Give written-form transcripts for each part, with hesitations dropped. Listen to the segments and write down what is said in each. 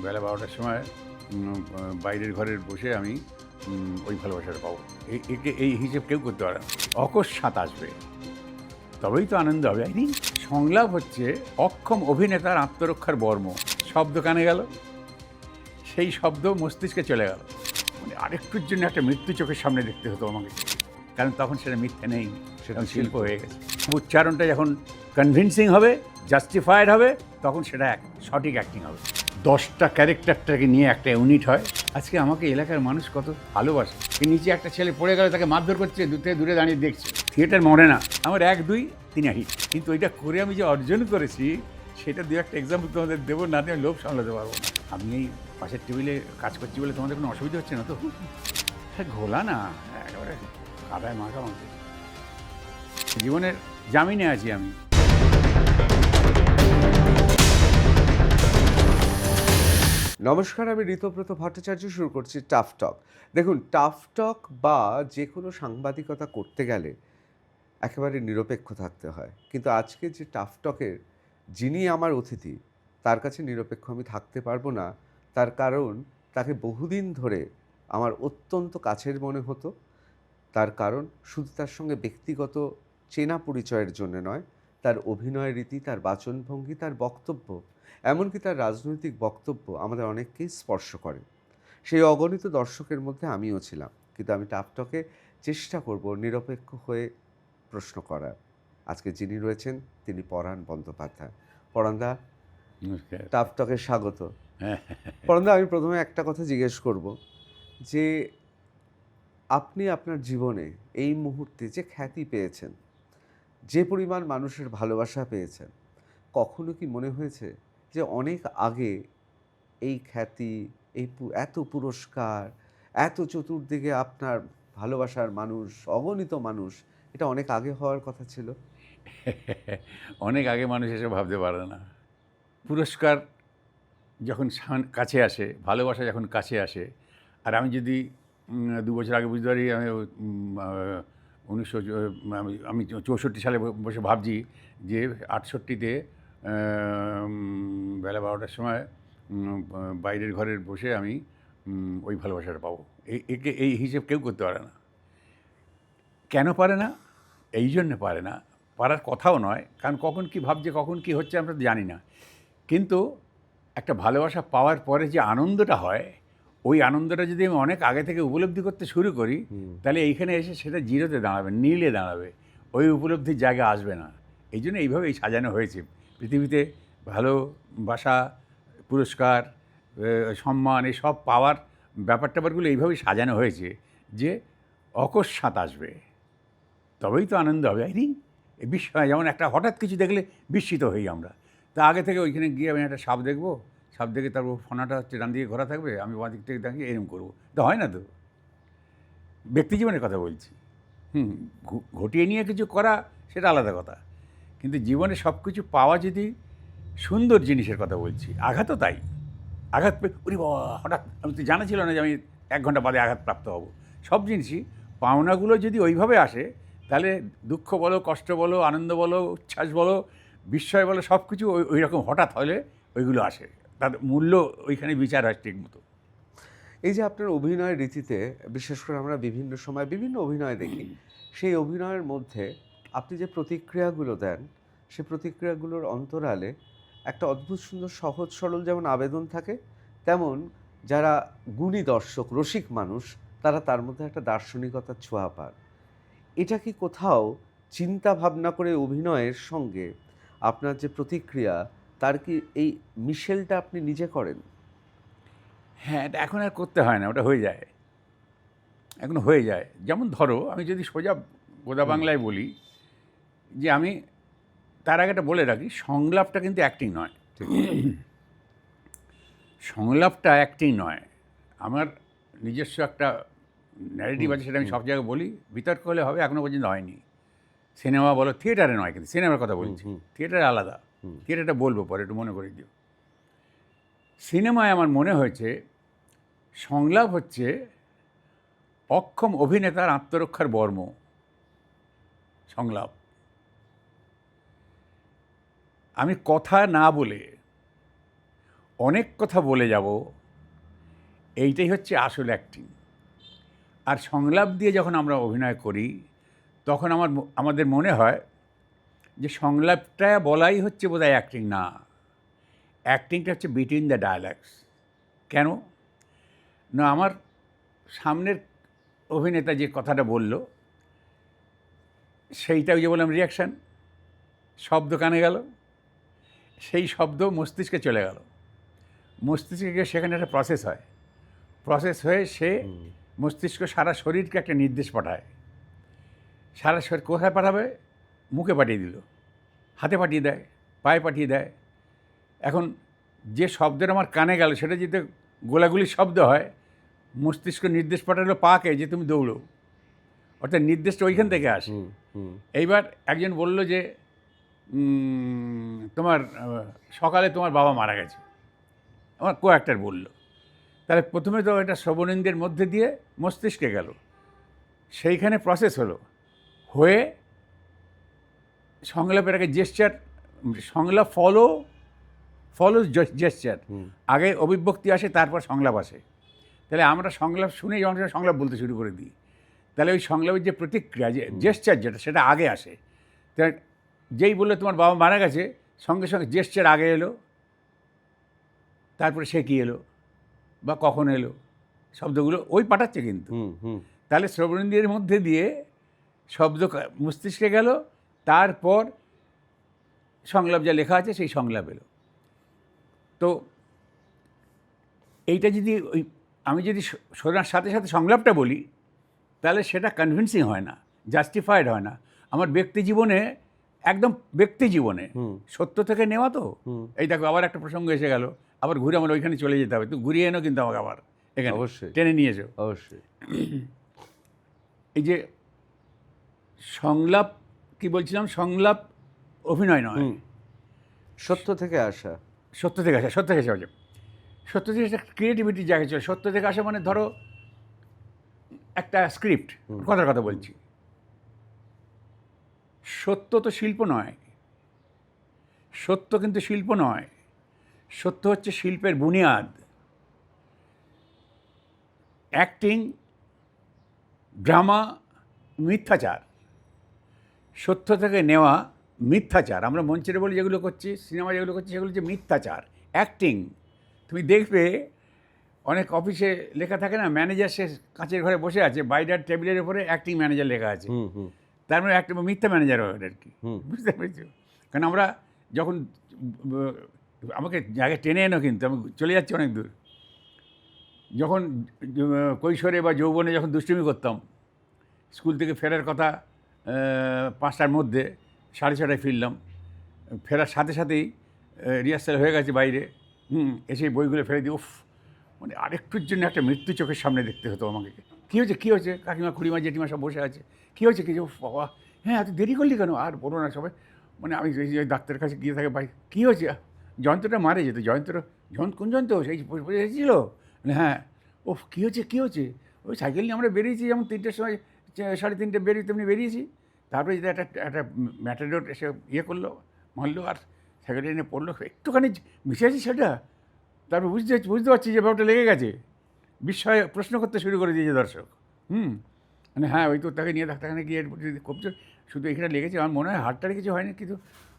বেলা 12টার সময় বাইরের ঘরের বসে আমি ওই ভালোবাসাটা পাবো। একে এই হিসেব কেউ করতে পারে না। অকস্মাৎ আসবে, তবেই তো আনন্দ হবে। আই থিঙ্ক সংলাপ হচ্ছে অক্ষম অভিনেতার আত্মরক্ষার বর্ম। শব্দ কানে গেল, সেই শব্দ মস্তিষ্কে চলে গেল, মানে আরেকটুর জন্য একটা মৃত্যু চোখের সামনে দেখতে হতো আমাকে, কারণ তখন সেটা মিথ্যে নেই, সেটা শিল্প হয়ে গেছে। উচ্চারণটা যখন কনভিন্সিং হবে, জাস্টিফাইড হবে, তখন সেটা সঠিক অ্যাক্টিং হবে। 10টা ক্যারেক্টারটাকে নিয়ে একটা ইউনিট হয়। আজকে আমাকে এলাকার মানুষ কত ভালোবাসে। নিচে একটা ছেলে পড়ে গেল, তাকে মারধর করছে, দূরে দাঁড়িয়ে দেখছে। থিয়েটার মরে না, আমার 1, 2, 3 হিট। কিন্তু ওইটা করে আমি যে অর্জন করেছি, সেটা দু একটা এক্সাম্পল তোমাদের দেবো, না দিয়ে লোভ সামলাতে পারবো না। আমি এই পাশের টেবিলে কাজ করছি বলে তোমাদের কোনো অসুবিধা হচ্ছে না তো? হ্যাঁ, ঘোলা না, একেবারে কাদায় মাখা আমাকে। জীবনের জামিনে আছি আমি। নমস্কার, আমি ঋতব্রত ভট্টাচার্য। শুরু করছি টাফ টক। দেখুন, টাফ টক বা যে কোনো সাংবাদিকতা করতে গেলে একেবারে নিরপেক্ষ থাকতে হয়, কিন্তু আজকে যে টাফ টকের যিনি আমার অতিথি, তার কাছে নিরপেক্ষ আমি থাকতে পারবো না। তার কারণ, তাকে বহুদিন ধরে আমার অত্যন্ত কাছের মনে হতো। তার কারণ শুধু তার সঙ্গে ব্যক্তিগত চেনা পরিচয়ের জন্য নয়, তার অভিনয় রীতি, তার বাচনভঙ্গি, তার বক্তব্য, এমনকি তার রাজনৈতিক বক্তব্য আমাদের অনেককেই স্পর্শ করে। সেই অগণিত দর্শকের মধ্যে আমিও ছিলাম, কিন্তু আমি টাফটকে চেষ্টা করব নিরপেক্ষ হয়ে প্রশ্ন করার। আজকে যিনি রয়েছেন তিনি পরাণ বন্দ্যোপাধ্যায়। পরাণদা, নমস্কার। টাফটকে স্বাগত। হ্যাঁ, পরাণদা, আমি প্রথমে একটা কথা জিজ্ঞেস করব যে আপনি আপনার জীবনে এই মুহূর্তে যে খ্যাতি পেয়েছেন, যে পরিমাণ মানুষের ভালোবাসা পেয়েছেন, কখনো কি মনে হয়েছে যে অনেক আগে এই খ্যাতি, এত পুরস্কার, এত চতুর্দিকে আপনার ভালোবাসার মানুষ, অগণিত মানুষ, এটা অনেক আগে হওয়ার কথা ছিল? অনেক আগে মানুষ এসব ভাবতে পারে না। পুরস্কার যখন কাছে আসে, ভালোবাসা যখন কাছে আসে, আর আমি যদি 2 বছর আগে বুঝতে পারি, আমি 1900 আমি 64 সালে বসে ভাবছি যে 68-তে বেলা 12টার সময় বাইরের ঘরের বসে আমি ওই ভালোবাসাটা পাবো। একে এই হিসেব কেউ করতে পারে না। কেন পারে না? এই জন্যে পারে না, পারার কথাও নয়, কারণ কখন কি ভাবছে, কখন কি হচ্ছে আমরা তো জানি না। কিন্তু একটা ভালোবাসা পাওয়ার পরে যে আনন্দটা হয়, ওই আনন্দটা যদি আমি অনেক আগে থেকে উপলব্ধি করতে শুরু করি, তাহলে এইখানে এসে সেটা জিরোতে দাঁড়াবে, নীলে দাঁড়াবে, ওই উপলব্ধির জায়গা আসবে না। এই জন্য এইভাবেই সাজানো হয়েছে পৃথিবীতে। ভালোবাসা, পুরস্কার, সম্মান, এসব পাওয়ার ব্যাপারগুলো এইভাবেই সাজানো হয়েছে যে অকস্মাৎ আসবে, তবেই তো আনন্দ হবে। আই থিঙ্ক এই বিস্ময়, যেমন একটা হঠাৎ কিছু দেখলে বিস্মিত হই আমরা, তা আগে থেকে ওইখানে গিয়ে আমি একটা সাপ দেখবো, সাপ দেখে তারপর ফোনাটা হচ্ছে ডান দিকে ঘোরা থাকবে, আমি বাঁ দিক থেকে দাঁড়িয়ে এরম করবো, তো হয় না তো। ব্যক্তি জীবনের কথা বলছি। ঘটিয়ে নিয়ে কিছু করা সেটা আলাদা কথা, কিন্তু জীবনে সব কিছু পাওয়া যদি সুন্দর জিনিসের কথা বলছি, আঘাতও তাই। আঘাত ওরে বাবা, হঠাৎ আমি তো জানা ছিল না যে আমি 1 ঘন্টা বাদে আঘাতপ্রাপ্ত হব। সব জিনিসই, পাওনাগুলো যদি ওইভাবে আসে, তাহলে দুঃখ বলো, কষ্ট বলো, আনন্দ বলো, উচ্ছ্বাস বলো, বিস্ময় বলো, সব কিছু ওই রকম হঠাৎ হলে ওইগুলো আসে, তার মূল্য ওইখানে বিচার হয় ঠিক মতো। এই যে আপনার অভিনয়ের রীতিতে, বিশেষ করে আমরা বিভিন্ন সময় বিভিন্ন অভিনয় দেখি, সেই অভিনয়ের মধ্যে আপনি যে প্রতিক্রিয়াগুলো দেন, সেই প্রতিক্রিয়াগুলোর অন্তরালে একটা অদ্ভুত সুন্দর সহজ সরল যেমন আবেদন থাকে, তেমন যারা গুণী দর্শক, রসিক মানুষ, তারা তার মধ্যে একটা দার্শনিকতার ছোঁয়া পান। এটা কি কোথাও চিন্তা ভাবনা করে অভিনয়ের সঙ্গে আপনার যে প্রতিক্রিয়া, তার কি এই মিশেলটা আপনি নিজে করেন? হ্যাঁ, এটা এখন আর করতে হয় না, ওটা হয়ে যায়, এখন হয়ে যায়। যেমন ধরো, আমি যদি সোজা গোদা বাংলায় বলি, যে আমি তার আগে একটা বলে রাখি, সংলাপটা কিন্তু অ্যাক্টিং নয়। সংলাপটা অ্যাক্টিং নয়, আমার নিজস্ব একটা ন্যারেটিভ আছে, সেটা আমি সব জায়গায় বলি। বিতর্ক হলে হবে, এখনও পর্যন্ত হয়নি। সিনেমা বলো, থিয়েটারে নয়, কিন্তু সিনেমার কথা বলছি, থিয়েটারে আলাদা। থিয়েটারটা বলবো পরে, একটু মনে করে দিও। সিনেমায় আমার মনে হয়েছে সংলাপ হচ্ছে অক্ষম অভিনেতার আত্মরক্ষার বর্ম। সংলাপ, আমি কথা না বলে অনেক কথা বলে যাব, এইটাই হচ্ছে আসল অ্যাক্টিং। আর সংলাপ দিয়ে যখন আমরা অভিনয় করি তখন আমাদের মনে হয় যে সংলাপটা বলাই হচ্ছে বোধহয় অ্যাক্টিং। না, অ্যাক্টিংটা হচ্ছে বিটুইন দ্য ডায়ালগস। কেন না, আমার সামনের অভিনেতা যে কথাটা বলল সেইটা ওই যে বললাম রিয়াকশান, শব্দ কানে গেল, সেই শব্দ মস্তিষ্কে চলে গেল, মস্তিষ্কে গিয়ে সেখানে একটা প্রসেস হয়, প্রসেস হয়ে সে মস্তিষ্ক সারা শরীরকে একটা নির্দেশ পাঠায়। সারা শরীর কোথায় পাঠাবে? মুখে পাঠিয়ে দিল, হাতে পাঠিয়ে দেয়, পায়ে পাঠিয়ে দেয়। এখন যে শব্দটা আমার কানে গেল সেটা যদি গোলাগুলির শব্দ হয়, মস্তিষ্ক নির্দেশ পাঠালো পাকে যে তুমি দৌড়ো, অর্থাৎ নির্দেশটা ওইখান থেকে আসে। এইবার একজন বলল যে তোমার সকালে তোমার বাবা মারা গেছে, আমার কো অ্যাক্টর বলল, তাহলে প্রথমে তো এটা শ্রবণেন্দ্রের মধ্যে দিয়ে মস্তিষ্কে গেল, সেইখানে প্রসেস হলো, হয়ে সংলাপের আগে জেস্চার, সংলাপ ফলো জেস্চার, আগে অভিব্যক্তি আসে তারপর সংলাপ আসে। তাহলে আমরা সংলাপ শুনেই যখন সংলাপ বলতে শুরু করে দিই, তাহলে ওই সংলাপের যে প্রতিক্রিয়া, যে জেস্চার যেটা, সেটা আগে আসে। তাহলে যেই বললো তোমার বাবা মারা গেছে, সঙ্গে সঙ্গে জেস্চার আগে এলো, তারপরে সে কী এলো বা কখন এলো, শব্দগুলো ওই পাঠাচ্ছে কিন্তু। তাহলে শ্রবণেন্দ্রিয়ের মধ্যে দিয়ে শব্দ মস্তিষ্কে গেল, তারপর সংলাপ যা লেখা আছে সেই সংলাপ এলো। তো এইটা যদি আমি যদি শোনার সাথে সাথে সংলাপটা বলি, তাহলে সেটা কনভিন্সিং হয় না, জাস্টিফাইড হয় না। আমার ব্যক্তি জীবনে, একদম ব্যক্তি জীবনে সত্য থেকে নেওয়া তো। এই দেখো আবার একটা প্রসঙ্গ এসে গেল, আবার ঘুরে আমার ওইখানে চলে যেতে হবে, তো ঘুরিয়ে এনো কিন্তু আমাকে আবার এখানে অবশ্যই টেনে নিয়ে এসো। অবশ্যই এই যে সংলাপ, কি বলছিলাম, সংলাপ অভিনয় নয়, সত্য থেকে আসা, সত্য থেকে আসা, সত্য থেকে আসা হচ্ছে সত্য থেকে একটা ক্রিয়েটিভিটির জায়গায় চলে। সত্য থেকে আসা মানে ধরো একটা স্ক্রিপ্ট, কথার কথা বলছি, সত্য তো শিল্প নয়, সত্য কিন্তু শিল্প নয়, সত্য হচ্ছে শিল্পের বুনিয়াদ। অ্যাক্টিং, ড্রামা মিথ্যাচার, সত্য থেকে নেওয়া মিথ্যাচার। আমরা মঞ্চে বলি যেগুলো করছি, সিনেমা যেগুলো করছি, সেগুলো হচ্ছে মিথ্যাচার। অ্যাক্টিং, তুমি দেখবে অনেক অফিসে লেখা থাকে না, ম্যানেজার সে কাঁচের ঘরে বসে আছে, বাইরের টেবিলের উপরে অ্যাক্টিং ম্যানেজার লেখা আছে, তার মানে একটা মিথ্যা ম্যানেজার হয় আর কি, বুঝতে পেরেছো? কারণ আমরা যখন আমাকে জায়গায় টেনে এনো, কিন্তু আমি চলে যাচ্ছি অনেক দূর, যখন কৈশোরে বা যৌবনে যখন দুষ্টুমি করতাম, স্কুল থেকে ফেরার কথা 5টার মধ্যে, 6:30 ফিরলাম, ফেরার সাথে সাথেই রিহার্সাল হয়ে গেছে বাইরে, এসে বইগুলো ফেলে দিই, উফ, মানে আরেকটুর জন্য একটা মৃত্যু চোখের সামনে দেখতে হতো আমাকে। কী হয়েছে, কী হয়েছে, কাকিমা খুড়িমা জেঠিমা সব বসে আছে, কী হয়েছে, কী, উফ বাবা, হ্যাঁ এত দেরি করলি কেন, আর বলো না সবাই, মানে আমি ওই ডাক্তারের কাছে গিয়ে থাকে, ভাই কী হয়েছে, যন্ত্রটা মারে যেত, কোন যন্ত্র, সেই এসেছিল, হ্যাঁ, ওফ কী হয়েছে, কী হয়েছে, ওই সাইকেল নিয়ে আমরা বেরিয়েছি, যেমন 3টের সময় 3:30 বেরিয়ে তেমনি বেরিয়েছি, তারপরে যদি একটা ম্যাটাডোর এসে ইয়ে করলো, মারলো, আর সাইকেলটা এনে পড়লো, একটুখানি মিশিয়েছি সেটা, তারপর বুঝতে পারছি যে ব্যাপারটা লেগে গেছে, বিস্ময়ে প্রশ্ন করতে শুরু করে দিয়েছে দর্শক। মানে হ্যাঁ, ওই তো তাকে নিয়ে ডাক্তারখানে গিয়ে খুব শুধু এখানে লেগেছে, আমার মনে হয় হাতটারে কিছু হয়নি, কিন্তু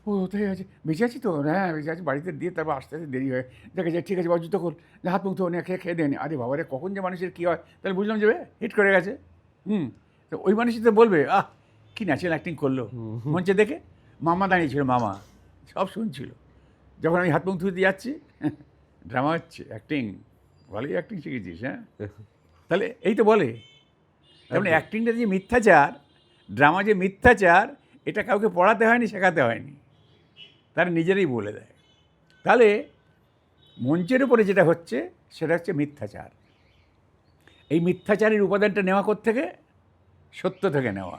ও ওটাই আছে, বেঁচে আছি তো, হ্যাঁ বেঁচে আছি, বাড়িতে দিয়ে তারপর আস্তে আস্তে দেরি হয়, দেখে যায় ঠিক আছে বাজু তো কর, হাত মুখ তো খেয়ে দেয়নি, আরে বাবারে কখন যে মানুষের কী হয়, তাহলে বুঝলাম যে হিট করে গেছে। তো ওই মানুষই তো বলবে, কী ন্যাচারাল অ্যাক্টিং করলো মঞ্চে দেখে। মামা দাঁড়িয়েছিল, মামা সব শুনছিল, যখন আমি হাত মুখ ধুতে যাচ্ছি, ড্রামা হচ্ছে, অ্যাক্টিং, ভালোই অ্যাক্টিং শিখেছিস, হ্যাঁ, তাহলে এই তো বলে। তেমনি অ্যাক্টিংটা যে মিথ্যাচার, ড্রামা যে মিথ্যাচার, এটা কাউকে পড়াতে হয়নি, শেখাতে হয়নি, তারা নিজেরাই বলে দেয়। তাহলে মঞ্চের উপরে যেটা হচ্ছে সেটা হচ্ছে মিথ্যাচার। এই মিথ্যাচারের উপাদানটা নেওয়া কোত্থেকে? সত্য থেকে নেওয়া।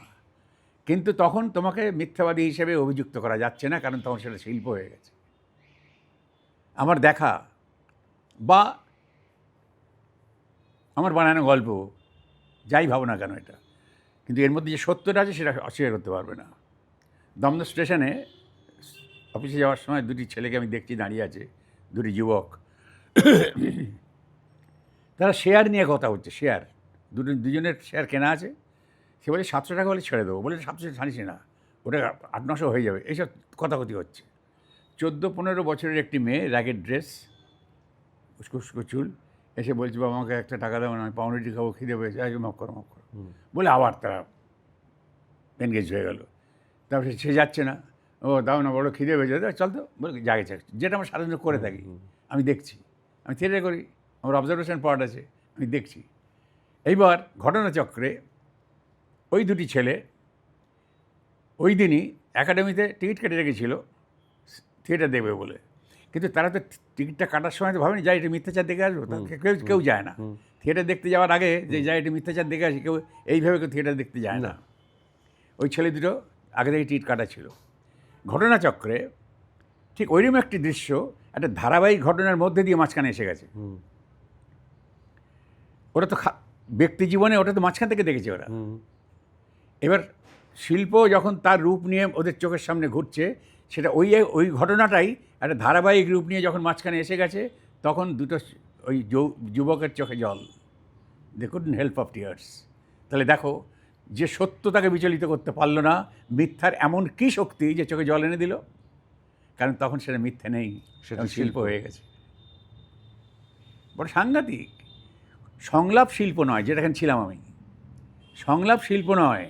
কিন্তু তখন তোমাকে মিথ্যাবাদী হিসেবে অভিযুক্ত করা যাচ্ছে না, কারণ তখন সেটা শিল্প হয়ে গেছে। আমার দেখা বা আমার বানানো গল্প, যাই ভাবো না কেন এটা, কিন্তু এর মধ্যে যে সত্যটা আছে সেটা অস্বীকার করতে পারবে না। দমদম স্টেশনে অফিসে যাওয়ার সময় 2টি ছেলেকে আমি দেখছি দাঁড়িয়ে আছে, 2টি যুবক, তারা শেয়ার নিয়ে কথা হচ্ছে, শেয়ার দুজনের শেয়ার কেনা আছে। সে বলে 700 টাকা হলে ছেড়ে দেবো, বলে 700 ছাড়িস না, ওটা 800-900 হয়ে যাবে, এইসব কথাকথি হচ্ছে। 14-15 বছরের একটি মেয়ে, র্যাগেড ড্রেস, উস্কো উস্কো চুল, এসে বলছে বাবা আমাকে একটা টাকা দেবো না, আমি পাউরুটি খাবো, খিদে পেয়েছে, আগে মাফ করো বলে আবার তারা এনগেজ হয়ে গেল। তারপরে সে যাচ্ছে না, ও দাও না, বড় খিদে পেয়েছে, চল তো, বলে জায়গা, যেটা আমরা সাধারণত করে থাকি। আমি দেখছি, আমি থিয়েটার করি, আমার অবজারভেশন পার্ট আছে, আমি দেখছি। এইবার ঘটনাচক্রে ওই দুটি ছেলে ওই দিনই একাডেমিতে টিকিট কেটে রেখেছিল থিয়েটার দেবে বলে, কিন্তু তারা তো টিকিটটা কাটার সময় তো ভাবেনি যাই এটা মিথ্যাচার দেখে আসবো, কেউ কেউ যায় না থিয়েটার দেখতে যাওয়ার আগে, যে যাই এটা মিথ্যাচার দেখে আসি, কেউ এইভাবে কেউ থিয়েটার দেখতে যায় না। ওই ছেলে দুটো আগে থেকে টিকিট কাটা ছিল। ঘটনাচক্রে ঠিক ওইরকম একটি দৃশ্য একটা ধারাবাহিক ঘটনার মধ্যে দিয়ে মাঝখানে এসে গেছে। ওরা তো ব্যক্তি জীবনে ওটা তো মাঝখান থেকে দেখেছে ওরা। এবার শিল্প যখন তার রূপ নিয়ে ওদের চোখের সামনে ঘুরছে, সেটা ওই ঘটনাটাই একটা ধারাবাহিক রূপ নিয়ে যখন মাঝখানে এসে গেছে, তখন দুটো ওই যুবকের চোখে জল, দে কুডন্ট হেল্প অফ টিয়ার্স। তাহলে দেখো, যে সত্য তাকে বিচলিত করতে পারলো না, মিথ্যার এমন কী শক্তি যে চোখে জল এনে দিল, কারণ তখন সেটা মিথ্যে নেই, সেটা শিল্প হয়ে গেছে। বড় সাংঘাতিক। সংলাপ শিল্প নয়, যেটা এখানে ছিলাম আমি, সংলাপ শিল্প নয়,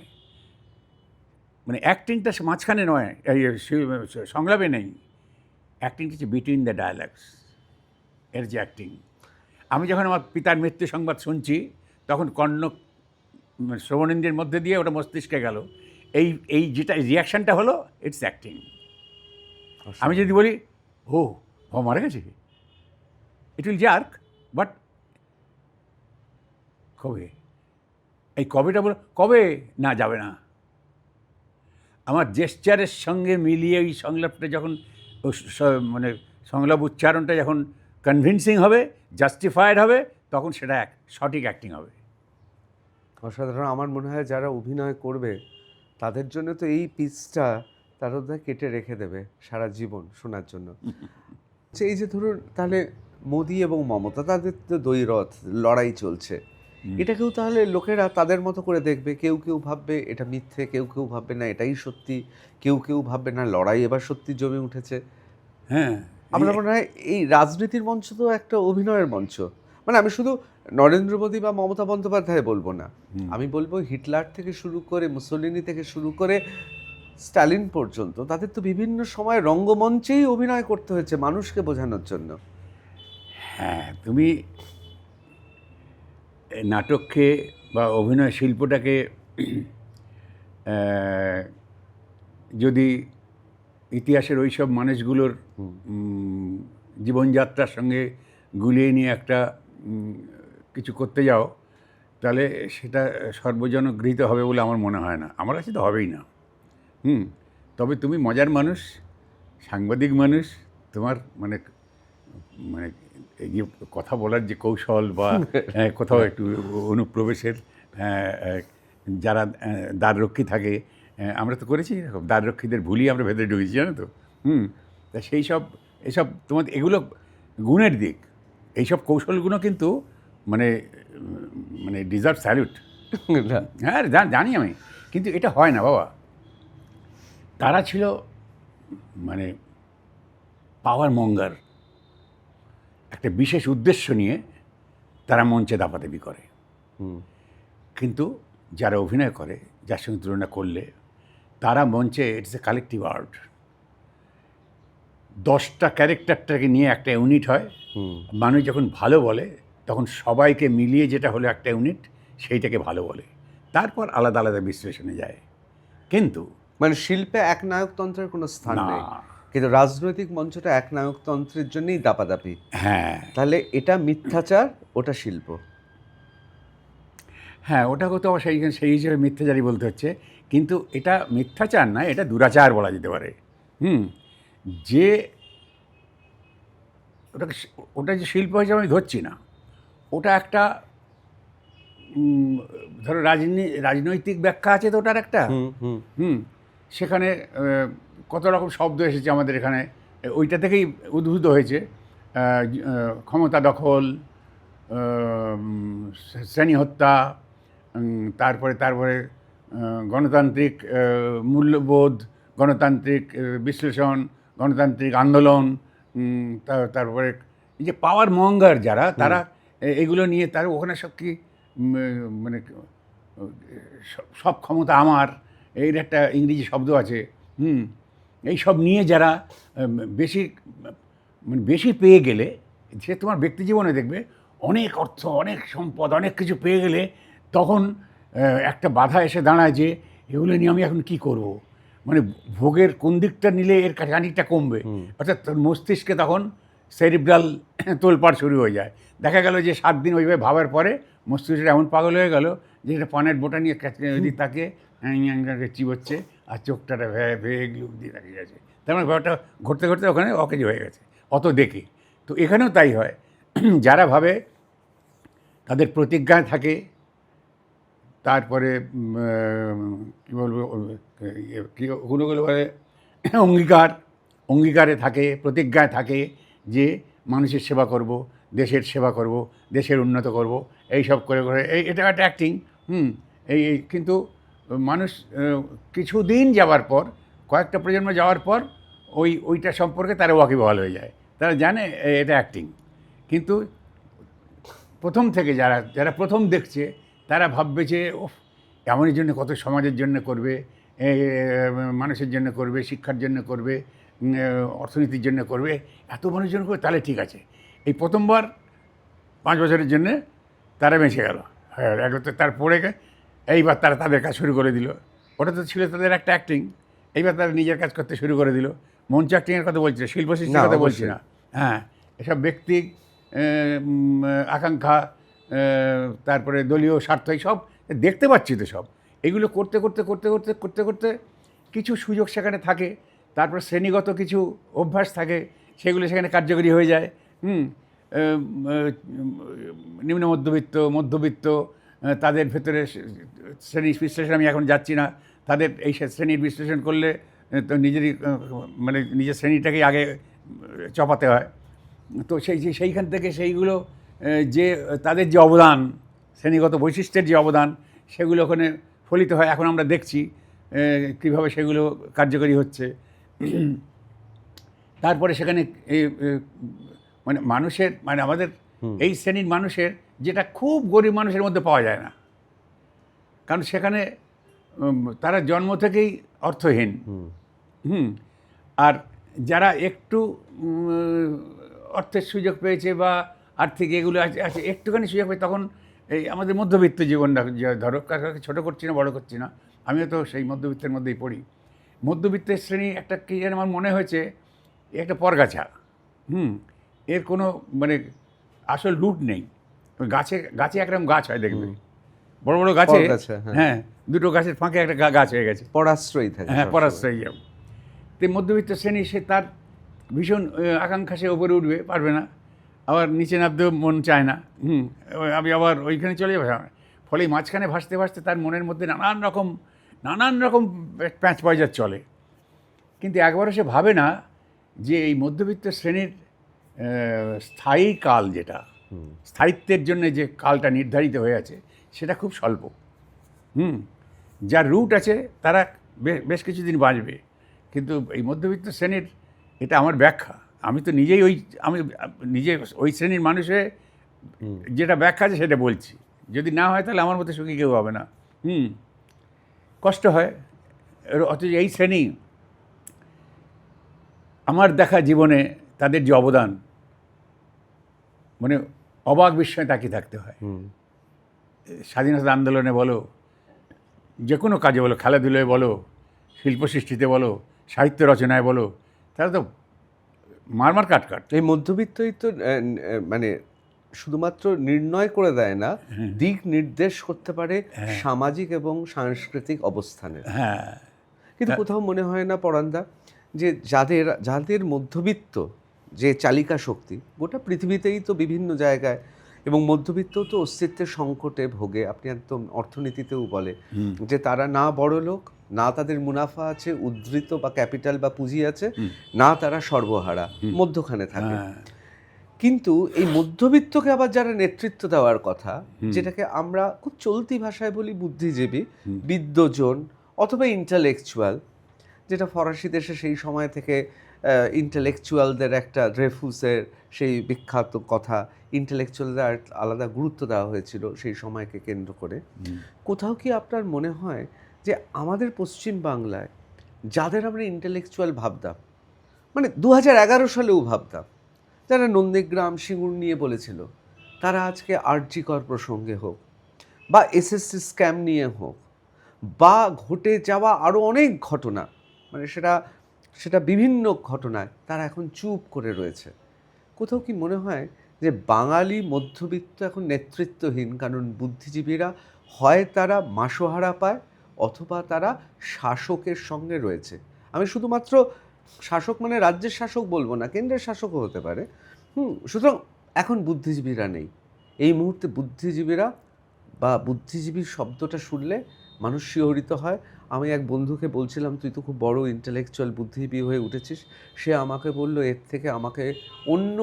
মানে অ্যাক্টিংটা মাঝখানে নয়, এই সংলাপে নেই, অ্যাক্টিংটা হচ্ছে বিটুইন দ্য ডায়ালগস, এর যে অ্যাক্টিং। আমি যখন আমার পিতার মৃত্যু সংবাদ শুনছি, তখন শ্রবণেন্দ্রের মধ্যে দিয়ে ওটা মস্তিষ্কে গেল, এই যেটা রিয়াকশানটা হলো, ইটস অ্যাক্টিং। আমি যদি বলি ও মারা গেছে, ইট উইল জার্ক, বাট কবে, এই কবেটা বলো, কবে না যাবে না, আমার জেস্চারের সঙ্গে মিলিয়ে ওই সংলাপটা যখন মানে সংলাপ উচ্চারণটা যখন কনভিন্সিং হবে, জাস্টিফাইড হবে, তখন সেটা সঠিক অ্যাক্টিং হবে। অসাধারণ। আমার মনে হয় যারা অভিনয় করবে তাদের জন্য তো এই পিচটা তারা কেটে রেখে দেবে সারা জীবন শোনার জন্য। এই যে ধরুন তাহলে মোদি এবং মমতা, তাদের তো দ্বৈরথ লড়াই চলছে, এটাকেও তাহলে লোকেরা তাদের মতো করে দেখবে। কেউ কেউ ভাববে এটা মিথ্যে, কেউ কেউ ভাববে না এটাই সত্যি, কেউ কেউ ভাববে না লড়াই এবার সত্যি জমে উঠেছে। হ্যাঁ, আমার মনে হয় এই রাজনীতির মঞ্চ তো একটা অভিনয়ের মঞ্চ। মানে আমি শুধু নরেন্দ্র মোদী বা মমতা বন্দ্যোপাধ্যায় বলবো না, আমি বলবো হিটলার থেকে শুরু করে মুসোলিনি থেকে শুরু করে স্টালিন পর্যন্ত, তাদের তো বিভিন্ন সময় রঙ্গমঞ্চেই অভিনয় করতে হয়েছে মানুষকে বোঝানোর জন্য। হ্যাঁ, তুমি নাটককে বা অভিনয় শিল্পটাকে যদি ইতিহাসের ওই সব মানুষগুলোর জীবনযাত্রার সঙ্গে গুলিয়ে নিয়ে একটা কিছু করতে যাও, তাহলে সেটা সর্বজনগৃহীত হবে বলে আমার মনে হয় না। আমার কাছে তো হবেই না। তবে তুমি মজার মানুষ, সাংবাদিক মানুষ, তোমার মানে মানে এই যে কথা বলার যে কৌশল বা কোথাও একটু অনুপ্রবেশের, যারা দ্বাররক্ষী থাকে, আমরা তো করেছি এরকম, দ্বাররক্ষীদের ভুলিয়ে আমরা ভেতরে ঢুকেছি, জানো তো। তা সেই সব এসব তোমাদের এগুলো গুণের দিক, এইসব কৌশলগুলো কিন্তু মানে মানে ডিজার্ভ স্যালুট। হ্যাঁ জানি আমি, কিন্তু এটা হয় না বাবা। তারা ছিল মানে পাওয়ার মঙ্গার, একটা বিশেষ উদ্দেশ্য নিয়ে তারা মঞ্চে দাপাদাপি করে। কিন্তু যারা অভিনয় করে, যার সঙ্গে তুলনা করলে, তারা মঞ্চে ইটস এ কালেকটিভ আর্ট। 10টা ক্যারেক্টারটাকে নিয়ে একটা ইউনিট হয়। মানুষ যখন ভালো বলে, তখন সবাইকে মিলিয়ে যেটা হলো একটা ইউনিট, সেইটাকে ভালো বলে, তারপর আলাদা আলাদা বিশ্লেষণে যায়। কিন্তু মানে শিল্পে এক নায়কতন্ত্রের কোনো স্থান নেই, কিন্তু রাজনৈতিক মঞ্চটা এক নায়কতন্ত্রের জন্যই দাপাদাপি। হ্যাঁ, তাহলে এটা মিথ্যাচার, ওটা শিল্প। হ্যাঁ, ওটাকে তো সেই হিসেবে মিথ্যাচারই বলতে হচ্ছে, কিন্তু এটা মিথ্যাচার না, এটা দুরাচার বলা যেতে পারে। যে ওটা যে শিল্প হিসেবে আমি ধরছি না, ওটা একটা ধরো রাজনৈতিক ব্যাখ্যা আছে তো ওটার একটা। সেখানে কত রকম শব্দ এসেছে আমাদের এখানে, ওইটা থেকেই উদ্ভূত হয়েছে। ক্ষমতা দখল, শ্রেণী হত্যা, তারপরে গণতান্ত্রিক মূল্যবোধ, গণতান্ত্রিক বিশ্লেষণ, গণতান্ত্রিক আন্দোলন, তারপরে এই যে পাওয়ার মঙ্গার যারা, তারা এগুলো নিয়ে তারা ওখানে সব কি মানে সব ক্ষমতা আমার, এর একটা ইংরেজি শব্দ আছে, এই সব নিয়ে যারা বেশি মানে বেশি পেয়ে গেলে, সে তোমার ব্যক্তি জীবনে দেখবে অনেক অর্থ, অনেক সম্পদ, অনেক কিছু পেয়ে গেলে তখন একটা বাধা এসে দাঁড়ায় যে এগুলো নিয়ে আমি এখন কি করব, মানে ভোগের কোন দিকটা নিলে এর খানিকটা কমবে, অর্থাৎ মস্তিষ্কে তখন সেরিব্রাল তোলপাড় শুরু হয়ে যায়। দেখা গেল যে 7 দিন ওইভাবে ভাবার পরে মস্তিষ্কটা এমন পাগল হয়ে গেল যে এটা পানের বোটা নিয়ে ওইদিক তাকে চিবোচ্ছে আর চোখটা ভেয়ে গ্লুক দিয়ে রাখে গেছে। তার মানে ব্যাপারটা ঘুরতে ঘুরতে ওখানে অকেজ হয়ে গেছে অত দেখে। তো এখানেও তাই হয়, যারা ভাবে তাদের প্রতিজ্ঞায় থাকে, তারপরে কী বলবো, ওগুলো বলে অঙ্গীকারে থাকে, প্রতিজ্ঞায় থাকে যে মানুষের সেবা করব, দেশের সেবা করব, দেশের উন্নত করব, এই সব করে এটা একটা অ্যাক্টিং। কিন্তু মানুষ কিছুদিন যাওয়ার পর, কয়েকটা প্রজন্ম যাওয়ার পর ওইটা সম্পর্কে তারা ওয়াকিবহাল হয়ে যায়, তারা জানে এটা অ্যাক্টিং। কিন্তু প্রথম থেকে যারা প্রথম দেখছে তারা ভাববে যে ওফ, এমনের জন্য কত সমাজের জন্য করবে, মানুষের জন্য করবে, শিক্ষার জন্য করবে, অর্থনীতির জন্য করবে, এত মানুষের জন্য করবে, তাহলে ঠিক আছে। এই প্রথমবার 5 বছরের জন্যে তারা বেঁচে গেল, তার পড়ে এইবার তারা তাদের কাজ শুরু করে দিল। ওটা তো ছিল তাদের একটা অ্যাক্টিং, এইবার তারা নিজের কাজ করতে শুরু করে দিল। মঞ্চ অ্যাক্টিংয়ের কথা বলছি, শিল্প সৃষ্টির কথা বলছি না। হ্যাঁ, এসব ব্যক্তিক আকাঙ্ক্ষা, তারপরে দলীয় স্বার্থ, সব দেখতে পাচ্ছি তো সব। এগুলো করতে করতে করতে করতে করতে করতে কিছু সুযোগ সেখানে থাকে, তারপর শ্রেণীগত কিছু অভ্যাস থাকে, সেগুলো সেখানে কার্যকরী হয়ে যায়। নিম্ন মধ্যবিত্ত তাদের ভেতরে শ্রেণী বিশ্লেষণ আমি এখন যাচ্ছি না, তাদের এই শ্রেণীর বিশ্লেষণ করলে তো মানে নিজের শ্রেণীটাকেই আগে চপাতে হয়। তো সেইখান থেকে সেইগুলো যে তাদের যে অবদান, শ্রেণীগত বৈশিষ্ট্যের যে অবদান, সেগুলো ওখানে ফলিত হয়। এখন আমরা দেখছি কীভাবে সেগুলো কার্যকরী হচ্ছে। তারপরে সেখানে মানে মানুষের, মানে আমাদের এই শ্রেণীর মানুষের, যেটা খুব গরিব মানুষের মধ্যে পাওয়া যায় না, কারণ সেখানে তারা জন্ম থেকেই অর্থহীন। আর যারা একটু অর্থের সুযোগ পেয়েছে বা আর্থিক এগুলো আছে, একটুখানি সুযোগ পেয়ে, তখন এই আমাদের মধ্যবিত্ত জীবনটা, ধরো কাকে ছোটো করছি না, বড় করছি না, আমিও তো সেই মধ্যবিত্তের মধ্যেই পড়ি। মধ্যবিত্তের শ্রেণী একটা কী যেন আমার মনে হয়েছে একটা পরগাছা। এর কোনো মানে আসল রুট নেই। গাছে একরকম গাছ হয়, দেখবে বড় বড় গাছে, হ্যাঁ, দুটো গাছের ফাঁকে একটা গাছ হয়ে গেছে, পরাশ্রয়ী থাকে। হ্যাঁ, পরাশ্রয়ী। তো মধ্যবিত্ত শ্রেণী, সে তার ভীষণ আকাঙ্ক্ষা, সে ওপরে উঠবে, পারবে না, আবার নিচে নামতেও মন চায় না, আমি আবার ওইখানে চলে যাবো। ফলে মাঝখানে ভাসতে ভাসতে তার মনের মধ্যে নানান রকম প্যাঁচ পয়জার চলে। কিন্তু একবারও সে ভাবে না যে এই মধ্যবিত্ত শ্রেণীর স্থায়ী কাল, যেটা স্থায়িত্বের জন্য যে কালটা নির্ধারিত হয়ে আছে, সেটা খুব স্বল্প। যার রুট আছে তারা বেশ কিছুদিন বাঁচবে, কিন্তু এই মধ্যবিত্ত শ্রেণীর, এটা আমার ব্যাখ্যা, আমি তো নিজেই আমি নিজে ওই শ্রেণীর মানুষে যেটা ব্যাখ্যা আছে সেটা বলছি। যদি না হয় তাহলে আমার মতো সুখী কেউ হবে না। কষ্ট হয়। অথচ এই শ্রেণী, আমার দেখা জীবনে তাদের যে অবদান, মানে অবাক বিস্ময়ে তাকিয়ে থাকতে হয়। স্বাধীনতা আন্দোলনে বলো, যে কোনো কাজে বলো, খেলাধুলায় বলো, শিল্প সৃষ্টিতে বলো, সাহিত্য রচনায় বলো, তারা তো মারমার কাট। এই মধ্যবিত্তই তো মানে শুধুমাত্র নির্ণয় করে দেয় না, দিক নির্দেশ করতে পারে সামাজিক এবং সাংস্কৃতিক অবস্থানের। হ্যাঁ, কিন্তু কোথাও মনে হয় না পরান্দা, যে যাদের মধ্যবিত্ত যে চালিকা শক্তি, গোটা পৃথিবীতেই তো বিভিন্ন জায়গায়, এবং মধ্যবিত্ত তো অস্তিত্বের সংকটে ভোগে। আপনি একদম অর্থনীতিতেও বলে যে তারা না বড় লোক, না তাদের মুনাফা আছে, উদ্ধৃত বা ক্যাপিটাল বা পুঁজি আছে, না তারা সর্বহারা, মধ্যখানে থাকে। কিন্তু এই মধ্যবিত্তকে আবার যারা নেতৃত্ব দেওয়ার কথা, যেটাকে আমরা খুব চলতি ভাষায় বলি বুদ্ধিজীবী, বিদ্বজন অথবা ইন্টালেকচুয়াল, যেটা ফরাসি দেশে সেই সময় থেকে ইন্টেলেকচুয়ালদের একটা ড্রেফুসের সেই বিখ্যাত কথা, ইন্টেলেকচুয়ালদের আলাদা গুরুত্ব দেওয়া হয়েছিল সেই সময়কে কেন্দ্র করে। কোথাও কি আপনার মনে হয় যে আমাদের পশ্চিম বাংলায় যাদের আমরা ইন্টেলেকচুয়াল ভাবতাম, মানে 2011 সালেও ভাবতাম, যারা নন্দীগ্রাম সিঙ্গুর নিয়ে বলেছিল, তারা আজকে আরজিকর প্রসঙ্গে হোক বা এসএসসি স্ক্যাম নিয়ে হোক বা ঘটে যাওয়া আরও অনেক ঘটনা, মানে সেটা বিভিন্ন ঘটনায় তারা এখন চুপ করে রয়েছে। কোথাও কি মনে হয় যে বাঙালি মধ্যবিত্ত এখন নেতৃত্বহীন, কারণ বুদ্ধিজীবীরা হয় তারা মাসোহারা পায় অথবা তারা শাসকের সঙ্গে রয়েছে? আমি শুধুমাত্র শাসক মানে রাজ্যের শাসক বলবো না, কেন্দ্রের শাসকও হতে পারে। সুতরাং এখন বুদ্ধিজীবীরা নেই। এই মুহূর্তে বুদ্ধিজীবীরা বা বুদ্ধিজীবীর শব্দটা শুনলে মানুষ শিহরিত হয়। আমি এক বন্ধুকে বলছিলাম, তুই তো খুব বড় ইন্টেলেকচুয়াল বুদ্ধিজীবী হয়ে উঠেছিস। সে আমাকে বলল, এর থেকে আমাকে অন্য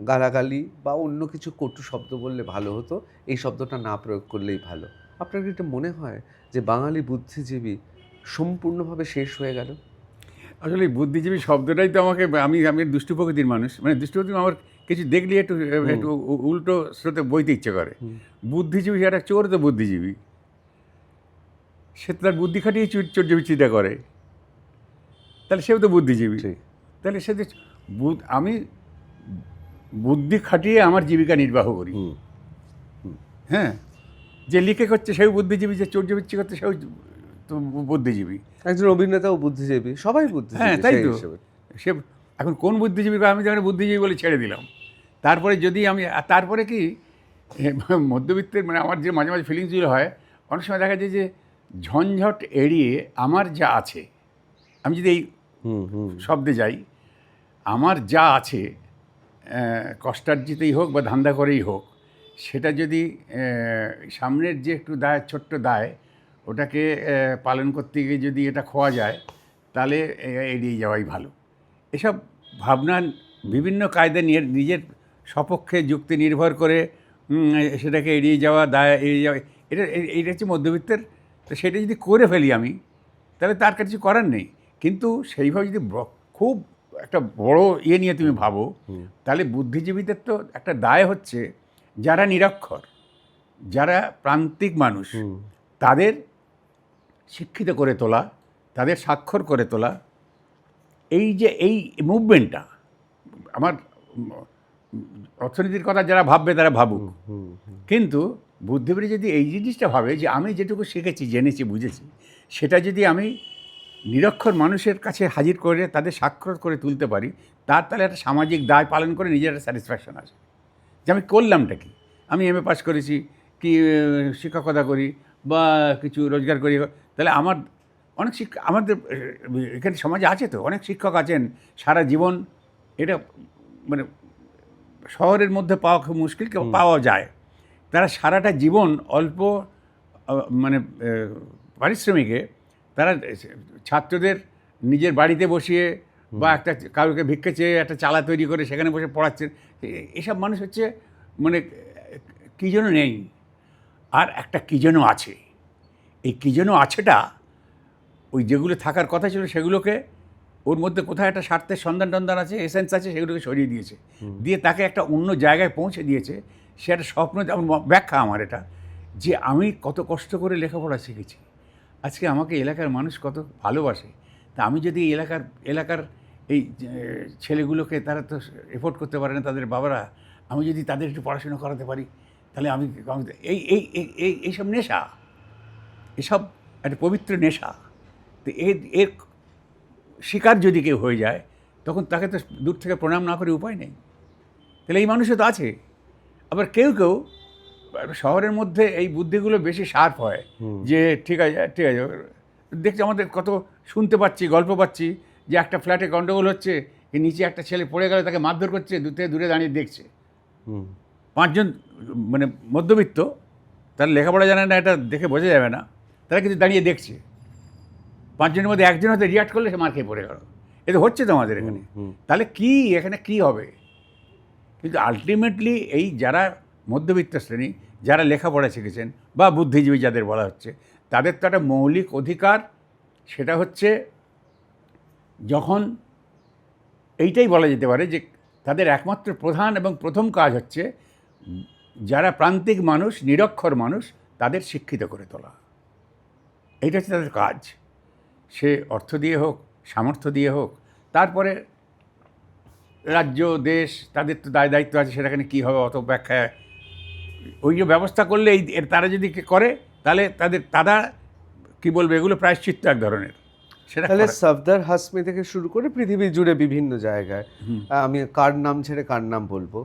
গালাগালি বা অন্য কিছু কটু শব্দ বললে ভালো হতো, এই শব্দটা না প্রয়োগ করলেই ভালো। আপনার কি এটা মনে হয় যে বাঙালি বুদ্ধিজীবী সম্পূর্ণভাবে শেষ হয়ে গেল? আসলে এই বুদ্ধিজীবী শব্দটাই তো আমাকে, আমি দুষ্টু প্রকৃতির মানুষ, মানে দুষ্টু প্রকৃতির আমার কিছু দেখলে একটু একটু উল্টো স্রোতে বইতে ইচ্ছে করে। বুদ্ধিজীবী একটা চোর তো বুদ্ধিজীবী, সে তো তার বুদ্ধি খাটিয়ে চোরজীবিচিটা করে, তাহলে সেও তো বুদ্ধিজীবী। তাহলে সে যে আমি বুদ্ধি খাটিয়ে আমার জীবিকা নির্বাহ করি, হ্যাঁ, যে লিখে করছে সেও বুদ্ধিজীবী, যে চোরজীবিচি করছে সেও তো বুদ্ধিজীবী। একজন অভিনেতাও বুদ্ধিজীবী, সবাই বুদ্ধিজীবী। হ্যাঁ, তাই তো। সে এখন কোন বুদ্ধিজীবী, আমি যখন বুদ্ধিজীবী বলে ছেড়ে দিলাম। তারপরে যদি আমি, তারপরে কি মধ্যবিত্তের, মানে আমার যে মাঝে মাঝে ফিলিংসগুলো হয়, অনেক সময় দেখা যায় যে ঝঞ্ঝট এড়িয়ে আমার যা আছে, আমি যদি এই শব্দে যাই, আমার যা আছে, কষ্টার্জিতেই হোক বা ধান্দা করেই হোক, সেটা যদি সামনের যে একটু দায়, ছোট্ট দায়, ওটাকে পালন করতে গিয়ে যদি এটা খোয়া যায়, তাহলে এড়িয়ে যাওয়াই ভালো। এসব ভাবনা বিভিন্ন কায়দা নিয়ে নিজের সপক্ষে যুক্তি নির্ভর করে সেটাকে এড়িয়ে যাওয়া, দায় এড়িয়ে যাওয়া, এটা হচ্ছে মধ্যবিত্তের। তো সেটা যদি করে ফেলি আমি, তাহলে তার কিছু করার নেই। কিন্তু সেইভাবে যদি খুব একটা বড় ইয়ে নিয়ে তুমি ভাবো, তাহলে বুদ্ধিজীবীদের তো একটা দায় হচ্ছে যারা নিরক্ষর, যারা প্রান্তিক মানুষ, তাদের শিক্ষিত করে তোলা, তাদের স্বাক্ষর করে তোলা। এই যে এই মুভমেন্টটা, আমার অর্থনীতির কথা যারা ভাববে তারা ভাবুক, কিন্তু বুদ্ধিজীবী যদি এই জিনিসটা ভাবে যে আমি যেটুকু শিখেছি, জেনেছি, বুঝেছি, সেটা যদি আমি নিরক্ষর মানুষের কাছে হাজির করে তাদের স্বাক্ষর করে তুলতে পারি, তাহলে একটা সামাজিক দায় পালন করে নিজের একটা স্যাটিসফ্যাকশন আছে যে আমি করলামটা কি। আমি এমএ পাস করেছি, কি শিক্ষকতা করি বা কিছু রোজগার করি, তাহলে আমার অনেক আমাদের এখানে সমাজে আছে তো অনেক শিক্ষক আছেন সারা জীবন, এটা মানে শহরের মধ্যে পাওয়া খুব মুশকিল, কেউ পাওয়া যায়। তারা সারাটা জীবন অল্প মানে পারিশ্রমিকে তারা ছাত্রদের নিজের বাড়িতে বসিয়ে বা একটা কাউকে ভিক্ষে চেয়ে একটা চালা তৈরি করে সেখানে বসে পড়াচ্ছেন। এসব মানুষ হচ্ছে মানে কী যেন নেই, আর একটা কী যেন আছে। এই কী যেন আছেটা ওই যেগুলো থাকার কথা ছিল সেগুলোকে, ওর মধ্যে কোথায় একটা স্বার্থের সন্ধান টন্ধান আছে, এসেন্স আছে, সেগুলোকে সরিয়ে দিয়েছে, দিয়ে তাকে একটা অন্য জায়গায় পৌঁছে দিয়েছে। সে একটা স্বপ্ন, যেমন ব্যাখ্যা আমার এটা, যে আমি কত কষ্ট করে লেখাপড়া শিখেছি, আজকে আমাকে এলাকার মানুষ কত ভালোবাসে। তা আমি যদি এলাকার এই ছেলেগুলোকে, তারা তো এফোর্ড করতে পারে না তাদের বাবারা, আমি যদি তাদের একটু পড়াশোনা করাতে পারি, তাহলে আমি এই এই এই এইসব নেশা, এসব একটা পবিত্র নেশা। তো এর শিকার যদি কেউ হয়ে যায়, তখন তাকে তো দূর থেকে প্রণাম না করে উপায় নেই। তাহলে এই মানুষও তো আছে। আবার কেউ কেউ শহরের মধ্যে এই বুদ্ধিগুলো বেশি শার্প হয়, যে ঠিক আছে দেখছি, আমাদের কত শুনতে পাচ্ছি, গল্প পাচ্ছি, যে একটা ফ্ল্যাটে গণ্ডগোল হচ্ছে, নিচে একটা ছেলে পড়ে গেলে তাকে মারধর করছে, দূরে দাঁড়িয়ে দেখছে। 5 জন মানে মধ্যবিত্ত, তার লেখাপড়া জানে না, এটা দেখে বোঝা যাবে না, তারা কিন্তু দাঁড়িয়ে দেখছে। 5 জনের মধ্যে একজন হয়তো রিয়াক্ট করলে সে মার খেয়ে পড়ে গেল। এটা হচ্ছে তো আমাদের এখানে। তাহলে কি এখানে কি হবে? কিন্তু আলটিমেটলি এই যারা মধ্যবিত্ত শ্রেণী, যারা লেখাপড়া শিখেছেন বা বুদ্ধিজীবী যাদের বলা হচ্ছে, তাদের তো একটা মৌলিক অধিকার, সেটা হচ্ছে যখন এইটাই বলা যেতে পারে যে তাদের একমাত্র প্রধান এবং প্রথম কাজ হচ্ছে যারা প্রান্তিক মানুষ, নিরক্ষর মানুষ, তাদের শিক্ষিত করে তোলা। এইটা হচ্ছে তাদের কাজ। সে অর্থ দিয়ে হোক, সামর্থ্য দিয়ে হোক, তারপরে রাজ্য দেশ তাদের তো দায়িত্ব আছে, সেটাখানে কী হবে অত ব্যাখ্যায় ওই যে ব্যবস্থা করলে এর তারা যদি করে তাহলে তারা কী বলবে, এগুলো প্রায়শ্চিত্ত এক ধরনের। সেটা তাহলে সফদর হাসমি থেকে শুরু করে পৃথিবী জুড়ে বিভিন্ন জায়গায়, আমি কার নাম ছেড়ে কার নাম বলবো,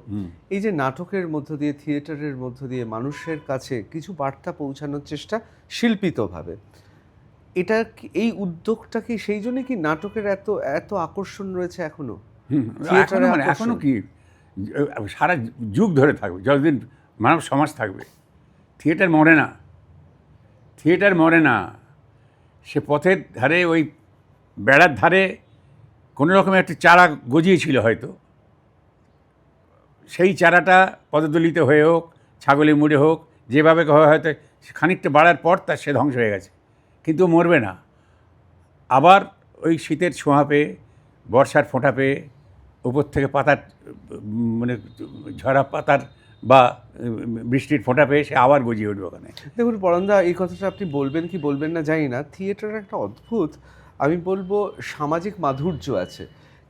এই যে নাটকের মধ্য দিয়ে, থিয়েটারের মধ্য দিয়ে মানুষের কাছে কিছু বার্তা পৌঁছানোর চেষ্টা শিল্পিতভাবে, এই উদ্যোগটা কি সেই জন্য কি নাটকের এত এত আকর্ষণ রয়েছে এখনো? এখনো কি সারা যুগ ধরে থাকবে, যতদিন মানব সমাজ থাকবে। থিয়েটার মরে না, থিয়েটার মরে না। সে পথের ধারে, ওই বেড়ার ধারে কোনো রকমের একটা চারা গজিয়েছিল হয়তো, সেই চারাটা পদদলিত হয়ে হোক, ছাগলে মুড়ে হোক, যেভাবে হয়তো খানিকটা বাড়ার পর তার সে ধ্বংস হয়ে গেছে, কিন্তু মরবে না। আবার ওই শীতের ছোঁয়া পেয়ে, বর্ষার ফোঁটা পেয়ে, উপর থেকে পাতার মানে ঝরা পাতার বা বৃষ্টির ফোঁটা পেয়ে সে আবার গজিয়ে উঠবে ওখানে। দেখুন পরমদা, এই কথাটা আপনি বলবেন কি বলবেন না জানি না, থিয়েটারের একটা অদ্ভুত, আমি বলবো সামাজিক মাধুর্য আছে।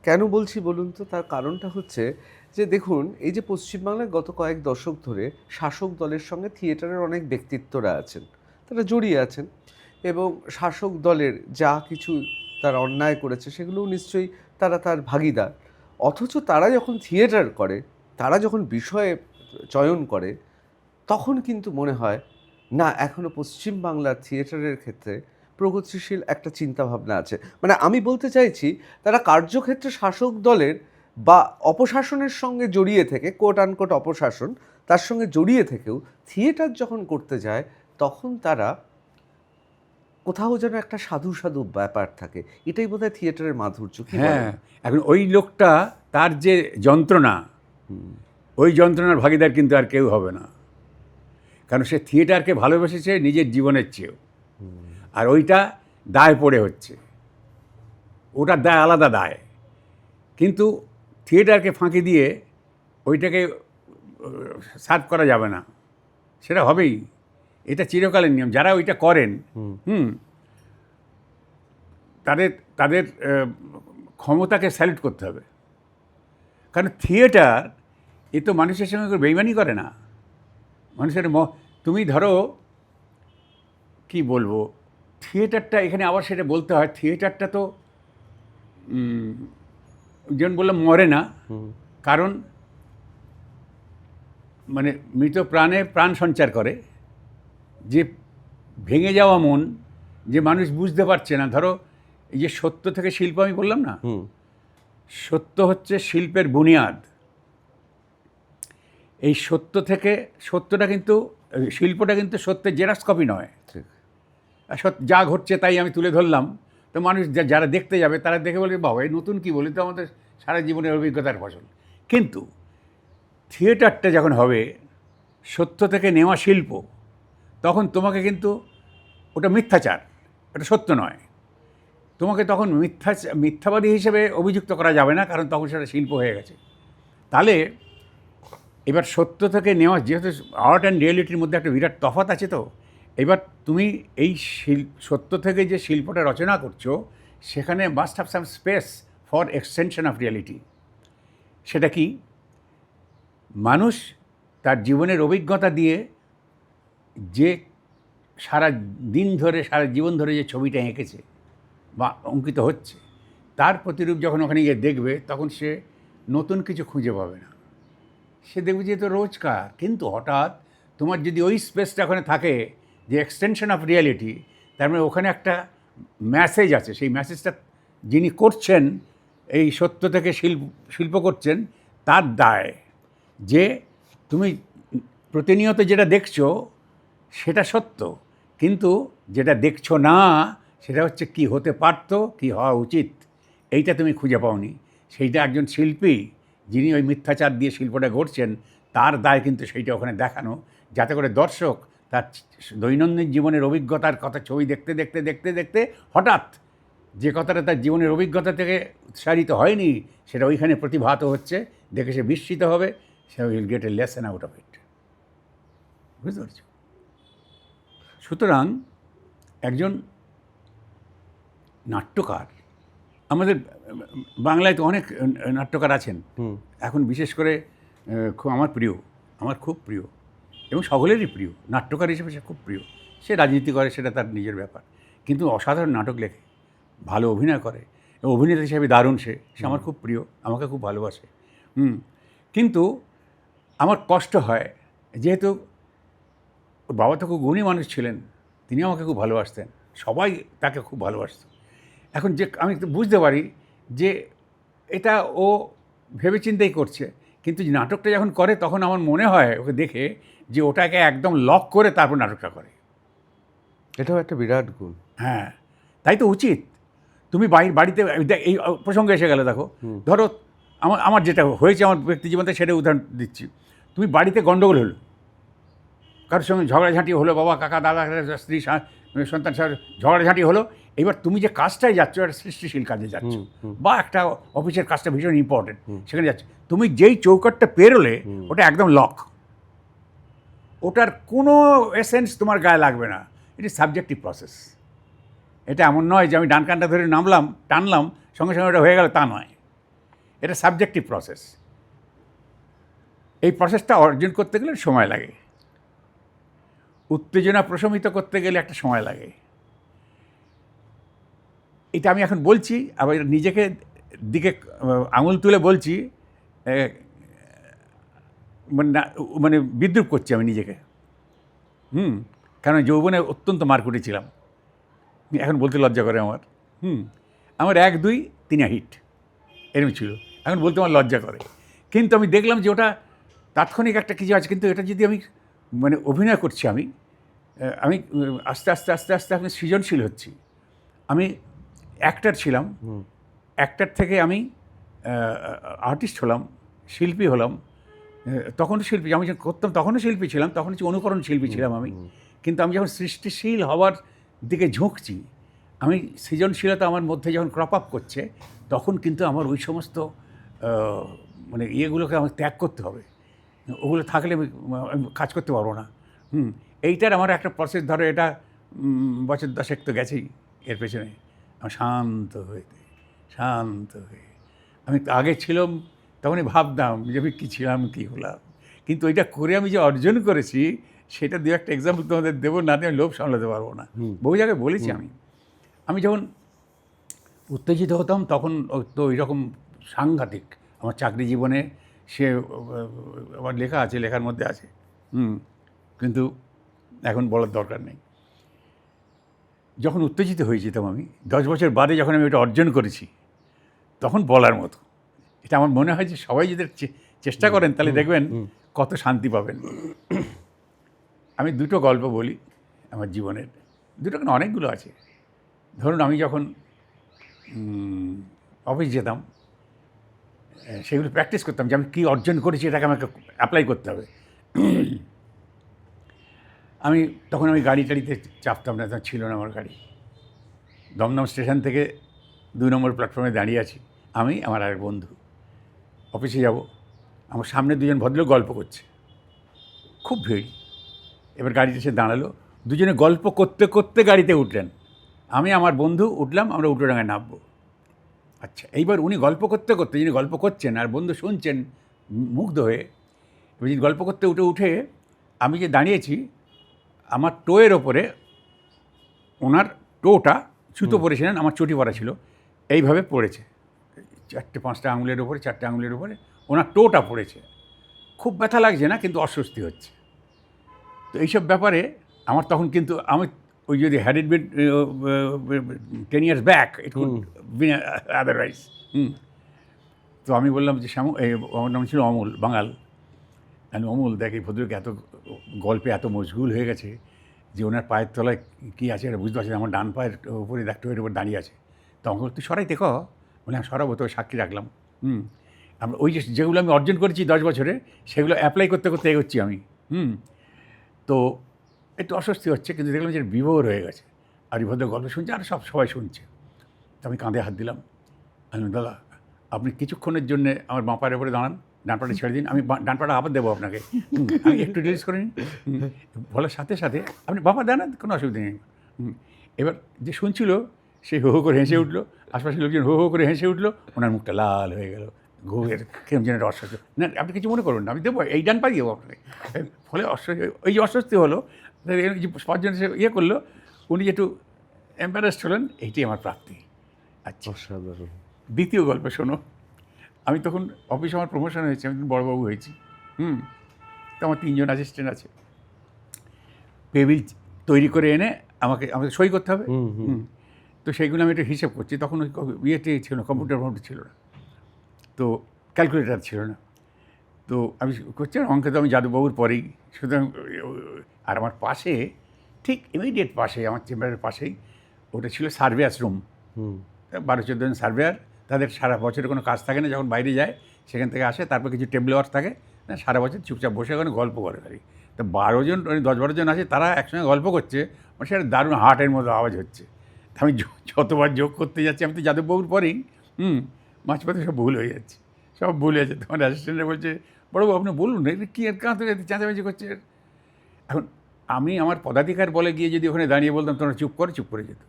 কেন বলছি বলুন তো? তার কারণটা হচ্ছে যে দেখুন, এই যে পশ্চিমবাংলায় গত কয়েক দশক ধরে শাসক দলের সঙ্গে থিয়েটারের অনেক ব্যক্তিত্বরা আছেন, তারা জড়িয়ে আছেন, এবং শাসক দলের যা কিছু তারা অন্যায় করেছে সেগুলোও নিশ্চয়ই তারা তার ভাগিদার। অথচ তারা যখন থিয়েটার করে, তারা যখন বিষয়ে চয়ন করে, তখন কিন্তু মনে হয় না, এখনও পশ্চিমবাংলার থিয়েটারের ক্ষেত্রে প্রগতিশীল একটা চিন্তাভাবনা আছে। মানে আমি বলতে চাইছি, তারা কার্যক্ষেত্রে শাসক দলের বা অপশাসনের সঙ্গে জড়িয়ে থেকে, কোট আনকোট অপশাসন, তার সঙ্গে জড়িয়ে থেকেও থিয়েটার যখন করতে যায়, তখন তারা কোথাও যেন একটা সাধু সাধু ব্যাপার থাকে। এটাই বোধহয় থিয়েটারের মাধুর্য। কি বলেন? হ্যাঁ, এখন ওই লোকটা, তার যে যন্ত্রণা, ওই যন্ত্রণার ভাগিদার কিন্তু আর কেউ হবে না, কারণ সে থিয়েটারকে ভালোবেসেছে নিজের জীবনের চেয়েও। আর ওইটা দায় পড়ে হচ্ছে, ওটার দায় আলাদা দায়, কিন্তু থিয়েটারকে ফাঁকি দিয়ে ওইটাকে সার্ভ করা যাবে না, সেটা হবেই। এটা চিরকালের নিয়ম। যারা ওইটা করেন, তাদের তাদের ক্ষমতাকে স্যালুট করতে হবে, কারণ থিয়েটার এ তো মানুষের সঙ্গে বেইমানি করে না। মানুষের তুমি ধরো, কি বলবো, থিয়েটারটা এখানে আবার সেটা বলতে হয়, থিয়েটারটা তো যেমন বললাম মরে না, কারণ মানে মৃত প্রাণে প্রাণ সঞ্চার করে। যে ভেঙে যাওয়া মন, যে মানুষ বুঝতে পারছে না, ধরো এই যে সত্য থেকে শিল্প আমি বললাম না, সত্য হচ্ছে শিল্পের বুনিয়াদ। এই সত্য থেকে, সত্যটা কিন্তু, শিল্পটা কিন্তু সত্যের জেরক্স কপি নয়। যা ঘটছে তাই আমি তুলে ধরলাম, তো মানুষ যারা দেখতে যাবে তারা দেখে বলবে, বাবা এই নতুন কী বলি, তো আমাদের সারা জীবনের অভিজ্ঞতার ফসল। কিন্তু থিয়েটারটা যখন হবে সত্য থেকে নেওয়া শিল্প, তখন তোমাকে কিন্তু ওটা মিথ্যাচার, ওটা সত্য নয়, তোমাকে তখন মিথ্যাবাদী হিসেবে অভিযুক্ত করা যাবে না, কারণ তখন সেটা শিল্প হয়ে গেছে। তাহলে এবার সত্য থেকে নেওয়া, যেহেতু আর্ট অ্যান্ড রিয়েলিটির মধ্যে একটা বিরাট তফাৎ আছে, তো এবার তুমি এই সত্য থেকে যে শিল্পটা রচনা করছো, সেখানে must have some space for extension of reality. সেটা কি? মানুষ তার জীবনের অভিজ্ঞতা দিয়ে যে সারা দিন ধরে, সারা জীবন ধরে যে ছবিটা এঁকেছে বা অঙ্কিত হচ্ছে, তার প্রতিরূপ যখন ওখানে গিয়ে দেখবে, তখন সে নতুন কিছু খুঁজে পাবে না, সে দেখবে যে তো রোজকার। কিন্তু হঠাৎ তোমার যদি ওই স্পেসটা ওখানে থাকে, যে এক্সটেনশন অফ রিয়ালিটি, তার মানে ওখানে একটা মেসেজ আছে। সেই মেসেজটা যিনি করছেন, এই সত্য থেকে শিল্প করছেন, তার দায় যে তুমি প্রতিনিয়ত যেটা দেখছো সেটা সত্য, কিন্তু যেটা দেখছো না সেটা হচ্ছে কি হতে পারতো, কি হওয়া উচিত, এইটা তুমি খুঁজে পাওনি। সেইটা একজন শিল্পী যিনি ওই মিথ্যাচার দিয়ে শিল্পটা গড়ছেন তার দায় কিন্তু সেইটা ওখানে দেখানো, যাতে করে দর্শক তার দৈনন্দিন জীবনের অভিজ্ঞতার কথা ছবি দেখতে দেখতে দেখতে দেখতে হঠাৎ যে কথাটা তার জীবনের অভিজ্ঞতা থেকে উৎসারিত হয়নি সেটা ওইখানে প্রতিভাত হচ্ছে, দেখে সে বিস্মিত হবে, সে will get a lesson out of it. বুঝতে পারছো? সুতরাং একজন নাট্যকার, আমাদের বাংলায় তো অনেক নাট্যকার আছেন, এখন বিশেষ করে খুব আমার খুব প্রিয় এবং সকলেরই প্রিয়, নাট্যকার হিসেবে সে খুব প্রিয়। সে রাজনীতি করে, সেটা তার নিজের ব্যাপার, কিন্তু অসাধারণ নাটক লেখে, ভালো অভিনয় করে এবং অভিনেতা হিসেবে দারুণ। সে আমার খুব প্রিয়, আমাকে খুব ভালোবাসে। কিন্তু আমার কষ্ট হয়, যেহেতু ওর বাবা তো খুব গুণী মানুষ ছিলেন, তিনি আমাকে খুব ভালোবাসতেন, সবাই তাকে খুব ভালোবাসত। এখন যে আমি তো বুঝতে পারি যে এটা ও ভেবেচিন্তেই করছে, কিন্তু যে নাটকটা যখন করে তখন আমার মনে হয় ওকে দেখে যে ওটাকে একদম লক করে তারপর নাটকটা করে। এটাও একটা বিরাট গুণ। হ্যাঁ, তাই তো উচিত। তুমি বাড়িতে এই প্রসঙ্গে এসে গেলে, দেখো, ধরো আমার যেটা হয়েছে আমার ব্যক্তি জীবনে সেটা উদাহরণ দিচ্ছি। তুমি বাড়িতে গণ্ডগোল হলো, কারোর সঙ্গে ঝগড়াঝাঁটি হলো, বাবা কাকা দাদা স্ত্রী সন্তান ঝগড়াঝাঁটি হলো, এবার তুমি যে কাজটাই যাচ্ছ একটা সৃষ্টিশীল কাজে যাচ্ছ, বা একটা অফিসের কাজটা ভীষণ ইম্পর্টেন্ট, সেখানে যাচ্ছ, তুমি যেই চৌকাটটা পেরোলে ওটা একদম লক, ওটার কোনো এসেন্স তোমার গায়ে লাগবে না। এটি সাবজেক্টিভ প্রসেস। এটা এমন নয় যে আমি ডান কানটা ধরে নামলাম, টানলাম, সঙ্গে সঙ্গে ওটা হয়ে গেল, তা নয়। এটা সাবজেক্টিভ প্রসেস। এই প্রসেসটা অর্জন করতে গেলে সময় লাগে, উত্তেজনা প্রশমিত করতে গেলে একটা সময় লাগে। এটা আমি এখন বলছি, আবার নিজেকে দিকে আঙুল তুলে বলছি, মানে বিদ্রূপ করছি আমি নিজেকে। কারণ যৌবনে অত্যন্ত মারকুটে ছিলাম, এখন বলতে লজ্জা করে আমার। আমার 1, 2, 3 হিট এরকম ছিল, এখন বলতে আমার লজ্জা করে। কিন্তু আমি দেখলাম যে ওটা তাৎক্ষণিক একটা কিছু আছে, কিন্তু এটা যদি আমি মানে অভিনয় করছি, আমি আস্তে আস্তে আস্তে আস্তে আমি সৃজনশীল হচ্ছি। আমি অ্যাক্টর ছিলাম, অ্যাক্টর থেকে আমি আর্টিস্ট হলাম, শিল্পী হলাম। তখনও শিল্পী, আমি যখন করতাম তখনও শিল্পী ছিলাম, তখন হচ্ছে অনুকরণ শিল্পী ছিলাম আমি। কিন্তু আমি যখন সৃষ্টিশীল হওয়ার দিকে ঝুঁকছি, আমি সৃজনশীলতা আমার মধ্যে যখন ক্রপ আপ করছে, তখন কিন্তু আমার ওই সমস্ত মানে ইয়েগুলোকে আমাকে ত্যাগ করতে হবে। ওগুলো থাকলে আমি কাজ করতে পারবো না। এইটার আমার একটা প্রসেস, ধরো এটা বছর 10 তো গেছেই এর পেছনে। আমার শান্ত হয়ে আমি আগে ছিলাম, তখনই ভাবতাম যে আমি কী ছিলাম, কী হলাম। কিন্তু ওইটা করে আমি যে অর্জন করেছি, সেটা দু একটা এক্সাম্পল তোমাদের দেবো, না দিয়ে আমি লোভ সামলাতে পারবো না। বহু জায়গায় বলেছি আমি যখন উত্তেজিত হতাম তখন তো এইরকম সাংঘাতিক আমার চাকরি জীবনে, সে আমার লেখা আছে, লেখার মধ্যে আছে, কিন্তু এখন বলার দরকার নেই। যখন উত্তেজিত হয়ে যেতাম আমি, 10 বছর বাদে যখন আমি এটা অর্জন করেছি, তখন বলার মতো। এটা আমার মনে হয় যে সবাই যদি চেষ্টা করেন তাহলে দেখবেন কত শান্তি পাবেন। আমি 2টো গল্প বলি আমার জীবনের, 2টো কেন অনেকগুলো আছে। ধরুন আমি যখন অফিস যেতাম, সেগুলো প্র্যাকটিস করতাম যে আমি কী অর্জন করেছি এটাকে আমাকে অ্যাপ্লাই করতে হবে। তখন আমি গাড়ি টাড়িতে চাপতাম না, তখন ছিল না আমার গাড়ি। দমদম স্টেশন থেকে 2 নম্বর প্ল্যাটফর্মে দাঁড়িয়ে আছি, আমি আমার আরেক বন্ধু। অফিসে যাব, আমার সামনে 2জন ভদ্রলোক গল্প করছে, খুব ভিড়। এবার গাড়িতে এসে দাঁড়ালো, দুজনে গল্প করতে করতে গাড়িতে উঠলেন। আমি আমার বন্ধু উঠলাম, আমরা উল্টোডাঙায় নামবো। আচ্ছা, এইবার উনি গল্প করতে করতে, যিনি গল্প করছেন আর বন্ধু শুনছেন মুগ্ধ হয়ে, এবার যিনি গল্প করতে উঠে আমি যে দাঁড়িয়েছি, আমার টোয়ের ওপরে ওনার টোটা জুতো পরেছিলেন, আমার চটি পরা ছিল, এইভাবে পড়েছে, 4-5টা আঙুলের ওপরে, 4টে আঙুলের ওপরে ওনার টোটা পড়েছে। খুব ব্যথা লাগছে না, কিন্তু অস্বস্তি হচ্ছে। তো এইসব ব্যাপারে আমার তখন, কিন্তু আমি ওই যদি had it been 10 years back, it could be otherwise. তো আমি বললাম যে আমার নাম ছিল অমল, বাঙাল। আমি, অমল দেখ, এই ভদ্রলোক এত গল্পে এত মশগুল হয়ে গেছে যে ওনার পায়ের তলায় কী আছে এটা বুঝতে পারছি না। আমার ডান পায়ের উপরে টোয়ের উপর দাঁড়িয়ে আছে। তো আমাকে তুই সরাই দেখো, বলে আমি সরাবো, তো সাক্ষী রাখলাম। ওই যেগুলো আমি অর্জন করেছি 10 বছরে সেগুলো অ্যাপ্লাই করতে করতে এগোচ্ছি আমি। তো একটু অস্বস্তি হচ্ছে, কিন্তু দেখলাম যে বিভোর হয়ে গেছে। আর এই ভদ্র গল্প শুনছে আর সবাই শুনছে। তো আমি কাঁধে হাত দিলাম। আমি বললাম, দাদা আপনি কিছুক্ষণের জন্যে আমার বাঁ পায়ের উপরে দাঁড়ান, ডান পাটা ছেড়ে দিন, আমি ডান পাটা আবার দেবো আপনাকে। আমি একটু রিলিজ করে নিন। বলার সাথে সাথে আপনি বাঁ পা দেন, কোনো অসুবিধা নেই। এবার যে শুনছিল সে হো হো করে হেসে উঠলো, আশপাশের লোকজন হো হো করে হেসে উঠলো, ওনার মুখটা লাল হয়ে গেল, ঘুমের কেমন যেন একটা অস্বস্তি। না আপনি কিছু মনে করবেন না, আমি দেবো, এই ডান পাই দেবো আপনাকে। ফলে ওই যে অস্বস্তি হলো, যে পাঁচজন এসে ইয়ে করলো, উনি একটু এম্বারেসড হলেন, এইটাই আমার প্রাপ্তি। আচ্ছা, অসাধারণ। দ্বিতীয় গল্প শোনো। আমি তখন অফিসে আমার প্রমোশন হয়েছে, আমি তখন বড়োবাবু হয়েছি। তো আমার 3 জন অ্যাসিস্ট্যান্ট আছে। পেবিল তৈরি করে এনে আমাকে সই করতে হবে। তো সেইগুলো আমি একটু হিসেব করছি, তখন ওই ইয়েতে ছিল না, কম্পিউটার ছিল না, তো ক্যালকুলেটার ছিল না। তো আমি করছি, অঙ্কে তো আমি যাদববাবুর পরেই, সুতরাং আর আমার পাশে, ঠিক ইমিডিয়েট পাশে, আমার চেম্বারের পাশেই ওটা ছিল সার্ভেয়ার্স রুম। 12-14 জন সার্ভেয়ার, তাদের সারা বছরে কোনো কাজ থাকে না, যখন বাইরে যায় সেখান থেকে আসে, তারপর কিছু টেবল ওয়ার্ক থাকে, সারা বছর চুপচাপ বসে ওখানে গল্প করে আর কি। তো 12 জন, 10-12 জন আছে, তারা একসঙ্গে গল্প করছে, মানে সেটা দারুণ হার্টের মতো আওয়াজ হচ্ছে। তা আমি যতবার যোগ করতে যাচ্ছি, আমি তো যাদববাবুর পরেই, মাঝপথে সব ভুল হয়ে যাচ্ছে, সব ভুল হয়ে যাচ্ছে। তোমার অ্যাসিস্ট্যান্টরা বলছে, বড়বাবু আপনি বলুন এটা কী, এর কাঁদতে চেঁচামেচি করছে। এখন আমি আমার পদাধিকার বলে গিয়ে যদি ওখানে দাঁড়িয়ে বলতাম তোমরা চুপ করে যেত।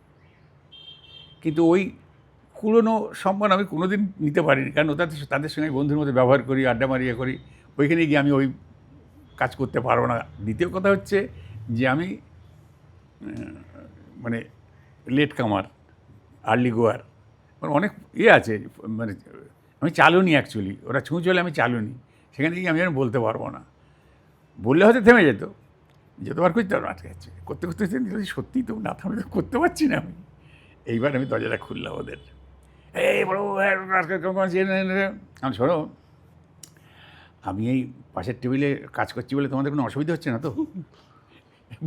কিন্তু ওই পুরনো সম্মান আমি কোনো দিন নিতে পারিনি, কারণ তাদের সঙ্গে বন্ধুর মতো ব্যবহার করি, আড্ডা মারিয়ে করি, ওইখানে গিয়ে আমি ওই কাজ করতে পারবো না। দ্বিতীয় কথা হচ্ছে যে আমি মানে লেট কামার, আর্লি গোয়ার, মানে অনেক আছে, মানে আমি চালুনি অ্যাকচুয়ালি, ওরা ছুঁ চলে, আমি চালুনি, সেখানে গিয়ে আমি যেন বলতে পারবো না। বললে হয়তো থেমে যেত, যতবার করতে পারবো আটকে যাচ্ছে, করতে সত্যিই তো না থামলে করতে পারছি না আমি। এইবার আমি দরজাটা খুললাম ওদের, এই বড় আমি শোনো, আমি এই পাশের টেবিলে কাজ করছি বলে তোমাদের কোনো অসুবিধা হচ্ছে না তো?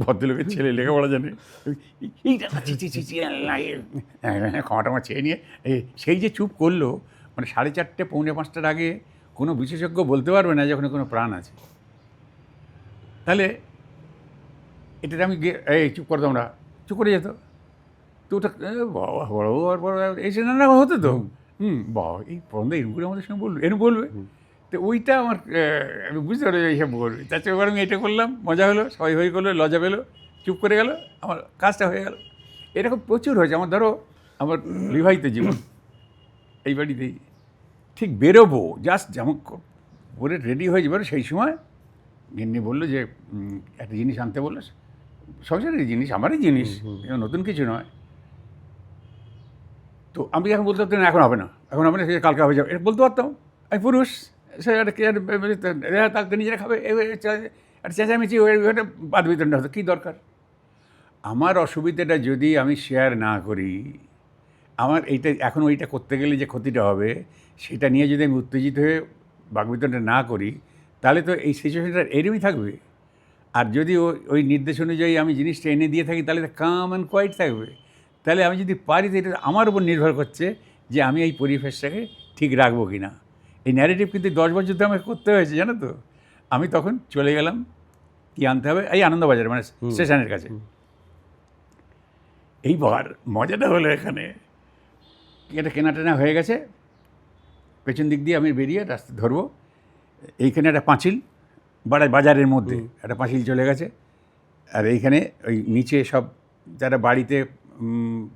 ভদ্রলোকের ছেলে লেখাপড়া জানে, এইটা ক্ষমাটা চেয়ে নিয়ে সেই যে চুপ করলো, মানে 4:30 পৌনে 5টার আগে কোনো বিশেষজ্ঞ বলতে পারবে না যে ওখানে কোনো প্রাণ আছে। তাহলে এটাতে আমি গিয়ে এই চুপ করতাম, আমরা চুপ করে যেত। তো ওটা বাবা বড় এসে না হতো তো, বাবা এই পরন্দা এরকম করে আমাদের সঙ্গে বললো, এরকম বলবে। তো ওইটা আমার আমি বুঝতে পারি এইসব বলবে। তার চেয়ে এবার আমি এটা করলাম, মজা হলো, সবাই হয়ে করলো, লজ্জা পেলো, চুপ করে গেল, আমার কাজটা হয়ে গেল। এরকম প্রচুর হয়েছে আমার। ধরো আমার বিবাহিত জীবন, এই বাড়িতেই ঠিক বেরোবো, জাস্ট যেমন পরে রেডি হয়ে যাবে, সেই সময় গিন্নি বললো যে একটা জিনিস আনতে বললো, সংসারের জিনিস, আমারই জিনিস, নতুন কিছু নয়। তো আমি এখন বলতে পারতাম না, এখন হবে না, এখন হবে না, সে কালকে হয়ে যাবে, এটা বলতে পারতাম। আমি পুরুষ, সে তাকে নিজেরা খাবে, একটা চেঁচামেচি একটা বাদ বিতরণটা হতো, কী দরকার? আমার অসুবিধাটা যদি আমি শেয়ার না করি, আমার এইটা এখন ওইটা করতে গেলে যে ক্ষতিটা হবে সেটা নিয়ে যদি আমি উত্তেজিত হয়ে বাকবিতরণটা না করি, তাহলে তো এই সিচুয়েশনটা এরমই থাকবে। আর যদি ওই নির্দেশ অনুযায়ী আমি জিনিসটা এনে দিয়ে থাকি, তাহলে কাম অ্যান্ড কোয়াইট থাকবে। তাহলে আমি যদি পারি, তো এটা আমার উপর নির্ভর করছে যে আমি এই পরিবেশটাকে ঠিক রাখবো কি না। এই ন্যারেটিভ কিন্তু 10 বছর তো আমাকে করতে হয়েছে, জানো তো। আমি তখন চলে গেলাম, কী আনতে হবে, এই আনন্দবাজার, মানে স্টেশনের কাছে। এইবার মজাটা হলো, এখানে এটা কেনা হয়ে গেছে, পেছন দিক দিয়ে আমি বেরিয়ে রাস্তা ধরবো, এইখানে একটা পাঁচিল, বাজারের মধ্যে একটা পাঁচিল চলে গেছে, আর এইখানে ওই নিচে সব যারা বাড়িতে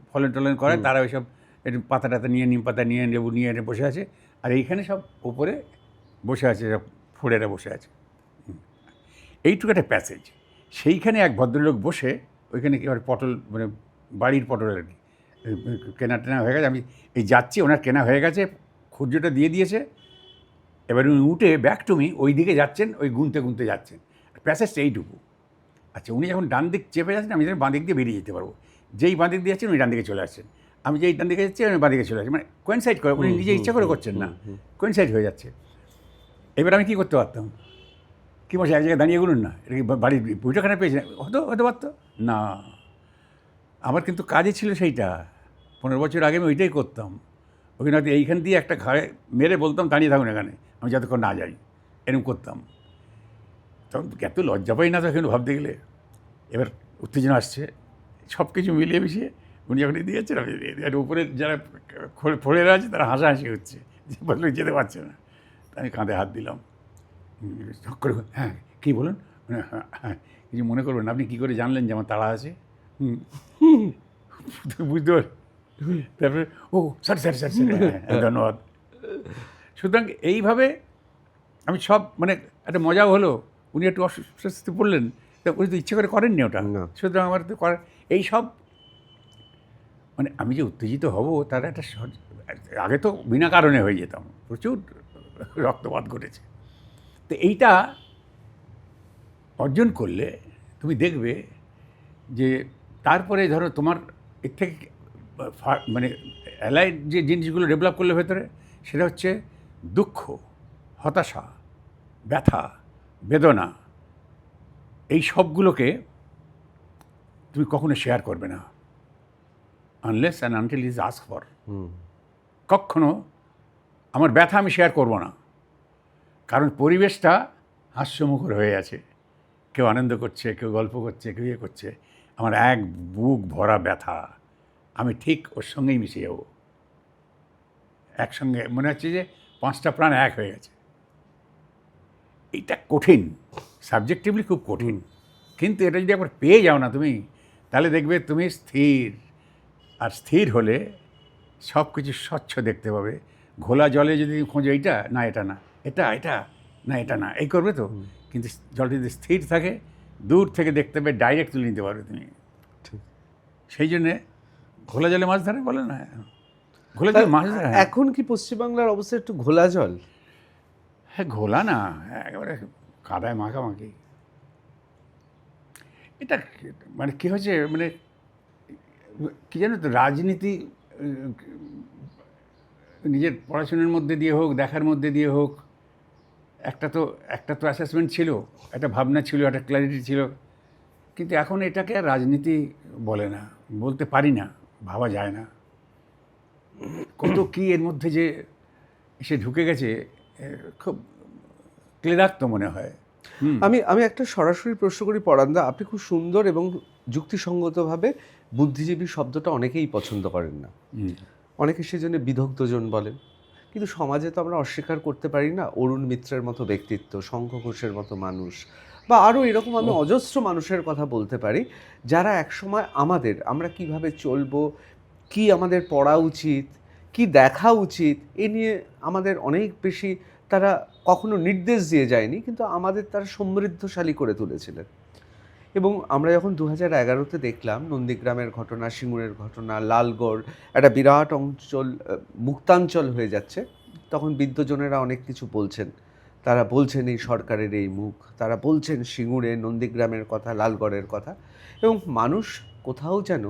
ফলন টলন করে তারা ওই সব একটু পাতা টাতা নিয়ে, নিম পাতা নিয়ে, লেবু নিয়ে এনে বসে আছে, আর এইখানে সব ওপরে বসে আছে, সব ফুড়েরা বসে আছে। এইটুকু একটা প্যাসেজ, সেইখানে এক ভদ্রলোক বসে, ওইখানে কি পটল, মানে বাড়ির পটল আর কি, কেনা হয়ে গেছে। আমি এই যাচ্ছি, ওনার কেনা হয়ে গেছে, খুচরোটা দিয়ে দিয়েছে। এবার উনি উঠে ব্যাক টু মি ওই দিকে যাচ্ছেন, ওই গুনতে যাচ্ছেন, প্যাসেজটা এইটুকু। আচ্ছা, উনি যখন ডান দিক চেপে যাচ্ছেন, আমি যেন বাঁ দিক দিয়ে বেরিয়ে যেতে পারবো। যেই বাঁ দিক দিয়ে যাচ্ছেন উনি ডান দিকে চলে আসছেন, আমি যেই ডান দিকে যাচ্ছি আমি বাঁ দিকে চলে আসছি, মানে কোয়েনসাইড করে, উনি নিজে ইচ্ছা করে করছেন না, কোয়েনসাইড হয়ে যাচ্ছে। এবার আমি কী করতে পারতাম, কী বলছে এক জায়গায় দাঁড়িয়ে বলুন না, এটা কি বাড়ির বইটাখানে পেয়েছেন, হতে পারতো না। আমার কিন্তু কাজই ছিল সেইটা, 15 বছর আগে আমি ওইটাই করতাম। ওখানে হয়তো এইখান দিয়ে একটা ঘাড়ে মেরে বলতাম দাঁড়িয়ে থাকুন এখানে, আমি যতক্ষণ না যাই, এরকম করতাম। তখন এত লজ্জা পাই না তখন ভাবতে গেলে। এবার উত্তেজনা আসছে, সব কিছু মিলিয়ে মিশিয়ে উনি যখন দিয়েছেন, আমি আর উপরে যারা ফোড়েরা আছে তারা হাসাহাসি হচ্ছে, যে বললো যেতে পারছে না। আমি কাঁধে হাত দিলাম, ঝক করে, হ্যাঁ কী বলুন, হ্যাঁ হ্যাঁ কিছু মনে করবেন না, আপনি কী করে জানলেন যে আমার তাড়া আছে? বুঝতে পার। তারপরে ও স্যার স্যার স্যার স্যার, হ্যাঁ ধন্যবাদ। সুতরাং এইভাবে আমি সব মানে একটা মজাও হলো, উনি একটু অস্বস্তি পড়লেন, তা উনি তো ইচ্ছে করে করেননি ওটা। না। সুতরাং আমার তো করার এই সব মানে আমি যে উত্তেজিত হব তার একটা আগে তো বিনা কারণে হয়ে যেতাম, প্রচুর রক্তপাত ঘটেছে। তো এইটা অর্জন করলে তুমি দেখবে যে তারপরে ধরো তোমার এর থেকে মানে অ্যালাইড যে জিনিসগুলো ডেভেলপ করলে ভেতরে, সেটা হচ্ছে দুঃখ, হতাশা, ব্যথা, বেদনা, এই সবগুলোকে তুমি কখনো শেয়ার করবে না, unless and until is ask for. কখনো আমার ব্যথা আমি শেয়ার করব না, কারণ পরিবেশটা হাস্যমুখর হয়ে আছে, কেউ আনন্দ করছে, কেউ গল্প করছে, কেউ ইয়ে করছে, আমার এক বুক ভরা ব্যথা, আমি ঠিক ওর সঙ্গেই মিশে যাব, একসঙ্গে মনে হচ্ছে যে 5টা প্রাণ এক হয়ে গেছে। এইটা কঠিন, সাবজেক্টিভলি খুব কঠিন, কিন্তু এটা যদি একবার পেয়ে যাও না তুমি, তাহলে দেখবে তুমি স্থির, আর স্থির হলে সব কিছু স্বচ্ছ দেখতে পাবে। ঘোলা জলে যদি খোঁজো এইটা না, এটা না, এটা এটা না, এটা না, এই করবে তো, কিন্তু জলটা যদি স্থির থাকে, দূর থেকে দেখতে পাবে, ডাইরেক্ট তুলে নিতে পারবে তুমি। সেই জন্যে ঘোলা জলে মাছ ধরে বলে না, ঘোলা জলে মাছ ধরে। এখন কি পশ্চিমবাংলার অবস্থা একটু ঘোলা জল? হ্যাঁ, ঘোলা না, একেবারে কাদায় মাখামাখি। এটা মানে কী হয়েছে, মানে কী জানো তো, রাজনীতি নিজের পড়াশোনার মধ্যে দিয়ে হোক, দেখার মধ্যে দিয়ে হোক, একটা তো অ্যাসেসমেন্ট ছিল, একটা ভাবনা ছিল, একটা ক্ল্যারিটি ছিল, কিন্তু এখন এটাকে আর রাজনীতি বলে না, বলতে পারি না, ভাবা যায় না। কত কী এর মধ্যে যে এসে ঢুকে গেছে, খুব ক্লেদাক্ত মনে হয়। আমি একটা সরাসরি প্রশ্ন করি পরান্দা, আপনি খুব সুন্দর এবং যুক্তিসঙ্গতভাবে বুদ্ধিজীবী শব্দটা অনেকেই পছন্দ করেন না, অনেকে সেজন্য বিদগ্ধজন বলেন, কিন্তু সমাজে তো আমরা অস্বীকার করতে পারি না অরুণ মিত্রের মতো ব্যক্তিত্ব, শঙ্খ ঘোষের মতো মানুষ, বা আরও এরকম আমি অজস্র মানুষের কথা বলতে পারি, যারা একসময় আমরা কিভাবে চলবো, কি আমাদের পড়া উচিত, কি দেখা উচিত, এ নিয়ে আমাদের অনেক বেশি, তারা কখনো নির্দেশ দিয়ে যায়নি, কিন্তু আমাদের তারা সমৃদ্ধশালী করে তুলেছিলেন। এবং আমরা যখন 2011-তে দেখলাম নন্দীগ্রামের ঘটনা, সিঙ্গুরের ঘটনা, লালগড় একটা বিরাট অঞ্চল মুক্তাঞ্চল হয়ে যাচ্ছে, তখন বিদ্বজনেরা অনেক কিছু বলছেন। তারা বলছেন এই সরকারের এই মুখ, তারা বলছেন সিঙ্গুরে, নন্দীগ্রামের কথা, লালগড়ের কথা, এবং মানুষ কোথাও যেন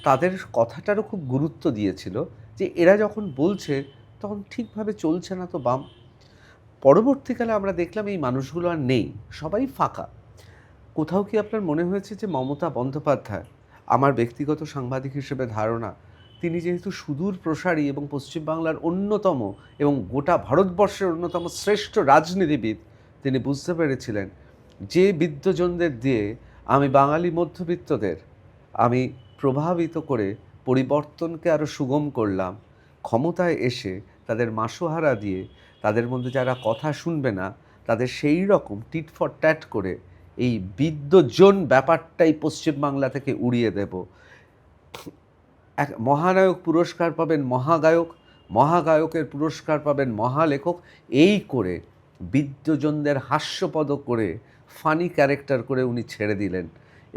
তাদের কথাটারও খুব গুরুত্ব দিয়েছিল, যে এরা যখন বলছে তখন ঠিকভাবে চলছে না তো বাম। পরবর্তীকালে আমরা দেখলাম এই মানুষগুলো আর নেই, সবাই ফাঁকা। কোথাও কি আপনার মনে হয়েছে যে মমতা বন্দ্যোপাধ্যায়, আমার ব্যক্তিগত সাংবাদিক হিসেবে ধারণা, তিনি যেহেতু সুদূর প্রসারী এবং পশ্চিমবাংলার অন্যতম এবং গোটা ভারতবর্ষের অন্যতম শ্রেষ্ঠ রাজনীতিবিদ, তিনি বুঝতে পেরেছিলেন যে বিদ্বজনদের দিয়ে আমি বাঙালি মধ্যবিত্তদের আমি প্রভাবিত করে পরিবর্তনকে আরও সুগম করলাম, ক্ষমতায় এসে তাদের মাসোহারা দিয়ে, তাদের মধ্যে যারা কথা শুনবে না তাদের সেই রকম টিট ফর ট্যাট করে এই বিদ্বজন ব্যাপারটাই পশ্চিমবাংলা থেকে উড়িয়ে দেব। এক মহানায়ক পুরস্কার পাবেন মহাগায়ক, মহাগায়কের পুরস্কার পাবেন মহালেখক, এই করে বিদ্বজনদের হাস্যপদ করে, ফানি ক্যারেক্টার করে উনি ছেড়ে দিলেন।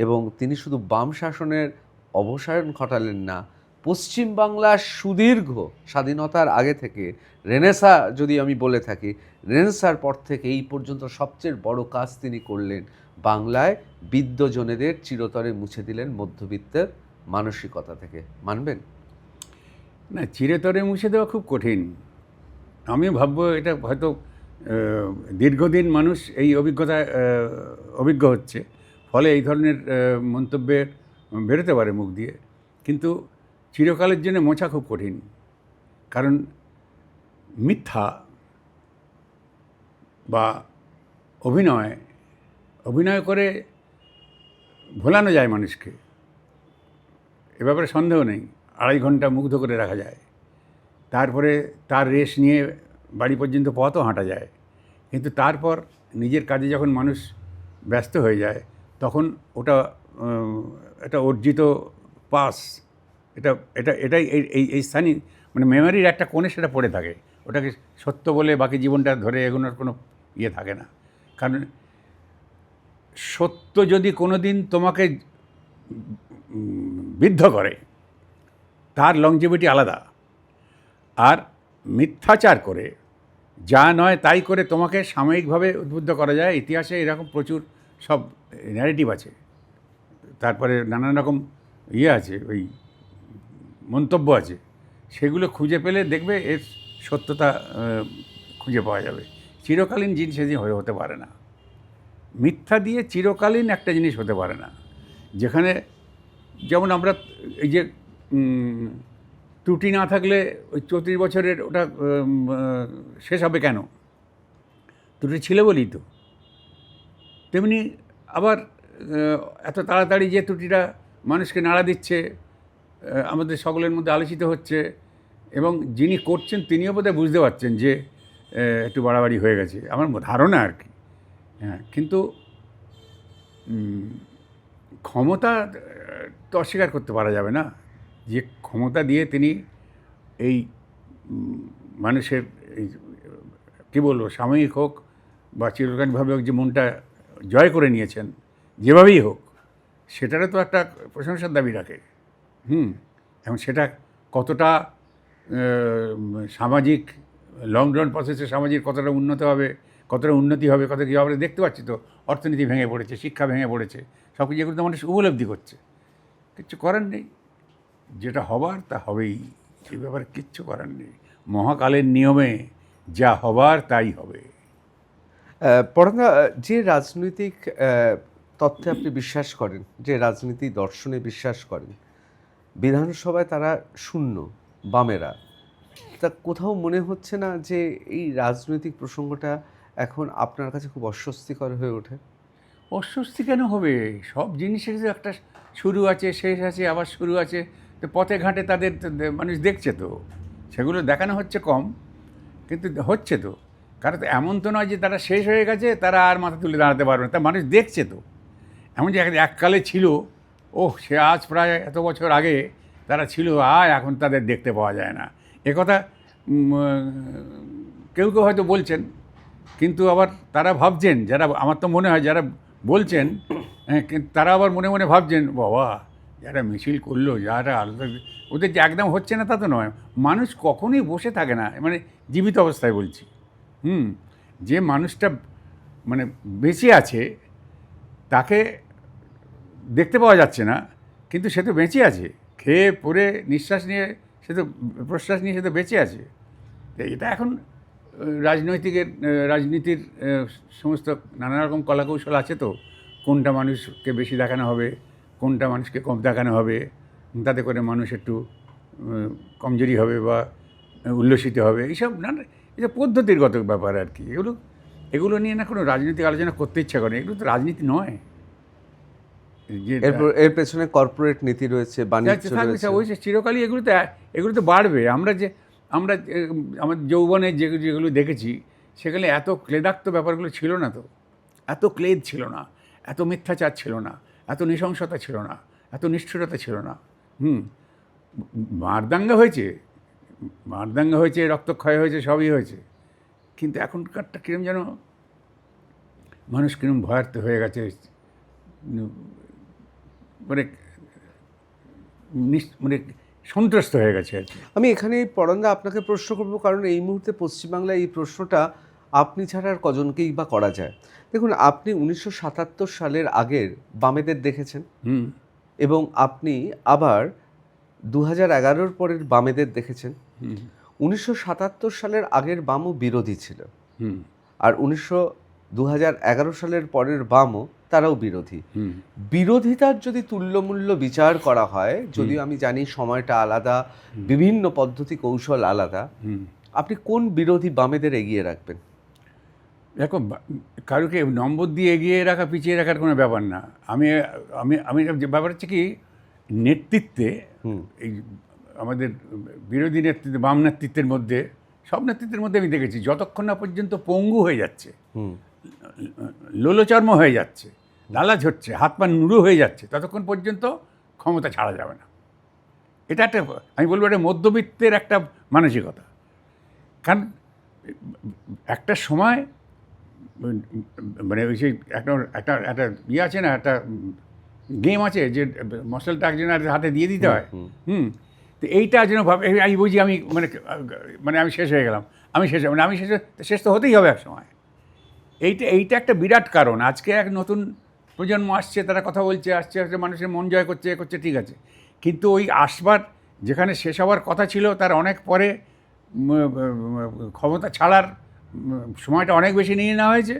এবং তিনি শুধু বাম শাসনের অবসান ঘটালেন না, পশ্চিমবাংলার সুদীর্ঘ স্বাধীনতার আগে থেকে রেনেসা, যদি আমি বলে থাকি, রেনেসার পর থেকে এই পর্যন্ত সবচেয়ে বড় কাজ তিনি করলেন, বাংলায় বিদ্বজনেদের চিরতরে মুছে দিলেন মধ্যবিত্তের মানসিকতা থেকে। মানবেন? না, চিরতরে মুছে দেওয়া খুব কঠিন। আমিও ভাববো এটা হয়তো দীর্ঘদিন মানুষ এই অভিজ্ঞতায় অভিজ্ঞ হচ্ছে, ফলে এই ধরনের মন্তব্যের বেরোতে পারে মুখ দিয়ে, কিন্তু চিরকালের জন্য মোছা খুব কঠিন। কারণ মিথ্যা বা অভিনয় করে ভোলানো যায় মানুষকে, এ ব্যাপারে সন্দেহ নেই। 2.5 ঘন্টা মুগ্ধ করে রাখা যায়, তারপরে তার রেশ নিয়ে বাড়ি পর্যন্ত পথও হাঁটা যায়। কিন্তু তারপর নিজের কাজে যখন মানুষ ব্যস্ত হয়ে যায়, তখন ওটা এটা অর্জিত পাস, এটা এটা এটাই এই স্থানীয় মানে মেমোরির একটা কোণে সেটা পড়ে থাকে। ওটাকে সত্য বলে বাকি জীবনটা ধরে এগোনোর কোনো ইয়ে থাকে না। কারণ সত্য যদি কোনো দিন তোমাকে বিদ্ধ করে, তার লংজিভিটি আলাদা। আর মিথ্যাচার করে, যা নয় তাই করে তোমাকে সাময়িকভাবে উদ্বুদ্ধ করা যায়। ইতিহাসে এরকম প্রচুর সব ন্যারেটিভ আছে, তারপরে নানান রকম ইয়ে আছে, ওই মন্তব্য আছে। সেগুলো খুঁজে পেলে দেখবে এর সত্যতা খুঁজে পাওয়া যাবে। চিরকালীন জিনিস এদিন হতে পারে না। মিথ্যা দিয়ে চিরকালীন একটা জিনিস হতে পারে না। যেখানে যেমন আমরা এই যে ত্রুটি না থাকলে ওই 34 বছরের ওটা শেষ হবে কেন? ত্রুটি ছিল বলেই তো। তেমনি আবার এত তাড়াতাড়ি যে ত্রুটিটা মানুষকে নাড়া দিচ্ছে, আমাদের সকলের মধ্যে আলোচিত হচ্ছে, এবং যিনি করছেন তিনিও বোধহয় বুঝতে পারছেন যে একটু বাড়াবাড়ি হয়ে গেছে, আমার ধারণা আর কি। হ্যাঁ, কিন্তু ক্ষমতা তো অস্বীকার করতে পারা যাবে না। যে ক্ষমতা দিয়ে তিনি এই মানুষের এই কী বলবো, সাময়িক হোক বা চিরকালীনভাবে হোক, যে মনটা জয় করে নিয়েছেন যেভাবেই হোক, সেটারও তো একটা প্রশংসার দাবি রাখে। এবং সেটা কতটা সামাজিক লং রান প্রসেসে সামাজিক কতটা উন্নত হবে, কতটা উন্নতি হবে, কত কী হবে দেখতে পাচ্ছি তো। অর্থনীতি ভেঙে পড়েছে, শিক্ষা ভেঙে পড়েছে, সব কিছু এগুলো তো মানুষ উপলব্ধি করছে। কিচ্ছু করার নেই, যেটা হবার তা হবেই, এই ব্যাপারে কিচ্ছু করার নেই। মহাকালের নিয়মে যা হবার তাই হবে। পরাঙ্গা, যে রাজনৈতিক তত্ত্বে আপনি বিশ্বাস করেন, যে রাজনীতি দর্শনে বিশ্বাস করেন, বিধানসভায় তারা শূন্য, বামেরা, তা কোথাও মনে হচ্ছে না যে এই রাজনৈতিক প্রসঙ্গটা এখন আপনার কাছে খুব অস্বস্তিকর হয়ে ওঠে? অস্বস্তি কেন হবে? সব জিনিসের যে একটা শুরু আছে, শেষ আছে, আবার শুরু আছে। তো পথে ঘাটে তাদের মানুষ দেখছে তো, সেগুলো দেখানো হচ্ছে কম, কিন্তু হচ্ছে তো। কারণ তো এমন তো নয় যে তারা শেষ হয়ে গেছে, তারা আর মাথা তুলে দাঁড়াতে পারবে না, তা মানুষ দেখছে তো। এমন যে এককালে ছিল, সে আজ প্রায় এত বছর আগে তারা ছিল, এখন তাদের দেখতে পাওয়া যায় না। একথা কেউ কেউ হয়তো বলছেন, কিন্তু আবার তারা ভাবছেন, যারা, আমার তো মনে হয় যারা বলছেন, তারা আবার মনে মনে ভাবছেন, বাবা যারা মিছিল করলো, যারা আলাদা, ওদের যে একদম হচ্ছে না তা তো নয়। মানুষ কখনোই বসে থাকে না, মানে জীবিত অবস্থায় বলছি। যে মানুষটা মানে বেঁচে আছে, তাকে দেখতে পাওয়া যাচ্ছে না, কিন্তু সে তো বেঁচে আছে, খেয়ে পরে নিঃশ্বাস নিয়ে, সে তো প্রশ্বাস নিয়ে, সে তো বেঁচে আছে। এটা এখন রাজনীতির সমস্ত নানা রকম কলাকৌশল আছে তো, কোনটা মানুষকে বেশি দেখানো হবে, কোনটা মানুষকে কম দেখানো হবে, তাতে করে মানুষ একটু কমজোরি হবে বা উল্লসিত হবে, এইসব নানা, এটা পদ্ধতিগত ব্যাপার আর কি। এগুলো নিয়ে না কোনো রাজনৈতিক আলোচনা করতে ইচ্ছা করে। এগুলো তো রাজনীতি নয়। এর পেছনে কর্পোরেট নীতি রয়েছে, বাণিজ্য রয়েছে, ওই চিরকালই এগুলো তো বাড়বে। আমরা আমার যৌবনে যেগুলো দেখেছি, সেখানে এত ক্লেদাক্ত ব্যাপারগুলো ছিল না তো, এত ক্লেদ ছিল না, এত মিথ্যাচার ছিল না, এত নৃশংসতা ছিল না, এত নিষ্ঠুরতা ছিল না। মারদাঙ্গা হয়েছে, রক্তক্ষয় হয়েছে, সবই হয়েছে, কিন্তু এখনকারটা কিরম যেন মানুষ কিরম ভয়ার্থ হয়ে গেছে, মানে সন্ত্রস্ত হয়ে গেছে আর কি। আমি এখানে পরাঙ্গা আপনাকে প্রশ্ন করব, কারণ এই মুহূর্তে পশ্চিমবাংলায় এই প্রশ্নটা আপনি ছাড়া আর কজনকেই বা করা যায়। দেখুন, আপনি 1977 সালের আগের বামেদের দেখেছেন, এবং আপনি আবার 2011 পরের বামেদের দেখেছেন। 1977 সালের আগের বামও বিরোধী ছিল, আর 2011 সালের পরের বামও তারাও বিরোধী। বিরোধিতার যদি তুল্যমূল্য বিচার করা হয়, যদিও আমি জানি সময়টা আলাদা, বিভিন্ন পদ্ধতি কৌশল আলাদা, আপনি কোন বিরোধী বামেদের এগিয়ে রাখবেন? দেখো, কারোকে নম্বর দিয়ে এগিয়ে রাখা পিছিয়ে রাখার কোনো ব্যাপার না। আমি আমি আমি যে ব্যাপার হচ্ছে কি, নেতৃত্বে এই আমাদের বিরোধী নেতৃত্বে, বাম নেতৃত্বের মধ্যে, সব নেতৃত্বের মধ্যে আমি দেখেছি, যতক্ষণ না পর্যন্ত পঙ্গু হয়ে যাচ্ছে, লোলচর্ম হয়ে যাচ্ছে, লালা ঝরছে, হাত পা নুড়ো হয়ে যাচ্ছে, ততক্ষণ পর্যন্ত ক্ষমতা ছাড়া যাবে না। এটা একটা, আমি বলবো, একটা মধ্যবিত্তের একটা মানসিকতা। কারণ একটা সময় মানে ওই সেই একটা একটা একটা ইয়ে আছে না, একটা গেম আছে যে মশলাটা একজনের হাতে দিয়ে দিতে হয়। তো এইটা যেন আমি বুঝি আমি মানে আমি শেষ হয়ে গেলাম, আমি শেষ মানে আমি শেষ তো হতেই হবে এক সময়। এইটা একটা বিরাট কারণ। আজকে এক নতুন প্রজন্ম আসছে, তারা কথা বলছে, আসছে মানুষের মন জয় করছে, করছে, ঠিক আছে, কিন্তু ওই আসবার যেখানে শেষ হওয়ার কথা ছিল তার অনেক পরে ক্ষমতা ছাড়ার সময়টা অনেক বেশি নিয়ে নেওয়া হয়েছে।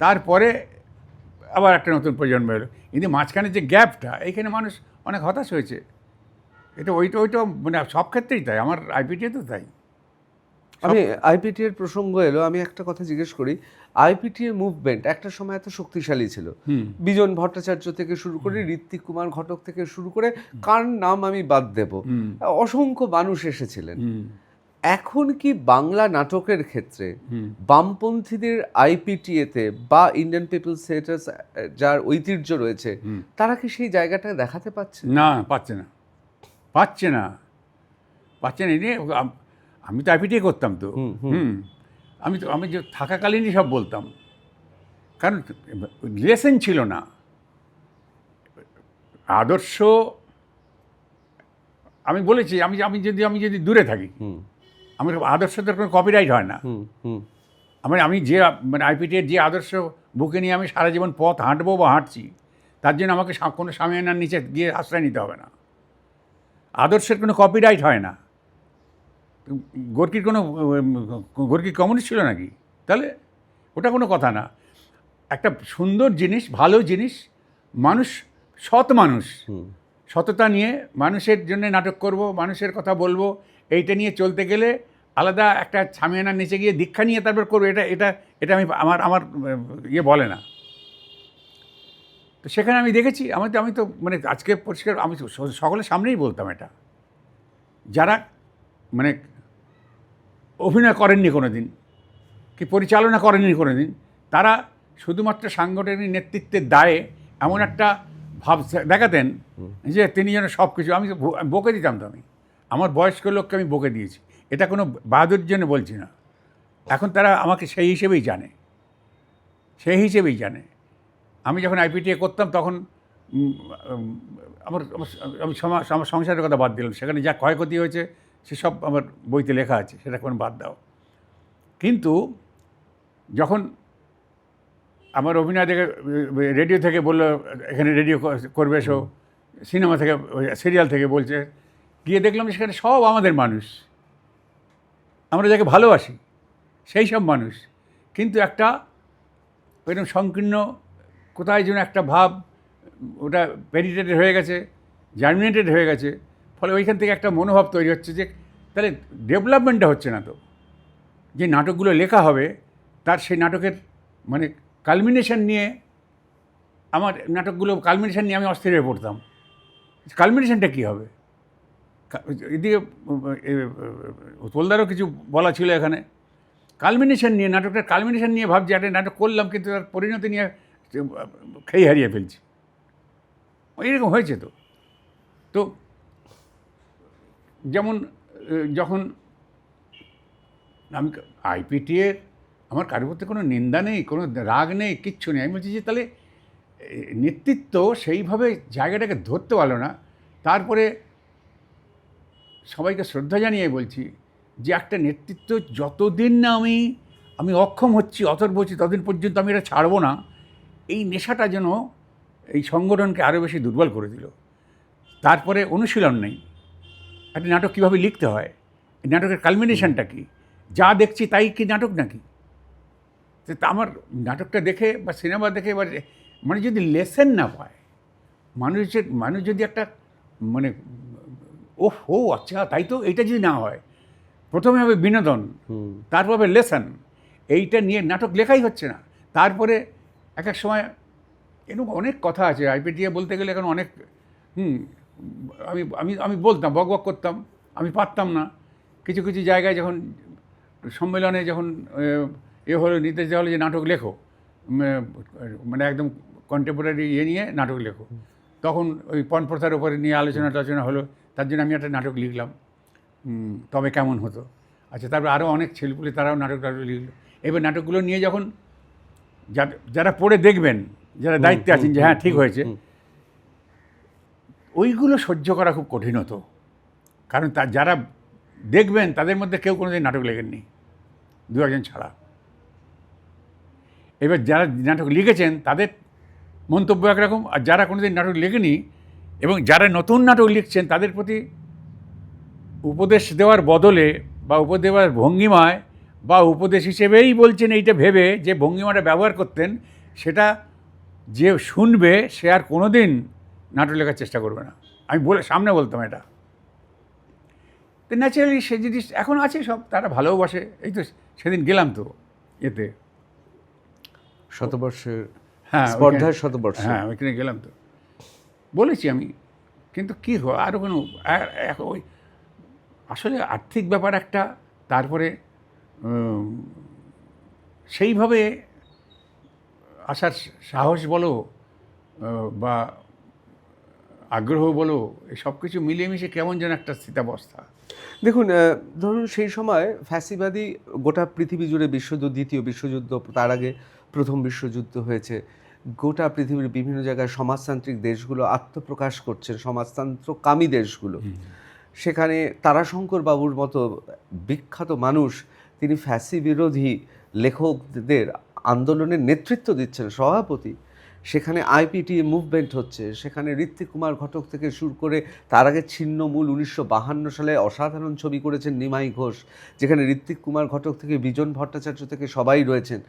তারপরে আবার একটা নতুন প্রজন্ম এলো, কিন্তু মাঝখানে যে গ্যাপটা, এইখানে মানুষ অনেক হতাশ হয়েছে। ওইটা মানে সব ক্ষেত্রেই তাই, আমার আইপিটিএ তো তাই। আমি আইপিটি এর প্রসঙ্গ এলো, আমি একটা কথা জিজ্ঞেস করি। আইপিটি এর মুভমেন্ট একটা সময় এত শক্তিশালী ছিল, বিজন ভট্টাচার্য থেকে শুরু করে ঋত্বিক কুমার ঘটক থেকে শুরু করে, কার নাম আমি বাদ দেব, অসংখ্য মানুষ এসেছিলেন। এখন কি বাংলা নাটকের ক্ষেত্রে বামপন্থীদের আইপিটিএতে বা ইন্ডিয়ান পিপলস থিয়েটার্স, যার ঐতিহ্য রয়েছে, তারা কি সেই জায়গাটা দেখাতে পারছে? না, পাচ্ছে না, পাচ্ছে না, পাচ্ছে না। আমি তো আইপিটিএ করতাম তো, আমি যে থাকাকালীনই সব বলতাম, কারণ রিলেশন ছিল না। আদর্শ আমি বলেছি, আমি যদি দূরে থাকি, আমার আদর্শদের কোনো কপিরাইট হয় না। আমি যে মানে আইপিটিএর যে আদর্শ বুকে নিয়ে আমি সারা জীবন পথ হাঁটবো বা হাঁটছি, তার জন্য আমাকে কোনো সামিয়ানার নিচে গিয়ে আশ্রয় নিতে হবে না। আদর্শের কোনো কপিরাইট হয় না। গোর্কির কমিউনিস্ট ছিল নাকি? তাহলে ওটা কোনো কথা না। একটা সুন্দর জিনিস, ভালো জিনিস, মানুষ, সৎ মানুষ, সততা নিয়ে মানুষের জন্য নাটক করব, মানুষের কথা বলবো, এইটা নিয়ে চলতে গেলে আলাদা একটা সামিয়ানার নিচে গিয়ে দীক্ষা নিয়ে তারপর করবো, এটা আমার ইয়ে বলে না। তো সেখানে আমি দেখেছি, আমি তো মানে আজকে পরিষ্কার, আমি সকলের সামনেই বলতাম এটা, যারা মানে অভিনয় করেননি কোনো দিন, কি পরিচালনা করেননি কোনো দিন, তারা শুধুমাত্র সাংগঠনিক নেতৃত্বের দায়ে এমন একটা ভাব দেখাতেন যে তিনি যেন সব কিছু, আমি বকে দিতাম। তো আমার বয়স্ক লোককে আমি বকে দিয়েছি, এটা কোনো বাহাদুর জন্য বলছি না। এখন তারা আমাকে সেই হিসেবেই জানে। আমি যখন আইপিটিএ করতাম তখন আমার সংসারের কথা বাদ দিলাম, সেখানে যা ক্ষয়ক্ষতি হয়েছে সেসব আমার বইতে লেখা আছে, সেটা কোনো বাদ দাও। কিন্তু যখন আমার অভিনয় দেখে রেডিও থেকে বললো এখানে রেডিও করবে, এসো, সিনেমা থেকে, সিরিয়াল থেকে বলছে, গিয়ে দেখলাম সেখানে সব আমাদের মানুষ, আমরা যাকে ভালোবাসি সেই সব মানুষ, কিন্তু একটা ওইরকম সংকীর্ণ কোথায় যেন একটা ভাব, ওটা পেনিট্রেটেড হয়ে গেছে, জার্মিনেটেড হয়ে গেছে। ফলে ওইখান থেকে একটা মনোভাব তৈরি হচ্ছে যে তাহলে ডেভেলপমেন্টটা হচ্ছে না। তো যে নাটকগুলো লেখা হবে তার সেই নাটকের মানে কালমিনেশন নিয়ে, আমার নাটকগুলো কালমিনেশন নিয়ে আমি অস্থির হয়ে পড়তাম। কালমিনেশনটা কী হবে? এদিকে তোলদারও কিছু বলা ছিল এখানে, কালমিনেশন নিয়ে, নাটকটার কালমিনেশন নিয়ে ভাবছি, একটা নাটক করলাম কিন্তু তার পরিণতি নিয়ে খেয়ে হারিয়ে ফেলছি। এইরকম হয়েছে। তো যেমন যখন আমি আইপিটিএ, আমার কারোর প্রতি কোনো নিন্দা নেই, কোনো রাগ নেই, কিচ্ছু নেই। আমি বলছি যে তাহলে নেতৃত্ব সেইভাবে জায়গাটাকে ধরতে পারলো না। তারপরে সবাইকে শ্রদ্ধা জানিয়ে বলছি যে একটা নেতৃত্ব যতদিন না আমি অক্ষম হচ্ছি, অথর্ব হচ্ছি, ততদিন পর্যন্ত আমি এটা ছাড়বো না। এই নেশাটা যেন এই সংগঠনকে আরও বেশি দুর্বল করে দিল। তারপরে অনুশীলন নেই, একটা নাটক কীভাবে লিখতে হয়, এই নাটকের কালমিনেশনটা কী, যা দেখছি তাই কি নাটক নাকি? আমার নাটকটা দেখে বা সিনেমা দেখে বা মানে যদি লেসেন না পায়, মানুষ যদি একটা মানে ও আচ্ছা তাই তো, এইটা যদি না হয়, প্রথমে হবে বিনোদন, তারপর হবে লেসন, এইটা নিয়ে নাটক লেখাই হচ্ছে না। তারপরে এক এক সময় এরকম অনেক কথা আছে আইপিটিএ বলতে গেলে এখন অনেক আমি আমি আমি বলতাম, বক করতাম, আমি পারতাম না। কিছু কিছু জায়গায় যখন সম্মেলনে যখন হলো, নির্দেশ দেওয়া হলো যে নাটক লেখো, মানে একদম কন্টেম্পোরারি নিয়ে নাটক লেখো, তখন ওই পণপ্রথার উপরে নিয়ে আলোচনা হলো। তার জন্য আমি একটা নাটক লিখলাম, তবে কেমন হতো। আচ্ছা, তারপর আরও অনেক ছেলেপুলে তারাও নাটক লিখলো। এবার নাটকগুলো নিয়ে যখন যারা পড়ে দেখবেন, যারা দায়িত্বে আছেন যে হ্যাঁ ঠিক হয়েছে, ওইগুলো সহ্য করা খুব কঠিন হতো। কারণ যারা দেখবেন তাদের মধ্যে কেউ কোনোদিন নাটক লেখেননি, দু একজন ছাড়া। এবার যারা নাটক লিখেছেন তাদের মন্তব্য একরকম, আর যারা কোনোদিন নাটক লেখেনি এবং যারা নতুন নাটক লিখছেন তাদের প্রতি উপদেশ দেওয়ার বদলে বা উপদেশ দেওয়ার ভঙ্গিমায় বা উপদেশ হিসেবেই বলছেন এইটা ভেবে যে ভঙ্গিমাটা ব্যবহার করতেন, সেটা যে শুনবে সে আর কোনো দিন নাটক লেখার চেষ্টা করবে না। আমি সামনে বলতাম এটা। তো ন্যাচারালি সে জিনিস এখন আছে, সব তারা ভালোবাসে। এই তো সেদিন গেলাম তো এতে, শতবর্ষের হ্যাঁ স্পর্ধার শতবর্ষ, হ্যাঁ ওইখানে গেলাম তো, বলেছি আমি। কিন্তু কী হয় আরও কোনো ওই আসলে আর্থিক ব্যাপার একটা, তারপরে সেইভাবে আসার সাহস বলো বা আগ্রহ বলো, এই সব কিছু মিলিয়ে মিশে কেমন যেন একটা স্থিতাবস্থা। দেখুন, ধরুন সেই সময় ফ্যাসিবাদী গোটা পৃথিবী জুড়ে বিশ্বযুদ্ধ, দ্বিতীয় বিশ্বযুদ্ধ, তার আগে প্রথম বিশ্বযুদ্ধ হয়েছে। গোটা পৃথিবীর বিভিন্ন জায়গায় সমাজতান্ত্রিক দেশগুলো আত্মপ্রকাশ করছে, সমাজতন্ত্রকামী দেশগুলো। সেখানে তারাশঙ্কর বাবুর মতো বিখ্যাত মানুষ, তিনি ফ্যাসি বিরোধী লেখকদের আন্দোলনের নেতৃত্ব দিচ্ছেন, সভাপতি। সেখানে আইপিটিএ মুভমেন্ট হচ্ছে, সেখানে ঋত্বিক কুমার ঘটক থেকে শুরু করে তার আগে ছিন্নমূল 1952 সালে অসাধারণ ছবি করেছেন নিমাই ঘোষ, যেখানে ঋত্বিক কুমার ঘটক থেকে বিজন ভট্টাচার্য থেকে সবাই রয়েছেন।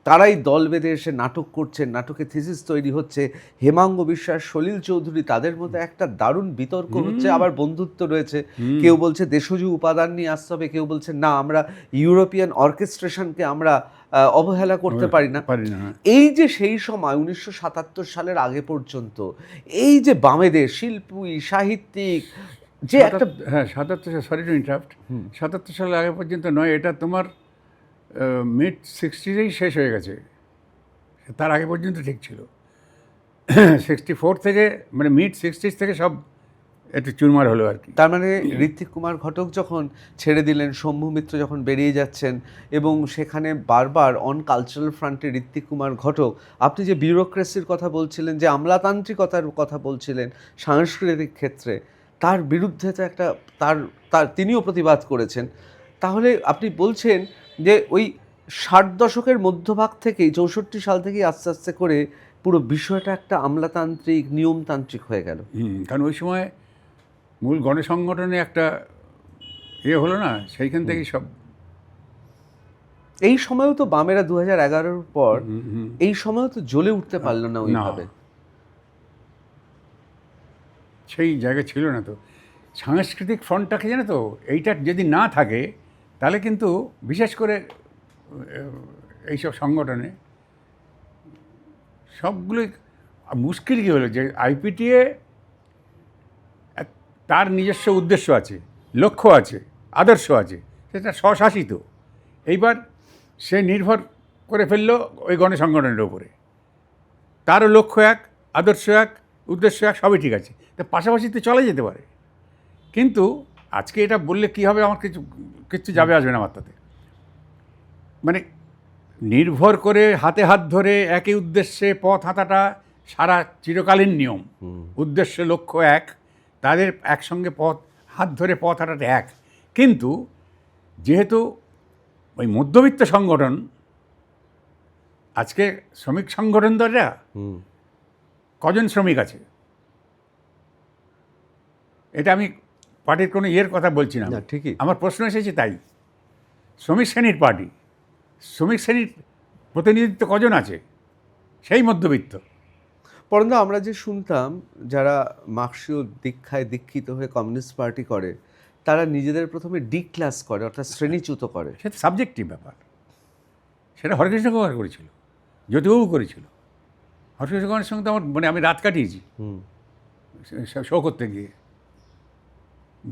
তারাই দল বেঁধে এসে নাটক করছেন, নাটকে থিসিস তৈরি হচ্ছে। হেমাঙ্গ বিশ্বাস, সলিল চৌধুরী, তাদের মধ্যে একটা দারুণ বিতর্ক হচ্ছে, আবার বন্ধুত্ব রয়েছে। কেউ বলছে দেশজ উপাদান নিয়ে আসতে হবে, কেউ বলছে না আমরা ইউরোপিয়ান অর্কেস্ট্রেশনকে আমরা অবহেলা করতে পারি না। এই যে সেই সময় 1977 সালের আগে পর্যন্ত এই যে বামেদের শিল্পী, সাহিত্যিক, যে একটা হ্যাঁ 77 সালের আগে পর্যন্ত নয়, এটা তোমার মিড 60s শেষ হয়ে গেছে। তার আগে পর্যন্ত ঠিক ছিল। 64 থেকে মানে মিড 60s থেকে সব একটু চুরমার হলো আর কি। তার মানে ঋত্বিক কুমার ঘটক যখন ছেড়ে দিলেন, শম্ভু মিত্র যখন বেরিয়ে যাচ্ছেন, এবং সেখানে বারবার অন কালচারাল ফ্রন্টে ঋত্বিক কুমার ঘটক, আপনি যে বিউরোক্রেসির কথা বলছিলেন, যে আমলাতান্ত্রিকতার কথা বলছিলেন সাংস্কৃতিক ক্ষেত্রে, তার বিরুদ্ধে তো একটা তার তিনিও প্রতিবাদ করেছেন। তাহলে আপনি বলছেন যে ওই 60 দশকের মধ্যভাগ থেকেই, 64 সাল থেকেই আস্তে আস্তে করে পুরো বিষয়টা একটা আমলাতান্ত্রিক, নিয়মতান্ত্রিক হয়ে গেল। কারণ ওই সময় মূল গণসংগঠনে একটা হলো না, সেইখান থেকেই সব। এই সময়ও তো বামেরা 2011-র পর এই সময়ও তো জ্বলে উঠতে পারলো না ওইভাবে। সেই জায়গা ছিল না তো। সাংস্কৃতিক ফ্রন্টটাকে জানো তো, এইটা যদি না থাকে তাহলে কিন্তু বিশেষ করে এইসব সংগঠনে সবগুলোই মুশকিল কী হলো যে আইপিটিএ তার নিজস্ব উদ্দেশ্য আছে, লক্ষ্য আছে, আদর্শ আছে, সেটা স্বশাসিত। এইবার সে নির্ভর করে ফেললো ওই গণসংগঠনের ওপরে। তারও লক্ষ্য এক, আদর্শ এক, উদ্দেশ্য এক, সবই ঠিক আছে, তা পাশাপাশি তো চলে যেতে পারে। কিন্তু আজকে এটা বললে কী হবে, আমার কিছু যাবে আসবে না আমার তাতে। মানে নির্ভর করে হাতে হাত ধরে একই উদ্দেশ্যে পথ হাঁটাটা সারা চিরকালীন নিয়ম। উদ্দেশ্য লক্ষ্য এক, তাদের একসঙ্গে হাত ধরে পথ হাঁটাটা এক। কিন্তু যেহেতু ওই মধ্যবিত্ত সংগঠন, আজকে শ্রমিক সংগঠন ধরা কজন শ্রমিক আছে, এটা আমি পার্টির কোনো কথা বলছি না, ঠিকই আমার প্রশ্ন এসেছে তাই। শ্রমিক শ্রেণীর পার্টি, শ্রমিক শ্রেণীর প্রতিনিধিত্ব কজন আছে? সেই মধ্যবিত্ত। পরন্তু আমরা যে শুনতাম যারা মার্ক্সীয় দীক্ষায় দীক্ষিত হয়ে কমিউনিস্ট পার্টি করে তারা নিজেদের প্রথমে ডি ক্লাস করে, অর্থাৎ শ্রেণীচ্যুত করে। সেটা সাবজেক্টিভ ব্যাপার। সেটা হরেকৃষ্ণ কুমার করেছিল, জ্যোতিবাবু করেছিল। হরেকৃষ্ণ কুমারের সঙ্গে তো আমার মানে আমি রাত কাটিয়েছি শো করতে গিয়ে,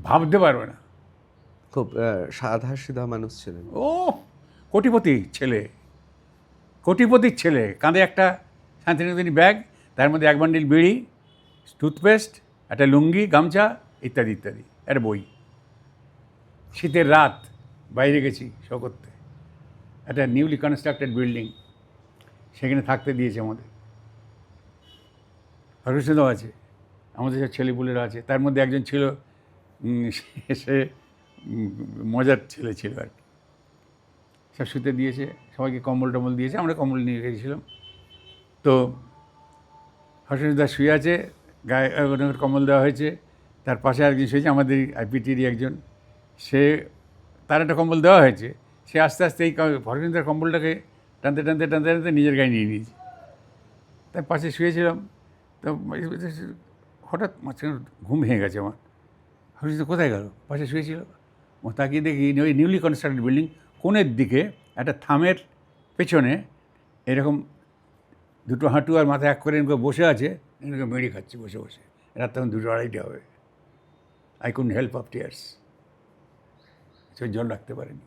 ভাবতে পারবে না। খুব সাদা সিধা মানুষ ছিলেন। ও কোটিপতির ছেলে, কাঁধে একটা শান্তিনিকেতনী ব্যাগ, তার মধ্যে এক বান্ডিল বিড়ি, টুথপেস্ট, একটা লুঙ্গি, গামছা ইত্যাদি ইত্যাদি, একটা বই। শীতের রাত, বাইরে গেছি শো করতে, একটা নিউলি কনস্ট্রাক্টেড বিল্ডিং, সেখানে থাকতে দিয়েছে আমাদের। হরকৃষ্ণদাও আছে, আমাদের সব ছেলেপুলেরা আছে। তার মধ্যে একজন ছিল, সে মজার ছেলে ছিল আর কি। সব শুতে দিয়েছে, সবাইকে কম্বল টম্বল দিয়েছে, আমরা কম্বল নিয়ে গেছিলাম। তো হরকৃষ্ণদা শুয়ে আছে, গায়ে কম্বল দেওয়া হয়েছে, তার পাশে একজন শুয়েছে, আমাদের আইপিটিরই একজন, তার একটা কম্বল দেওয়া হয়েছে। সে আস্তে আস্তে এই হরকৃষ্ণদার কম্বলটাকে টানতে টানতে টানতে টানতে নিজের গায়ে নিয়ে নিয়েছে। তার পাশে শুয়েছিলাম, তো হঠাৎ মাঝখানে ঘুম ভেঙে গেছে আমার। হরকৃষ্ণ কোথায় গেল? পাশে শুয়েছিল। তাকিয়ে দেখি ওই নিউলি কনস্ট্রাক্টেড বিল্ডিং কোণের দিকে একটা থামের পেছনে এরকম দুটো হাঁটু আর মাথা এক করে এরকম বসে আছে, এরকম মেড়ি খাচ্ছে বসে বসে। রাত তখন 2:30 হবে। I couldn't help of tears. চোখ জল রাখতে পারেনি,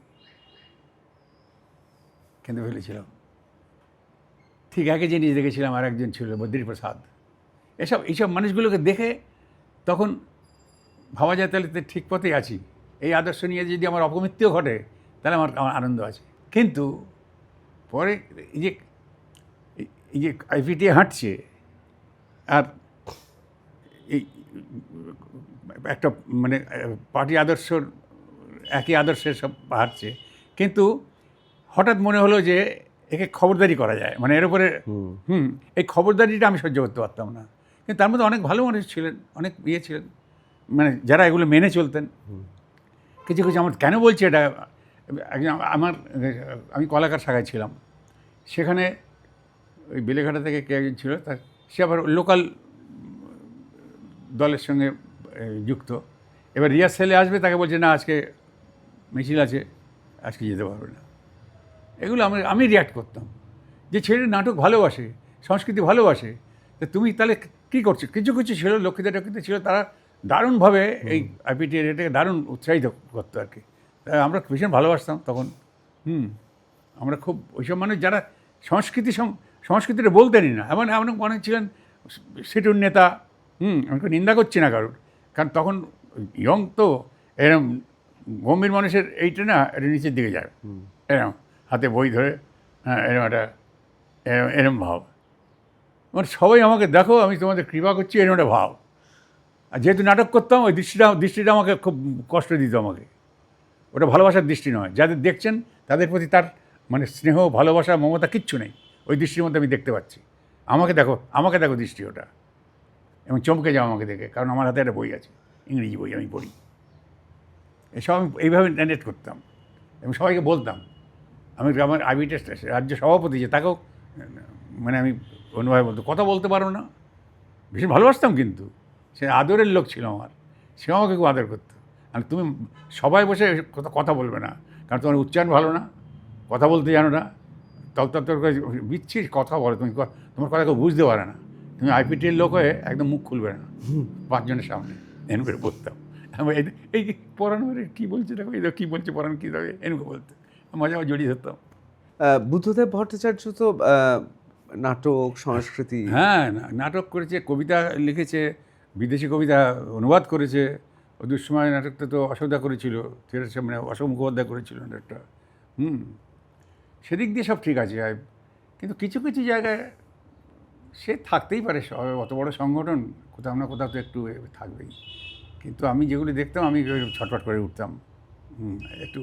কেঁদে ফেলেছিলাম। ঠিক একই জিনিস দেখেছিলাম, আর একজন ছিল বদ্রীপ্রসাদ। এইসব মানুষগুলোকে দেখে তখন ভাবা যায় তাহলে তো ঠিক পথেই আছি। এই আদর্শ নিয়ে যদি আমার অপমৃত্যু ঘটে তাহলে আমার আনন্দ আছে। কিন্তু পরে এই যে আইপিটিএ হাঁটছে, আর এই একটা মানে পার্টি আদর্শর একই আদর্শের সব হাঁটছে, কিন্তু হঠাৎ মনে হলো যে একে খবরদারি করা যায়, মানে এর উপরে এই খবরদারিটা আমি সহ্য করতে পারতাম না। কিন্তু তার মধ্যে অনেক ভালো মানুষ ছিলেন, অনেক ছিলেন, মানে যারা এগুলো মেনে চলতেন। কিছু কিছু আমার কেন বলছি এটা, আমি কলাকার শাখায় ছিলাম, সেখানে ওই বেলেঘাটা থেকে কে একজন ছিল, সে আবার লোকাল দলের সঙ্গে যুক্ত। এবার রিহার্সেলে আসবে, তাকে বলছে না আজকে মিছিল আছে, আজকে যেতে পারবে না। এগুলো আমি রিয়াক্ট করতাম যে ছেলে নাটক ভালোবাসে, সংস্কৃতি ভালোবাসে, তো তুমি তাহলে কী করছো? কিছু কিছু ছিল, লক্ষ্মীদের ছিল, তারা দারুণভাবে এই আইপিটি এটাকে দারুণ উৎসাহিত করতো আর কি। তাই আমরা ভীষণ ভালোবাসতাম তখন। আমরা খুব ওইসব মানুষ যারা সংস্কৃতিটা বলতেনই না, এমন অনেক ছিলেন সিটুর নেতা। আমি তো নিন্দা করছি না কারণ তখন ইয়ং তো, এরম গম্ভীর মানুষের এইটা না, এটা নিচের দিকে যায়, এরম হাতে বই ধরে, হ্যাঁ এরম ভাব, মানে সবাই আমাকে দেখো, আমি তোমাদের কৃপা করছি, এরম একটা ভাব। আর যেহেতু নাটক করতাম, ওই দৃষ্টিটা আমাকে খুব কষ্ট দিত আমাকে। ওটা ভালোবাসার দৃষ্টি নয়, যাদের দেখছেন তাদের প্রতি তার মানে স্নেহ, ভালোবাসা, মমতা কিচ্ছু নেই ওই দৃষ্টির মধ্যে আমি দেখতে পাচ্ছি। আমাকে দেখো দৃষ্টি ওটা, এবং চমকে যাও আমাকে দেখে, কারণ আমার হাতে একটা বই আছে, ইংরেজি বই, আমি পড়ি। এসব আমি এইভাবে ম্যানেজ করতাম এবং সবাইকে বলতাম। আমার আইবিটের রাজ্য সভাপতি, যে তাকেও মানে আমি অন্যভাবে বলতাম, কথা বলতে পারো না, ভীষণ ভালোবাসতাম, কিন্তু সে আদরের লোক ছিল আমার, সে আমাকে খুব আদর করতো। আর তুমি সবাই বসে কথা বলবে না, কারণ তোমার উচ্চারণ ভালো না, কথা বলতে জানো না, তত্তর করে বিচ্ছির কথা বলে, তোমার কথা কেউ বুঝতে পারে না, তুমি আইপিটির লোক হয়ে একদম মুখ খুলবে না 5 জনের সামনে, এন করে বলতাম। এই পড়ানো কী বলছে, দেখো এই কী বলছে, পড়ানো কী দেবে, এনুকে বলতে মজা জড়িয়ে ধরতাম। বুদ্ধদেব ভট্টাচার্য তো নাটক সংস্কৃতি, হ্যাঁ, নাটক করেছে, কবিতা লিখেছে, বিদেশি কবিতা অনুবাদ করেছে। ওই দুঃসময় নাটকটা তো অসুবিধা করেছিল, থিয়েটার সামনে অশোক মুখোপাধ্যায় করেছিল নাটকটা। সেদিক দিয়ে সব ঠিক আছে, কিন্তু কিছু কিছু জায়গায় সে থাকতেই পারে, অত বড় সংগঠন, কোথাও না কোথাও তো একটু থাকবেই। কিন্তু আমি যেগুলি দেখতাম, আমি ছটফট করে উঠতাম, একটু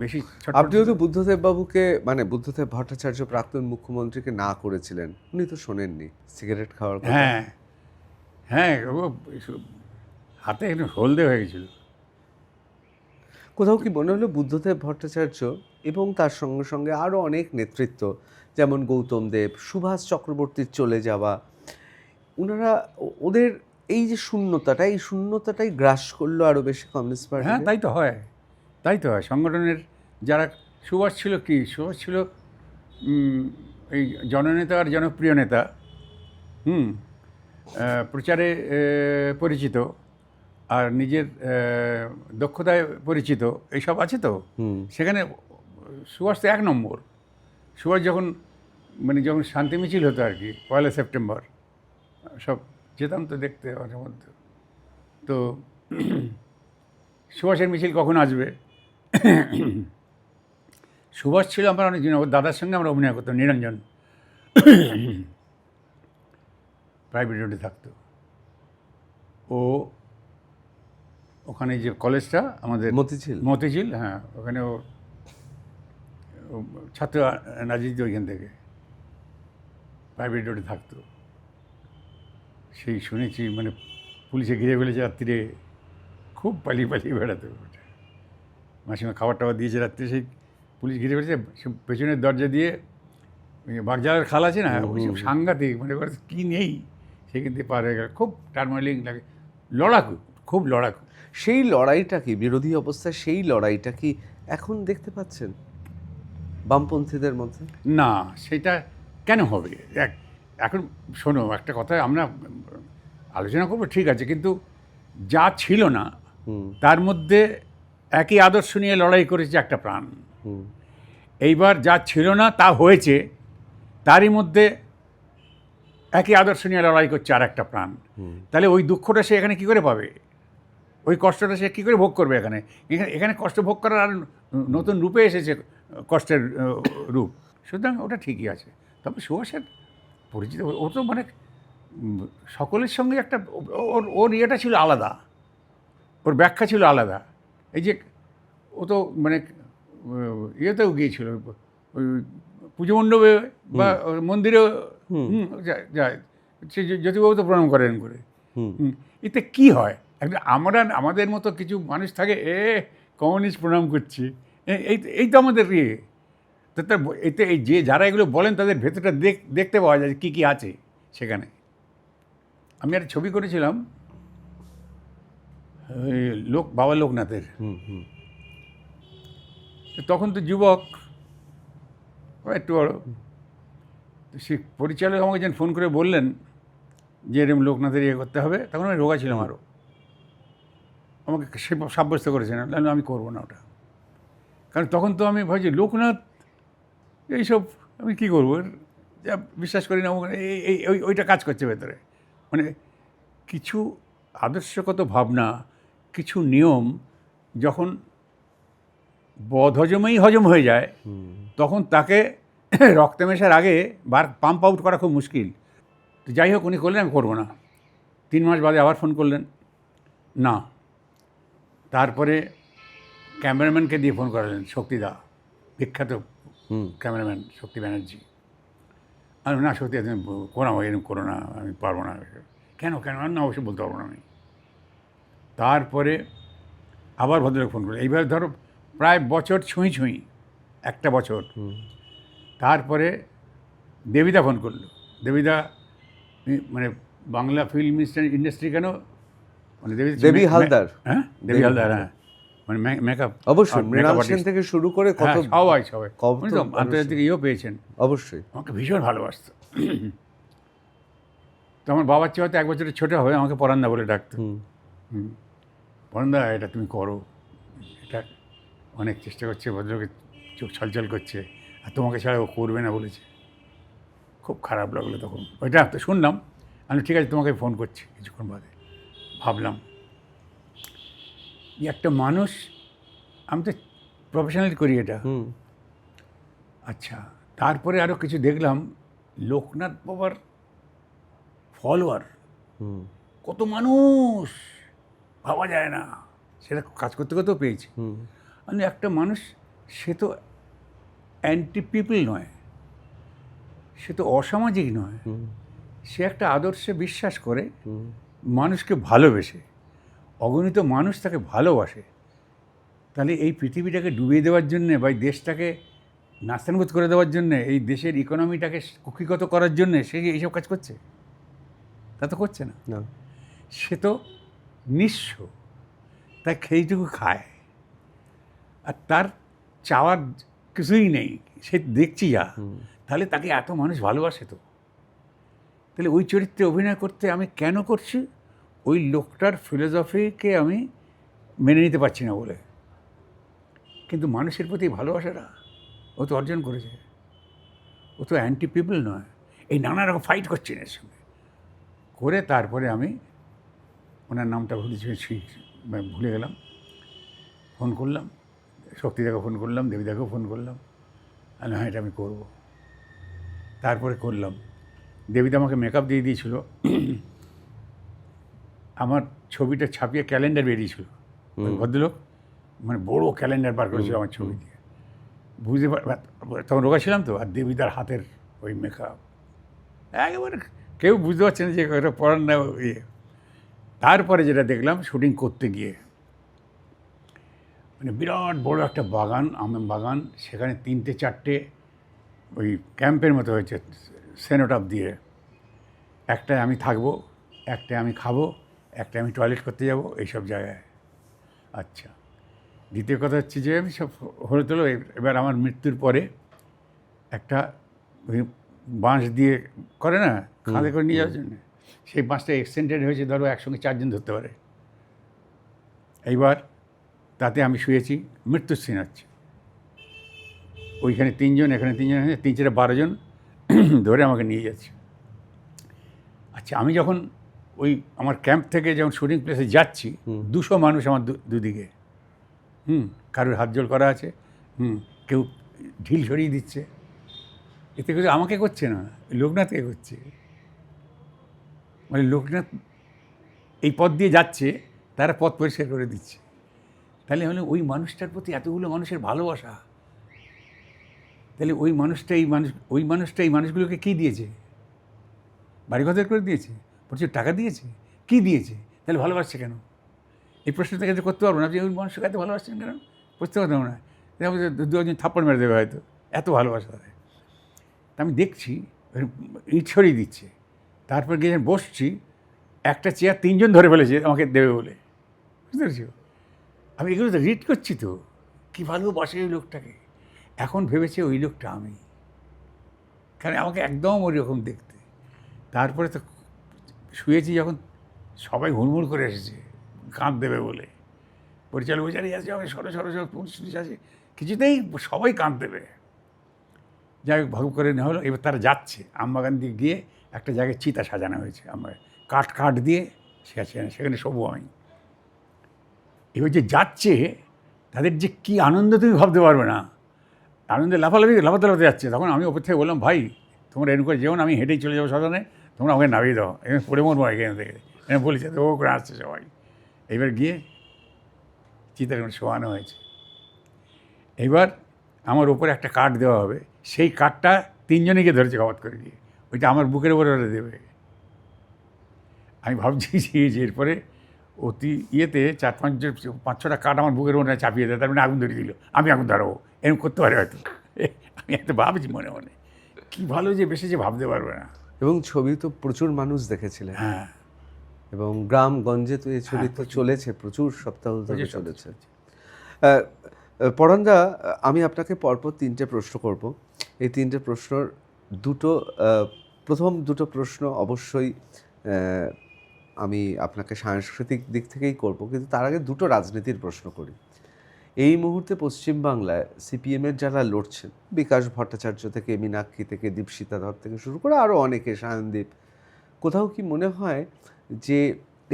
বেশি। আপনিও তো বুদ্ধদেব বাবুকে, মানে বুদ্ধদেব ভট্টাচার্য প্রাক্তন মুখ্যমন্ত্রীকে না করেছিলেন, উনি তো শোনেননি সিগারেট খাওয়ার কথা। হ্যাঁ, ও হাতে একটু হলদে হয়ে গেছিল। কোথাও কি মনে হলো বুদ্ধদেব ভট্টাচার্য এবং তার সঙ্গে সঙ্গে আরও অনেক নেতৃত্ব, যেমন গৌতম দেব, সুভাষ চক্রবর্তীর চলে যাওয়া, ওনারা ওদের এই যে শূন্যতাটা, এই শূন্যতাটাই গ্রাস করলো আরও বেশি কমিউনিস্ট পার্টি? হ্যাঁ, তাই তো হয় সংগঠনের যারা সুভাষ ছিল কি, সুভাষ ছিল এই জননেতা আর জনপ্রিয় নেতা, প্রচারে পরিচিত, আর নিজের দক্ষতায় পরিচিত, এইসব আছে তো। সেখানে সুভাষ তো 1 নম্বর। সুভাষ যখন যখন শান্তি মিছিল হতো আর কি 1 সেপ্টেম্বর, সব যেতাম তো দেখতে মাঝে মধ্যে। তো সুভাষের মিছিল কখন আসবে, সুভাষ ছিল আমার অনেক দিন, ওর দাদার সঙ্গে আমরা অভিনয় করতাম, নিরঞ্জন প্রাইভেট রোডে থাকতো। ও ওখানে যে কলেজটা আমাদের মতিঝিল, হ্যাঁ, ওখানে ও ছাত্র নাজিদ ওইখান থেকে প্রাইভেট রোডে থাকতো। সেই শুনেছি পুলিশে ঘিরে ফেলেছে রাত্রিরে, খুব পালিয়ে বেড়াতো। মাঝে মাঝে খাবার টাবার দিয়েছে রাত্রে, সেই পুলিশ ঘিরে ফেলেছে, সে পেছনের দরজা দিয়ে বাগজালের খাল আছে না, ওইসব সাংঘাতিক কী নেই সেখান থেকে পার হয়ে গেল। খুব টার্মালিং লাগে, লড়াকু, খুব লড়াকু। সেই লড়াইটা কি, বিরোধী অবস্থায় সেই লড়াইটা কি এখন দেখতে পাচ্ছেন বামপন্থীদের মধ্যে? না, সেটা কেন হবে? এখন শোনো, একটা কথা আমরা আলোচনা করবো, ঠিক আছে, কিন্তু যা ছিল না তার মধ্যে একই আদর্শ নিয়ে লড়াই করেছে একটা প্রাণ। এইবার যা ছিল না তা হয়েছে, তারই মধ্যে একই আদর্শ নিয়ে লড়াই করছে আর একটা প্রাণ। তাহলে ওই দুঃখটা সে এখানে কী করে পাবে? ওই কষ্টটা সে কী করে ভোগ করবে? এখানে কষ্ট ভোগ করার আর নতুন রূপে এসেছে কষ্টের রূপ। সুতরাং ওটা ঠিকই আছে। তবে সুভাষের পরিচিত, ও তো সকলের সঙ্গে একটা ওর ইয়েটা ছিল আলাদা, ওর ব্যাখ্যা ছিল আলাদা। এই যে ও তো ইয়েতেও গিয়েছিল, ওই পুজো মণ্ডপে বা মন্দিরেও যায়, সে জ্যোতিবাবু তো প্রণাম করেন করে। এতে কী হয়? একটা আমাদের মতো কিছু মানুষ থাকে, কমিউনিস্ট প্রণাম করছি, এই তো আমাদের ইয়ে। এতে এই যে যারা এগুলো বলেন তাদের ভেতরটা দেখতে পাওয়া যায় কী কী আছে সেখানে। আমি একটা ছবি করেছিলাম বাবা লোকনাথের। তখন তো যুবক, একটু বড়, তো সে পরিচালক আমাকে যেন ফোন করে বললেন যে এরকম লোকনাথের ইয়ে করতে হবে, তখন আমি রোগা ছিলাম আরও। আমাকে সে সাব্যস্ত করেছেন, আমি করবো না ওটা। কারণ তখন তো আমি ভাবছি লোকনাথ এইসব আমি কী করবো, যা বিশ্বাস করি না, ওইটা কাজ করছে ভেতরে। কিছু আদর্শগত ভাবনা, কিছু নিয়ম যখন বদহজমেই হজম হয়ে যায়, তখন তাকে রক্তে মেশার আগে পাম্প আউট করা খুব মুশকিল। তো যাই হোক, উনি করলেন, আমি করবো না। 3 মাস বাদে আবার ফোন করলেন, না। তারপরে ক্যামেরাম্যানকে দিয়ে ফোন করালেন, শক্তিদা, বিখ্যাত ক্যামেরাম্যান শক্তি ব্যানার্জি। আর না, সত্যি তুমি করো, এরকম করো না, আমি পারবো না। কেন না, অবশ্যই বলতে পারবো না আমি। তারপরে আবার ভদ্রলোক ফোন করলেন, এইভাবে ধরো প্রায় বছর ছুঁই, একটা বছর। তারপরে দেবিদা ফোন করলো। দেবিদা বাংলা ফিল্ম ইন্ডাস্ট্রি কেন, দেবী হালদার, হ্যাঁ, দেবী হালদার, হ্যাঁ, মেকআপ, অবশ্যই মৃণাল সেন থেকে শুরু করে সবাই আন্তর্জাতিক ইয়েও পেয়েছেন। অবশ্যই আমাকে ভীষণ ভালোবাসত। তো আমার বাবার চেয়ে হয়তো 1 বছরের ছোটো হয়ে আমাকে পরান্দা বলে ডাকতো। পরান্দা, এটা তুমি করো, এটা অনেক চেষ্টা করছে, ভদ্রলোকের চোখ ছলছল করছে, আর তোমাকে ছাড়া ও করবে না বলেছে। খুব খারাপ লাগলো তখন, ওইটা তো শুনলাম। আমি ঠিক আছে, তোমাকে ফোন করছি। কিছুক্ষণ বাদে ভাবলাম একটা মানুষ, আমি তো প্রফেশনাল করি এটা, আচ্ছা। তারপরে আরও কিছু দেখলাম, লোকনাথ বাবার ফলোয়ার কত মানুষ, ভাবা যায় না। সেটা কাজ করতে করতেও পেয়েছি। আমি একটা মানুষ, সে তো অ্যান্টি পিপল নয়, সে তো অসামাজিক নয়, সে একটা আদর্শে বিশ্বাস করে, মানুষকে ভালোবেসে, অগণিত মানুষ তাকে ভালোবাসে, তাহলে এই পৃথিবীটাকে ডুবিয়ে দেওয়ার জন্যে বা এই দেশটাকে নাস্তানাবুদ করে দেওয়ার জন্যে, এই দেশের ইকোনমিটাকে কুক্ষিগত করার জন্যে সে কি এইসব কাজ করছে? তা তো করছে না। না। সে তো নিঃস্ব, তাই খেয়েটুকু খায়, আর তার চাওয়ার কিছুই নেই, সে দেখছি যা। তাহলে তাকে এত মানুষ ভালোবাসে তো, তাহলে ওই চরিত্রে অভিনয় করতে আমি কেন করছি? ওই লোকটার ফিলোসফিকে আমি মেনে নিতে পারছি না বলে। কিন্তু মানুষের প্রতি ভালোবাসাটা ও তো অর্জন করেছে। ও তো অ্যান্টি পিপল নয়, এই নানা রকম ফাইট করছে এর সঙ্গে করে। তারপরে আমি ওনার নামটা ভুলে গেলাম, ফোন করলাম, শক্তিদাকে ফোন করলাম, দেবীদাকেও ফোন করলাম, আর হ্যাঁ এটা আমি করবো। তারপরে করলাম। দেবীদা আমাকে মেকআপ দিয়ে দিয়েছিল, আমার ছবিটা ছাপিয়ে ক্যালেন্ডার বেরিয়েছিল। ওই ভদ্রলোক মানে বড় ক্যালেন্ডার বার করেছিল আমার ছবি দিয়ে, বুঝতে তখন রোগা ছিলাম তো। আর দেবীদার হাতের ওই মেকআপ একেবারে কেউ বুঝতে পারছে না যে এটা পড়ার না ইয়ে। তারপরে যেটা দেখলাম শুটিং করতে গিয়ে, মানে বিরাট বড় একটা বাগান, আমের বাগান, সেখানে 3-4টে ওই ক্যাম্পের মতো হয়েছে সেনোটাপ দিয়ে। একটায় আমি থাকবো, একটায় আমি খাবো, একটায় আমি টয়লেট করতে যাব, এইসব জায়গায়। আচ্ছা, দ্বিতীয় কথা হচ্ছে যে আমি সব হলো তোলো। এবার আমার মৃত্যুর পরে একটা ওই বাঁশ দিয়ে করে না খাঁদে করে নিয়ে যাওয়ার জন্য, সেই বাঁশটা এক্সটেন্ডেড হয়েছে, ধরো একসঙ্গে 4 জন ধরতে পারে। এইবার তাতে আমি শুয়েছি, মৃত্যুর সিন হচ্ছে, ওইখানে 3 জন, এখানে 3 জন, 3-4 12 জন ধরে আমাকে নিয়ে যাচ্ছে। আচ্ছা, আমি যখন ওই আমার ক্যাম্প থেকে যখন শুটিং প্লেসে যাচ্ছি, 200 মানুষ আমার দুদিকে, কারোর হাত জোড় করা আছে, কেউ ঢিল সরিয়ে দিচ্ছে। এতে কিছু আমাকে করছে না, লোকনাথকে করছে। মানে লোকনাথ এই পথ দিয়ে যাচ্ছে, তারা পথ পরিষ্কার করে দিচ্ছে। তাহলে হলে ওই মানুষটার প্রতি এতগুলো মানুষের ভালোবাসা, তাহলে ওই মানুষটা এই মানুষগুলোকে কী দিয়েছে? বাড়িঘর করে দিয়েছে, প্রচুর টাকা দিয়েছে, কী দিয়েছে? তাহলে ভালোবাসছে কেন? এই প্রশ্নটা কিন্তু করতে পারবো না। আপনি ওই মানুষকে এত ভালোবাসছেন কেন? বুঝতে পারতাম না। 2-একজন থাপ্পড় মেরে দেবে হয়তো, এত ভালোবাসা তাদের। আমি দেখছি ইট ছড়িয়ে দিচ্ছে। তারপর গিয়ে বসছি, একটা চেয়ার 3 জন ধরে ফেলেছে আমাকে দেবে বলে, বুঝতে পেরেছি? আমি এগুলো তো রিড করছি তো, কী ভালোবাসে ওই লোকটাকে। এখন ভেবেছে ওই লোকটা আমি, কারণ আমাকে একদম ওই রকম দেখতে। তারপরে তো শুয়েছি যখন, সবাই হুড়মুড় করে এসেছে কাঁদ দেবে বলে। পরিচালক বোঝারি আছে, আমি সরো পুলিশ আছে, কিছুতেই সবাই কাঁদ দেবে। যাই হোক, ভাগ করে নেওয়া হলো। এবার তারা যাচ্ছে, আমবাগান দিয়ে গিয়ে একটা জায়গায় চিতা সাজানো হয়েছে, আমরা কাঠ দিয়ে সেখানে শোবো আমি। এবার যে যাচ্ছে, তাদের যে কী আনন্দ তুমি ভাবতে পারবে না। আনন্দে লাফাতে যাচ্ছে। তখন আমি ওপর থেকে বললাম, ভাই তোমরা এরকম করে যেও না, আমি হেঁটেই চলে যাবো শ্মশানে, তোমরা আমাকে নামিয়ে দাও, এখানে পড়ে মরবো এখান থেকে। এখানে বলেছে তো ও করে আসছে সবাই। এইবার গিয়ে চিতার শোয়ানো হয়েছে। এইবার আমার ওপরে একটা কাঠ দেওয়া হবে, সেই কাঠটা 3 জনকে ধরেছে খাবাত করে দিয়ে, ওইটা আমার বুকের উপরে ওরা দেবে। আমি ভাবছি যে এরপরে অতি ইয়েতে 4-5-6টা কাঠ আমার বুকের উপরে চাপিয়ে দেয়, তার মানে আগুন ধরিয়ে দিল, আমি আগুন ধরাবো, এরকম করতে পারে হয়তো। আমি এত ভাবছি মনে মনে, কী ভালো যে বেশি যে ভাবতে পারবে না। এবং ছবি তো প্রচুর মানুষ দেখেছিলেন। হ্যাঁ, এবং গ্রামগঞ্জে তো এই ছবি তো চলেছে, প্রচুর সপ্তাহ ধরে চলেছে। পরানদা, আমি আপনাকে পরপর 3টে প্রশ্ন করব। এই 3টে প্রশ্নর প্রথম দুটো প্রশ্ন অবশ্যই আমি আপনাকে সাংস্কৃতিক দিক থেকেই করব, কিন্তু তার আগে দুটো রাজনীতির প্রশ্ন করি। এই মুহূর্তে পশ্চিমবাংলায় সিপিএমের যারা লড়ছেন, বিকাশ ভট্টাচার্য থেকে, মীনাক্ষী থেকে, দীপশিতা ধর থেকে শুরু করে আরও অনেকে, সায়নদীপ, কোথাও কি মনে হয় যে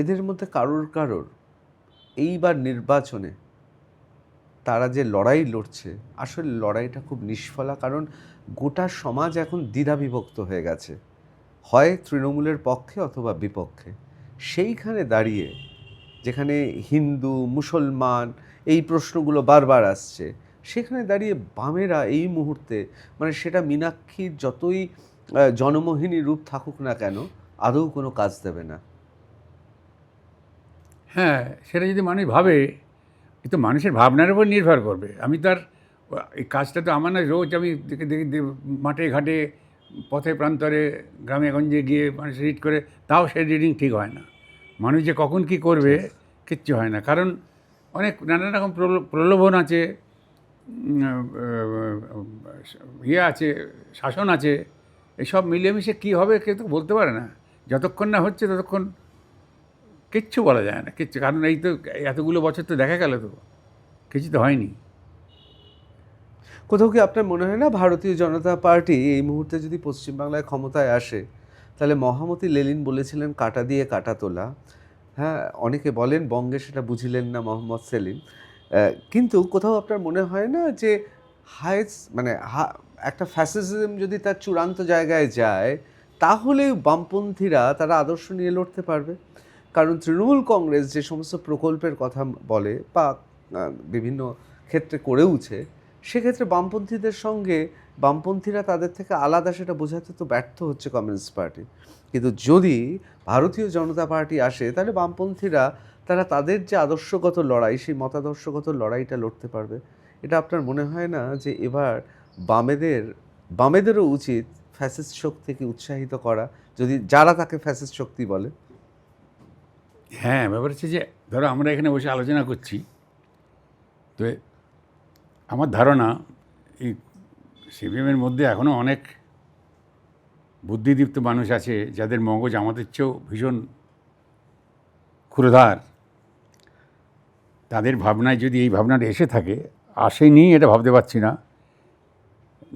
এদের মধ্যে কারোর এইবার নির্বাচনে তারা যে লড়াই লড়ছে, আসলে লড়াইটা খুব নিষ্ফলা? কারণ গোটা সমাজ এখন দ্বিধাবিভক্ত হয়ে গেছে, হয় তৃণমূলের পক্ষে অথবা বিপক্ষে। সেইখানে দাঁড়িয়ে, যেখানে হিন্দু মুসলমান এই প্রশ্নগুলো বারবার আসছে, সেখানে দাঁড়িয়ে বামেরা এই মুহূর্তে, মানে সেটা মীনাক্ষীর যতই জনমোহিনী রূপ থাকুক না কেন, আদৌ কোনো কাজ দেবে না। হ্যাঁ, সেটা যদি মানুষ ভাবে, এ তো মানুষের ভাবনার উপর নির্ভর করবে। আমি তার এই কাজটা তো আমার না, রোজ আমি দেখে দেখে মাঠে ঘাটে পথে প্রান্তরে গ্রামে গঞ্জে গিয়ে মানুষ রিড করে, তাও সে রিডিং ঠিক হয় না। মানুষ যে কখন কী করবে কিচ্ছু হয় না, কারণ অনেক নানা রকম প্রলোভন আছে, ইয়ে আছে, শাসন আছে, এসব মিলেমিশে কী হবে কেউ তো বলতে পারে না। যতক্ষণ না হচ্ছে ততক্ষণ কিচ্ছু বলা যায় না, কিচ্ছু। কারণ এই তো এতগুলো বছর তো দেখা গেল, তো কিছু তো হয়নি। কোথাও কি আপনার মনে হয় না ভারতীয় জনতা পার্টি এই মুহূর্তে যদি পশ্চিমবাংলায় ক্ষমতায় আসে, তাহলে মহামতি লেনিন বলেছিলেন কাঁটা দিয়ে কাঁটা তোলা। হ্যাঁ, অনেকে বলেন বঙ্গে সেটা বুঝিলেন না মোহাম্মদ সেলিম। কিন্তু কোথাও আপনার মনে হয় না যে মানে একটা ফ্যাসিজম যদি তার চূড়ান্ত জায়গায় যায়, তাহলে বামপন্থীরা তারা আদর্শ নিয়ে লড়তে পারবে? কারণ তৃণমূল কংগ্রেস যে সমস্ত প্রকল্পের কথা বলে বা বিভিন্ন ক্ষেত্রে করেওছে, সেক্ষেত্রে বামপন্থীদের সঙ্গে বামপন্থীরা তাদের থেকে আলাদা সেটা বোঝাতে তো ব্যর্থ হচ্ছে কমিউনিস্ট পার্টি। কিন্তু যদি ভারতীয় জনতা পার্টি আসে, তাহলে বামপন্থীরা তারা তাদের যে আদর্শগত লড়াই, সেই মতাদর্শগত লড়াইটা লড়তে পারবে। এটা আপনার মনে হয় না যে এবার বামেদেরও উচিত ফ্যাসিস্ট শক্তিকে উৎসাহিত করা, যদি যারা তাকে ফ্যাসিস্ট শক্তি বলে? হ্যাঁ, ব্যাপার হচ্ছে যে ধরো আমরা এখানে বসে আলোচনা করছি, তো আমার ধারণা এই সিপিএমের মধ্যে এখনও অনেক বুদ্ধিদীপ্ত মানুষ আছে যাদের মগজ আমাদের চেয়েও ভীষণ ক্ষুরধার। তাদের ভাবনায় যদি এই ভাবনাটা এসে থাকে, আসেনি এটা ভাবতে পারছি না,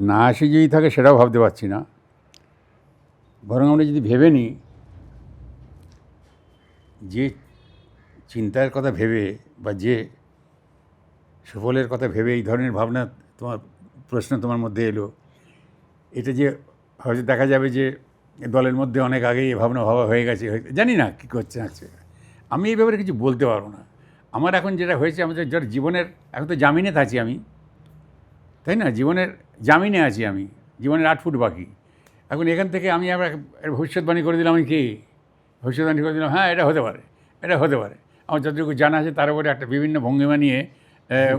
না আসে যদি থাকে সেটাও ভাবতে পারছি না, বরং আমরা যদি ভেবে নিই যে চিন্তার কথা ভেবে বা যে সুফলের কথা ভেবে এই ধরনের ভাবনা প্রশ্ন তোমার মধ্যে এলো, এটা যে হয়তো দেখা যাবে যে দলের মধ্যে অনেক আগেই এই ভাবনা ভাবা হয়ে গেছে, জানি না কী করছে আছে। আমি এই ব্যাপারে কিছু বলতে পারবো না। আমার এখন যেটা হয়েছে, আমাদের যার জীবনের এখন তো জামিনে আছি আমি, তাই না? জীবনের জামিনে আছি আমি, জীবনের 8 ফুট বাকি। এখন এখান থেকে আমি আবার ভবিষ্যৎবাণী করে দিলাম, আমি কি ভবিষ্যৎবাণী করে দিলাম, হ্যাঁ এটা হতে পারে, এটা হতে পারে। আমার যতটুকু জানা আছে তার উপরে একটা বিভিন্ন ভঙ্গিমা নিয়ে,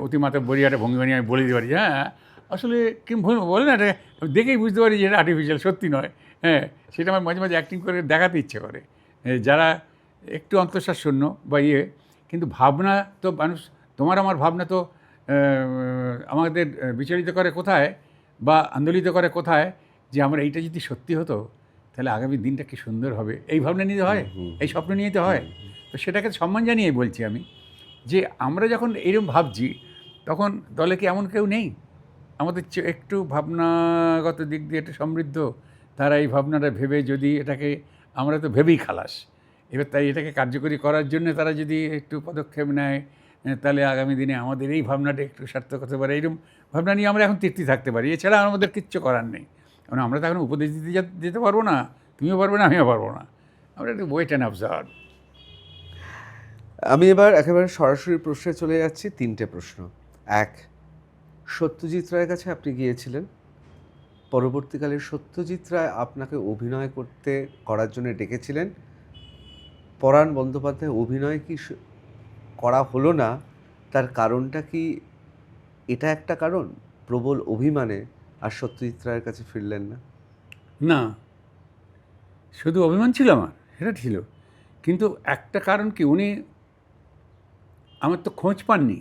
অতিমাত্রা বড়ি একটা ভঙ্গিমা নিয়ে আমি বলে দিতে পারি, হ্যাঁ আসলে কি বলে না, এটা দেখেই বুঝতে পারি যে এটা আর্টিফিশিয়াল, সত্যি নয়। হ্যাঁ, সেটা আমার মাঝে মাঝে অ্যাক্টিং করে দেখাতে ইচ্ছে করে। যারা একটু অন্তঃশ্বাস শূন্য বা ইয়ে, কিন্তু ভাবনা তো মানুষ, তোমার আমার ভাবনা তো আমাদের বিচলিত করে কোথায় বা আন্দোলিত করে কোথায়, যে আমরা এইটা যদি সত্যি হতো তাহলে আগামী দিনটা কি সুন্দর হবে, এই ভাবনা নিতে হয়, এই স্বপ্ন নিয়ে তো হয়। তো সেটাকে সম্মান জানিয়ে বলছি আমি, যে আমরা যখন এরকম ভাবছি তখন দলে কি এমন কেউ নেই আমাদের একটু ভাবনাগত দিক দিয়ে একটু সমৃদ্ধ, তারা এই ভাবনাটা ভেবে যদি এটাকে, আমরা তো ভেবেই খালাস, এবার তাই এটাকে কার্যকরী করার জন্য তারা যদি একটু পদক্ষেপ নেয়, তাহলে আগামী দিনে আমাদের এই ভাবনাটা একটু সার্থক হতে পারে। এইরকম ভাবনা নিয়ে আমরা এখন তৃপ্তি থাকতে পারি, এছাড়া আমাদের কিচ্ছু করার নেই। কারণ আমরা তো এখন উপদেশ দিতে যেতে পারবো না, তুমিও পারবে না, আমিও পারবো না। আমরা একটু ওয়েট অ্যান্ড অবজার্ভ। আমি এবার একেবারে সরাসরি প্রশ্নে চলে যাচ্ছি। 3টে প্রশ্ন। 1, সত্যজিৎ রায়ের কাছে আপনি গিয়েছিলেন, পরবর্তীকালে সত্যজিৎ রায় আপনাকে অভিনয় করার জন্য ডেকেছিলেন। পরাণ বন্দ্যোপাধ্যায় অভিনয় কি করা হলো না, তার কারণটা কি এটা একটা কারণ, প্রবল অভিমানে আর সত্যজিৎ রায়ের কাছে ফিরলেন না? না, শুধু অভিমান ছিল আমার, সেটা ছিল, কিন্তু একটা কারণ কি, উনি আমার তো খোঁজ পাননি।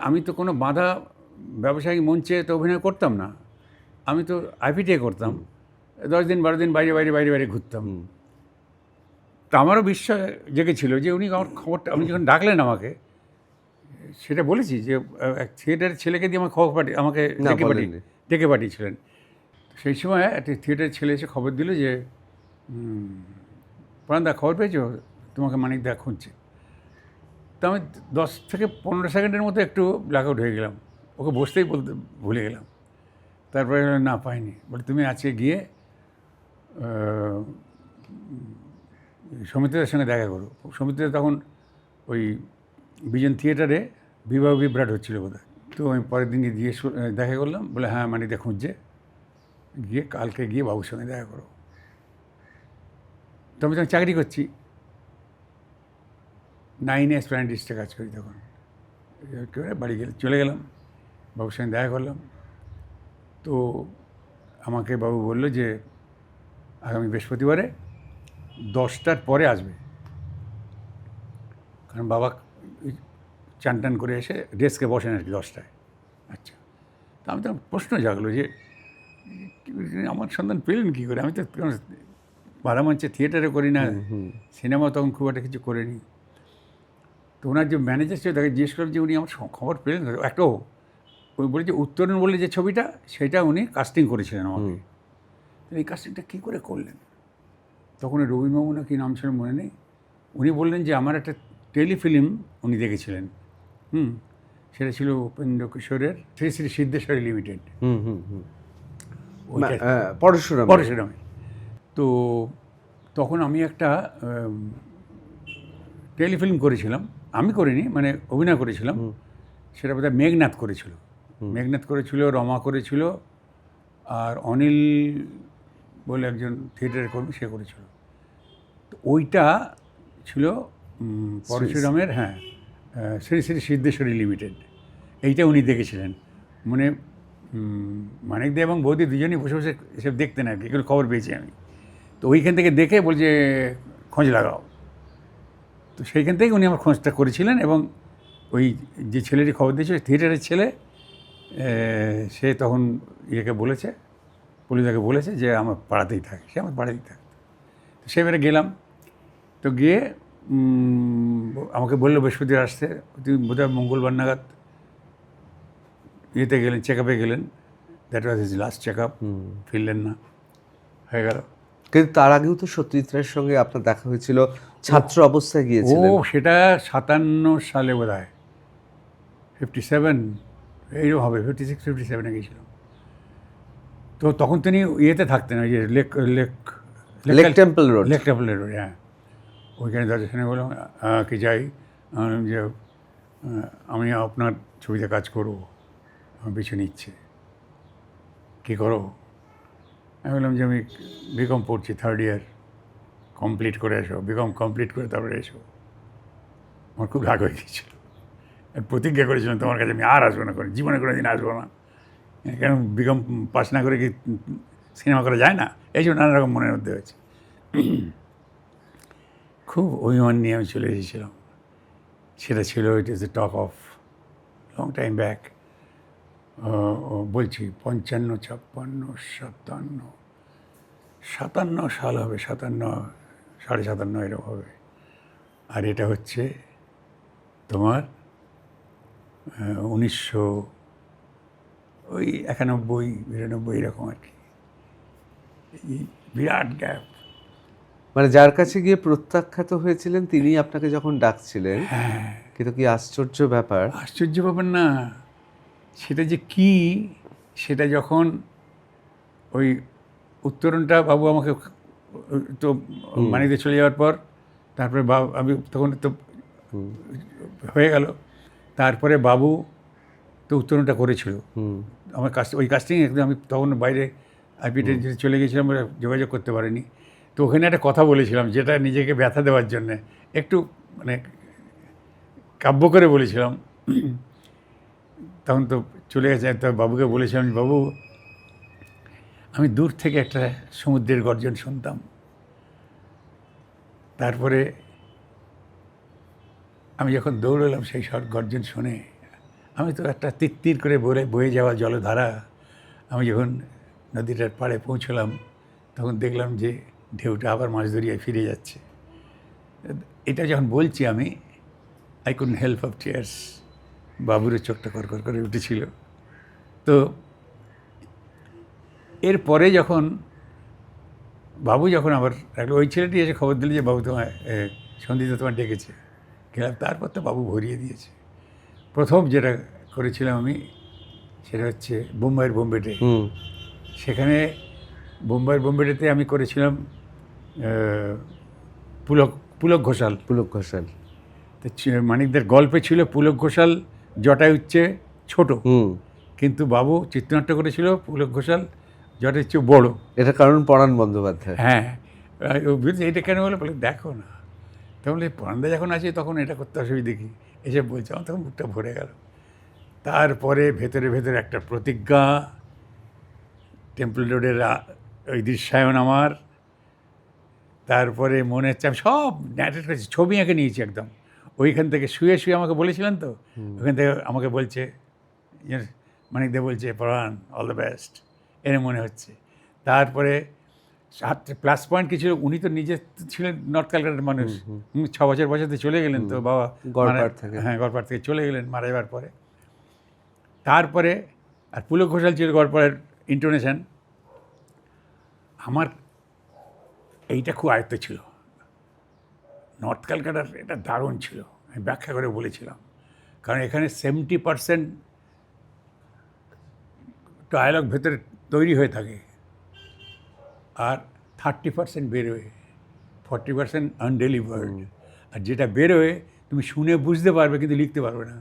আমি তো কোনো বাঁধা ব্যবসায়িক মঞ্চে তো অভিনয় করতাম না, আমি তো আইপিটিএ করতাম, 10 দিন 12 দিন বাইরে বাইরে বাইরে বাইরে ঘুরতাম। তা আমারও বিস্ময় জেগেছিল যে উনি আমার খবরটা, উনি যখন ডাকলেন আমাকে, সেটা বলেছি যে এক থিয়েটারের ছেলেকে দিয়ে আমার খবর আমাকে ডেকে পাঠিয়েছিলেন। সেই সময় একটা থিয়েটারের ছেলে এসে খবর দিল যে প্রাণদা খবর পেয়েছো, তোমাকে মানিকদা খুঁজছে। তো আমি 10 থেকে 15 সেকেন্ডের মতো একটু ব্ল্যাক আউট হয়ে গেলাম, ওকে বসতেই বলতে ভুলে গেলাম। তারপরে না পাইনি, বলে তুমি আজকে গিয়ে সমিতিদের সঙ্গে দেখা করো। সমিতিতে তখন ওই বিজন থিয়েটারে বিবাহ বিভ্রাট হচ্ছিলো বোধহয়। তো আমি পরের দিন গিয়ে দেখা করলাম, বলে হ্যাঁ মানিকদা খুঁজছে, গিয়ে কালকে গিয়ে বাবুর সঙ্গে দেখা করো। তো আমি তখন চাকরি করছি, 9-এ স্প্যান্ডিস্টে কাজ করি তখন। করে বাড়ি চলে গেলাম, বাবুর সঙ্গে দেখা করলাম। তো আমাকে বাবু বললো যে আগামী বৃহস্পতিবারে 10টার পরে আসবে, কারণ বাবা চান টান করে এসে ডেস্কে বসেন আর কি 10টায়। আচ্ছা, তা আমি তো প্রশ্ন জাগলো যে আমার সন্তান পেলেন কী করে? আমি তো বাধা মঞ্চে থিয়েটারে করি না, সিনেমা তখন খুব একটা কিছু করিনি। তো ওনার যে ম্যানেজার ছিল তাকে জিজ্ঞেস করল যে উনি আমার খবর পেলেন, একটাও ওই বলে যে উত্তরণ বলে যে ছবিটা, সেটা উনি কাস্টিং করেছিলেন আমাকে। এই কাস্টিংটা কী করে করলেন? তখন রবীন্দ্রবাবু না কী নাম ছিল মনে নেই, উনি বললেন যে আমার একটা টেলিফিল্ম উনি দেখেছিলেন, সেটা ছিল উপেন্দ্র কিশোরের শ্রী শ্রী সিদ্ধেশ্বরী লিমিটেড, পরশুরামে। তো তখন আমি একটা টেলিফিল্ম করেছিলাম, আমি করিনি, মানে অভিনয় করেছিলাম। সেটা বোধহয় মেঘনাথ করেছিল, রমা করেছিল, আর অনিল বলে একজন থিয়েটারের কর্মী, সে করেছিল। তো ওইটা ছিল পরশুরামের, হ্যাঁ, শ্রী শ্রী সিদ্ধেশ্বরী লিমিটেড। এইটা উনি দেখেছিলেন, মানে মানিকদা এবং বৌদি দুজনেই বসে বসে এসব দেখতেন আর কি, এগুলো খবর পেয়েছি আমি। তো ওইখান থেকে দেখে বলছে খোঁজ লাগাও। তো সেইখান থেকে উনি আমার খোঁজটা করেছিলেন, এবং ওই যে ছেলেটি খবর দিয়েছে থিয়েটারের ছেলে, সে তখন ইয়েকে বলেছে, পুলিশদাকে বলেছে যে আমার পাড়াতেই থাকে, সে আমার পাড়াতেই থাকে। তো সেবারে গেলাম, তো গিয়ে আমাকে বললো বৃহস্পতিবার আসতে, তিনি বোধহয় মঙ্গলবার নাগাদ ইয়েতে গেলেন, চেক আপে গেলেন। That was his last check up, ফিরলেন না, হয়ে গেল। কিন্তু তার আগেও তো সত্যজিৎ রায়ের সঙ্গে আপনার দেখা হয়েছিল, ছাত্র অবস্থায় গিয়েছিলেন। সেটা 57 সালে বোধ হয়, 57 এইরকম হবে, 56-57 গিয়েছিলাম। তো তখন তিনি ইয়েতে থাকতেন, ওই যে লেক টেম্পল রোড, হ্যাঁ, ওইখানে তাদের সঙ্গে বললাম কি যাই, যে আমি আপনার ছবিতে কাজ করবো, আমার পিছু নিচ্ছে, কী করো? আমি বললাম যে আমি বিকম পড়ছি, 3rd ইয়ার, কমপ্লিট করে এসো, বিকম কমপ্লিট করে তারপরে এসো। আমার খুব রাগ হয়ে গিয়েছিল, প্রতিজ্ঞা করেছিলাম তোমার কাছে আমি আর আসবো না, করে জীবনে কোনো দিন আসবো না, কেন বিকম পাস না করে কি সিনেমা করা যায় না? এই জন্য নানা রকম মনের মধ্যে হয়েছে। খুব অভিমান নিয়ে আমি চলে এসেছিলাম। সেটা ছিল, it is the talk of long time back, বলছি 55, 56, 57 সাল হবে, 57, 57.5 এরকম হবে। আর এটা হচ্ছে তোমার 1991-92 এরকম আর কি, বিরাট গ্যাপ। মানে যার কাছে গিয়ে প্রত্যাখ্যাত হয়েছিলেন তিনি আপনাকে যখন ডাকছিলেন, হ্যাঁ, কিন্তু কি আশ্চর্য ব্যাপার! আশ্চর্য ব্যাপার না, সেটা যে কি, সেটা যখন ওই উত্তরণটা বাবু আমাকে তো মানিতে চলে যাওয়ার পর, তারপরে বাবু, আমি তখন তো হয়ে গেল, তারপরে বাবু তো উত্তরণটা করেছিল আমার ওই কাস্টিং, একদম আমি তখন বাইরে আইপিতে চলে গেছিলাম, যোগাযোগ করতে পারিনি। তো ওখানে একটা কথা বলেছিলাম, যেটা নিজেকে ব্যথা দেওয়ার জন্যে একটু মানে কাব্য করে বলেছিলাম। তখন তো চলে গেছে, তো বাবুকে বলেছিলাম, বাবু আমি দূর থেকে একটা সমুদ্রের গর্জন শুনতাম, তারপরে আমি যখন দৌড়লাম সেই গর্জন শুনে, আমি তো একটা তিত্তির করে বয়ে যাওয়া জলধারা, আমি যখন নদীটার পাড়ে পৌঁছলাম তখন দেখলাম যে ঢেউটা আবার মাছ ধরিয়ে ফিরে যাচ্ছে। এটা যখন বলছি আমি, I couldn't help of tears. বাবুরের চোখটা করকর করে উঠেছিল। তো এরপরে যখন বাবু যখন আবার ওই ছেলেটি এসে খবর দিল যে বাবু তোমায় সন্দীপদা তোমার ডেকেছে, গেলাম, তারপর তো বাবু ভরিয়ে দিয়েছে। প্রথম যেটা করেছিলাম আমি, সেটা হচ্ছে বোম্বাইয়ের বোম্বেটে। সেখানে বোম্বাইয়ের বোম্বেটেতে আমি করেছিলাম পুলক ঘোষাল। তো মানিকদের গল্পে ছিল পুলক ঘোষাল জটায়ুচ্ছে ছোট, কিন্তু বাবু চিত্রনাট্য করেছিল পুলক ঘোষাল জটায়ুচ্ছে বড়। এটা কারণ পরাণ বন্দ্যোপাধ্যায়। হ্যাঁ, এটা কেন বলে দেখো না, তখন এই পরান্দা যখন আছে তখন এটা করতে অসুবিধে কি, এসে বলছে, আমার তখন বুকটা ভরে গেল। তারপরে ভেতরে ভেতরে একটা প্রতিজ্ঞা, টেম্পল রোডের ওই দৃশ্যায়ন আমার, তারপরে মনে হচ্ছে আমি সব ন্যারেট করেছি, ছবি এঁকে নিয়েছি একদম। ওইখান থেকে শুয়ে শুয়ে আমাকে বলেছিলেন তো, ওইখান থেকে আমাকে বলছে, মানিকদা বলছে, পরাণ অল দ্য বেস্ট, এর মনে হচ্ছে। তারপরে প্লাস পয়েন্ট কিছু, উনি তো নিজে ছিলেন নর্থ ক্যালকাটার মানুষ, 6 বছর বয়সে চলে গেলেন তো বাবা, গড়পাড় থেকে। হ্যাঁ গড়পাড় থেকে চলে গেলেন মারা যাওয়ার পরে। তারপরে আর পুলক ঘোষাল ছিল গড়পাড়ের ইন্টোনেশন, আমার এইটা খুব আয়ত্ত ছিল। নর্থ ক্যালকাটার এটা দারুণ ছিল, আমি ব্যাখ্যা করে বলেছিলাম, কারণ এখানে 70% ডায়ালগ ভেতরে তৈরি হয়ে থাকে, আর 30% বেরোয়, 40% আনডেলিভার্ড। আর যেটা বেরোয় তুমি শুনে বুঝতে পারবে কিন্তু লিখতে পারবে না।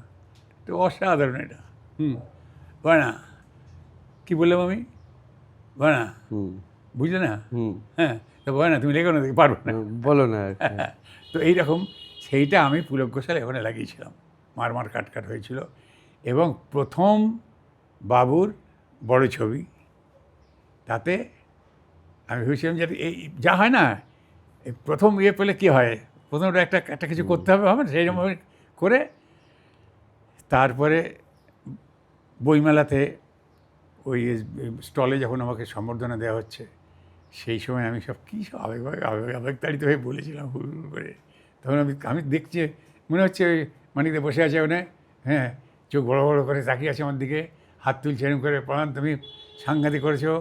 তো অসাধারণ এটা। বলে না, কী বললাম আমি, বলে না, বুঝলে না, হ্যাঁ, তো বলে না তুমি লেখো না, পারবে না, বলো না আর কি। তো এইরকম সেইটা আমি পুলক ঘোষাল ওখানে লাগিয়েছিলাম, মার কাট হয়েছিল। এবং প্রথম বাবুর বড় ছবি, তাতে আমি ভেবেছিলাম যে এই যা হয় না, এই প্রথম পেলে কী হয়, প্রথমটা একটা কিছু করতে হবে, হবে না, সেই রকম করে তারপরে বইমেলাতে ওই স্টলে যখন আমাকে সম্বর্ধনা দেওয়া হচ্ছে, সেই সময় আমি সব কী সব আবেগতাড়িত হয়ে বলেছিলাম হুড় করে। তখন আমি দেখছি, মনে হচ্ছে ওই মানিকদা বসে আছে ওখানে, হ্যাঁ, চোখ বড় বড় করে তাকিয়ে আছে আমার দিকে, হাত তুলছে এরকম করে, পরাণ তুমি সাংঘাতিক করেছো,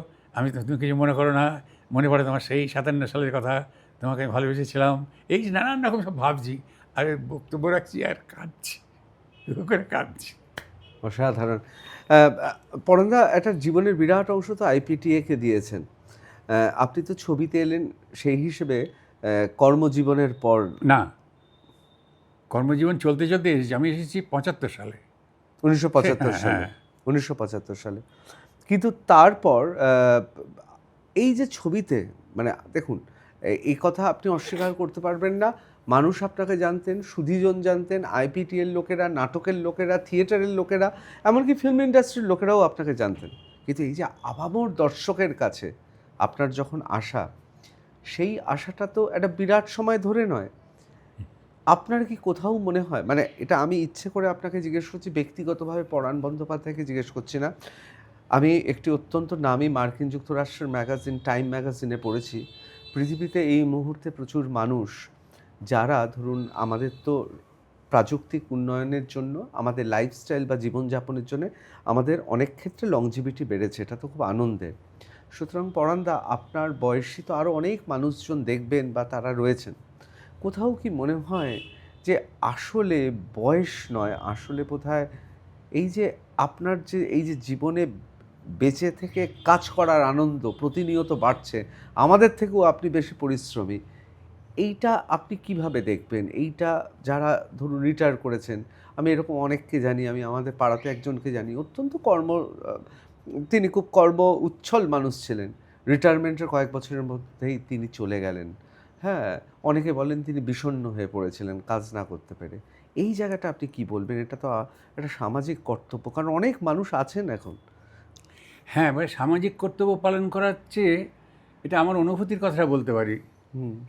তুমি কিছু মনে করো না, মনে পড়ে তোমার সেই 57 সালের কথা, তোমাকে আমি ভালোবেসেছিলাম, এই যে নানান রকম সব ভাবছি, আর বক্তব্য রাখছি আর কাঁদছি, করে কাঁদছি। অসাধারণ। পরাণদা একটা জীবনের বিরাট অংশ তো আইপিটিএকে দিয়েছেন। আপনি তো ছবিতে এলেন সেই হিসেবে কর্মজীবনের পর। না, কর্মজীবন চলতে চলতে এসেছি, আমি এসেছি 75 সালে, 1975 সালে। হ্যাঁ। 1975 সালে। কিন্তু তারপর এই যে ছবিতে, মানে দেখুন, এই কথা আপনি অস্বীকার করতে পারবেন না, মানুষ আপনাকে জানতেন, সুধীজন জানতেন, আইপিটিএর লোকেরা, নাটকের লোকেরা, থিয়েটারের লোকেরা, এমনকি ফিল্ম ইন্ডাস্ট্রির লোকেরাও আপনাকে জানতেন। কিন্তু এই যে আপামর দর্শকের কাছে আপনার যখন আশা, সেই আশাটা তো একটা বিরাট সময় ধরে নয়। আপনার কি কোথাও মনে হয়, মানে এটা আমি ইচ্ছে করে আপনাকে জিজ্ঞেস করছি, ব্যক্তিগতভাবে পরাণ বন্দ্যোপাধ্যায়কে জিজ্ঞেস করছি না, আমি একটি অত্যন্ত নামী মার্কিন যুক্তরাষ্ট্রের ম্যাগাজিন টাইম ম্যাগাজিনে পড়েছি, পৃথিবীতে এই মুহূর্তে প্রচুর মানুষ যারা ধরুন আমাদের তো প্রাযুক্তিক উন্নয়নের জন্য, আমাদের লাইফস্টাইল বা জীবনযাপনের জন্য আমাদের অনেক ক্ষেত্রে লংজিভিটি বেড়েছে, এটা তো খুব আনন্দের। সুতরাং পরাণদা, আপনার বয়সী তো আরও অনেক মানুষজন দেখবেন বা তারা রয়েছেন, কোথাও কি মনে হয় যে আসলে বয়স নয়, আসলে বোধহয় এই যে আপনার যে এই যে জীবনে বেঁচে থেকে কাজ করার আনন্দ প্রতিনিয়ত বাড়ছে, আমাদের থেকেও আপনি বেশি পরিশ্রমী, এইটা আপনি কিভাবে দেখবেন? এইটা যারা ধরুন রিটায়ার করেছেন, আমি এরকম অনেককে জানি, আমি আমাদের পাড়াতে একজনকে জানি, অত্যন্ত তিনি খুব কর্ম উচ্ছল মানুষ ছিলেন, রিটায়ারমেন্টের কয়েক বছরের মধ্যেই তিনি চলে গেলেন। হ্যাঁ, অনেকে বলেন তিনি বিষণ্ণ হয়ে পড়েছিলেন কাজ না করতে পেরে। এই জায়গাটা আপনি কি বলবেন? এটা তো একটা সামাজিক কর্তব্য, কারণ অনেক মানুষ আছেন এখন। হ্যাঁ, এবার সামাজিক কর্তব্য পালন করার চেয়ে এটা আমার অনুভূতির কথাটা বলতে পারি।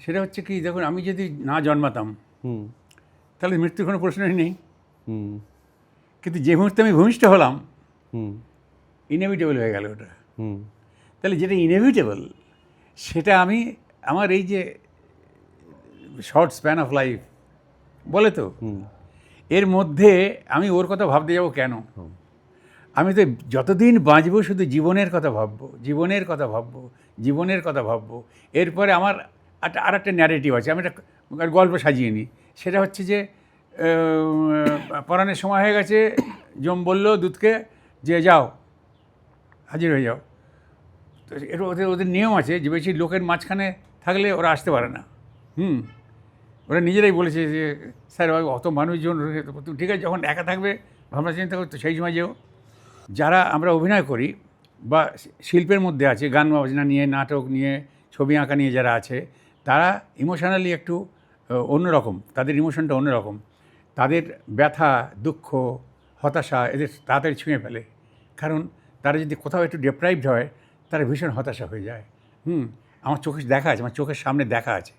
সেটা হচ্ছে কি, দেখুন, আমি যদি না জন্মাতাম তাহলে মৃত্যুর কোনো প্রশ্নই নেই। কিন্তু যে মুহূর্তে আমি ভূমিষ্ঠ হলাম, ইনএভিটেবল হয়ে গেল ওটা। তাহলে যেটা ইনএভিটেবল, সেটা আমি আমার এই যে শর্ট স্প্যান অফ লাইফ বলে তো, এর মধ্যে আমি ওর কথা ভাবতে যাবো কেন? আমি তো যতদিন বাঁচবো শুধু জীবনের কথা ভাববো, জীবনের কথা ভাববো, জীবনের কথা ভাববো। এরপরে আমার আর একটা ন্যারেটিভ আছে, আমি একটা গল্প সাজিয়ে নিই। সেটা হচ্ছে যে পরাণের সময় হয়ে গেছে, যম বলল দুধকে যে যাও, হাজির হয়ে যাও। তো এটা ওদের নিয়ম আছে যে বেশি লোকের মাঝখানে থাকলে ওরা আসতে পারে না। ওরা নিজেরাই বলেছে যে স্যার অত মানুষজন, ঠিক আছে, যখন একা থাকবে ভাবনা চিন্তা করতো সেই সময় যেও। যারা আমরা অভিনয় করি বা শিল্পের মধ্যে আছে, গান বাজনা নিয়ে, নাটক নিয়ে, ছবি আঁকা নিয়ে যারা আছে, তারা ইমোশনালি একটু অন্যরকম, তাদের ইমোশনটা অন্যরকম। তাদের ব্যথা, দুঃখ, হতাশা এদের তাড়াতাড়ি ছুঁয়ে ফেলে। কারণ তারা যদি কোথাও একটু ডেপ্রাইভড হয়, তারা ভীষণ হতাশা হয়ে যায়। আমার চোখে দেখা আছে, আমার চোখের সামনে দেখা আছে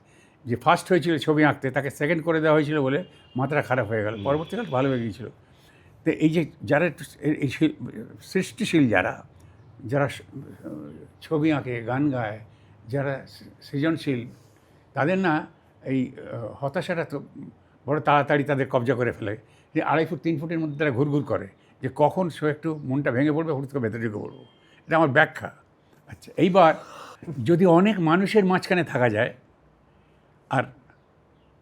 যে ফার্স্ট হয়েছিল ছবি আঁকতে, তাকে সেকেন্ড করে দেওয়া হয়েছিল বলে মাথাটা খারাপ হয়ে গেল, পরবর্তীকালে ভালো হয়ে গিয়েছিল। তো এই যে যারা একটু এই সৃষ্টিশীল, যারা ছবি আঁকে, গান গায়, যারা সৃজনশীল, তাদের না এই হতাশাটা তো বড় তাড়াতাড়ি তাদের কবজা করে ফেলে। যে 2.5 ফুট 3 ফুটের মধ্যে তারা ঘুরঘুর করে, যে কখন সে একটু মনটা ভেঙে পড়বে, হুট করে ভেতরে ঢুকে পড়বো। এটা আমার ব্যাখ্যা। আচ্ছা, এইবার যদি অনেক মানুষের মাঝখানে থাকা যায় আর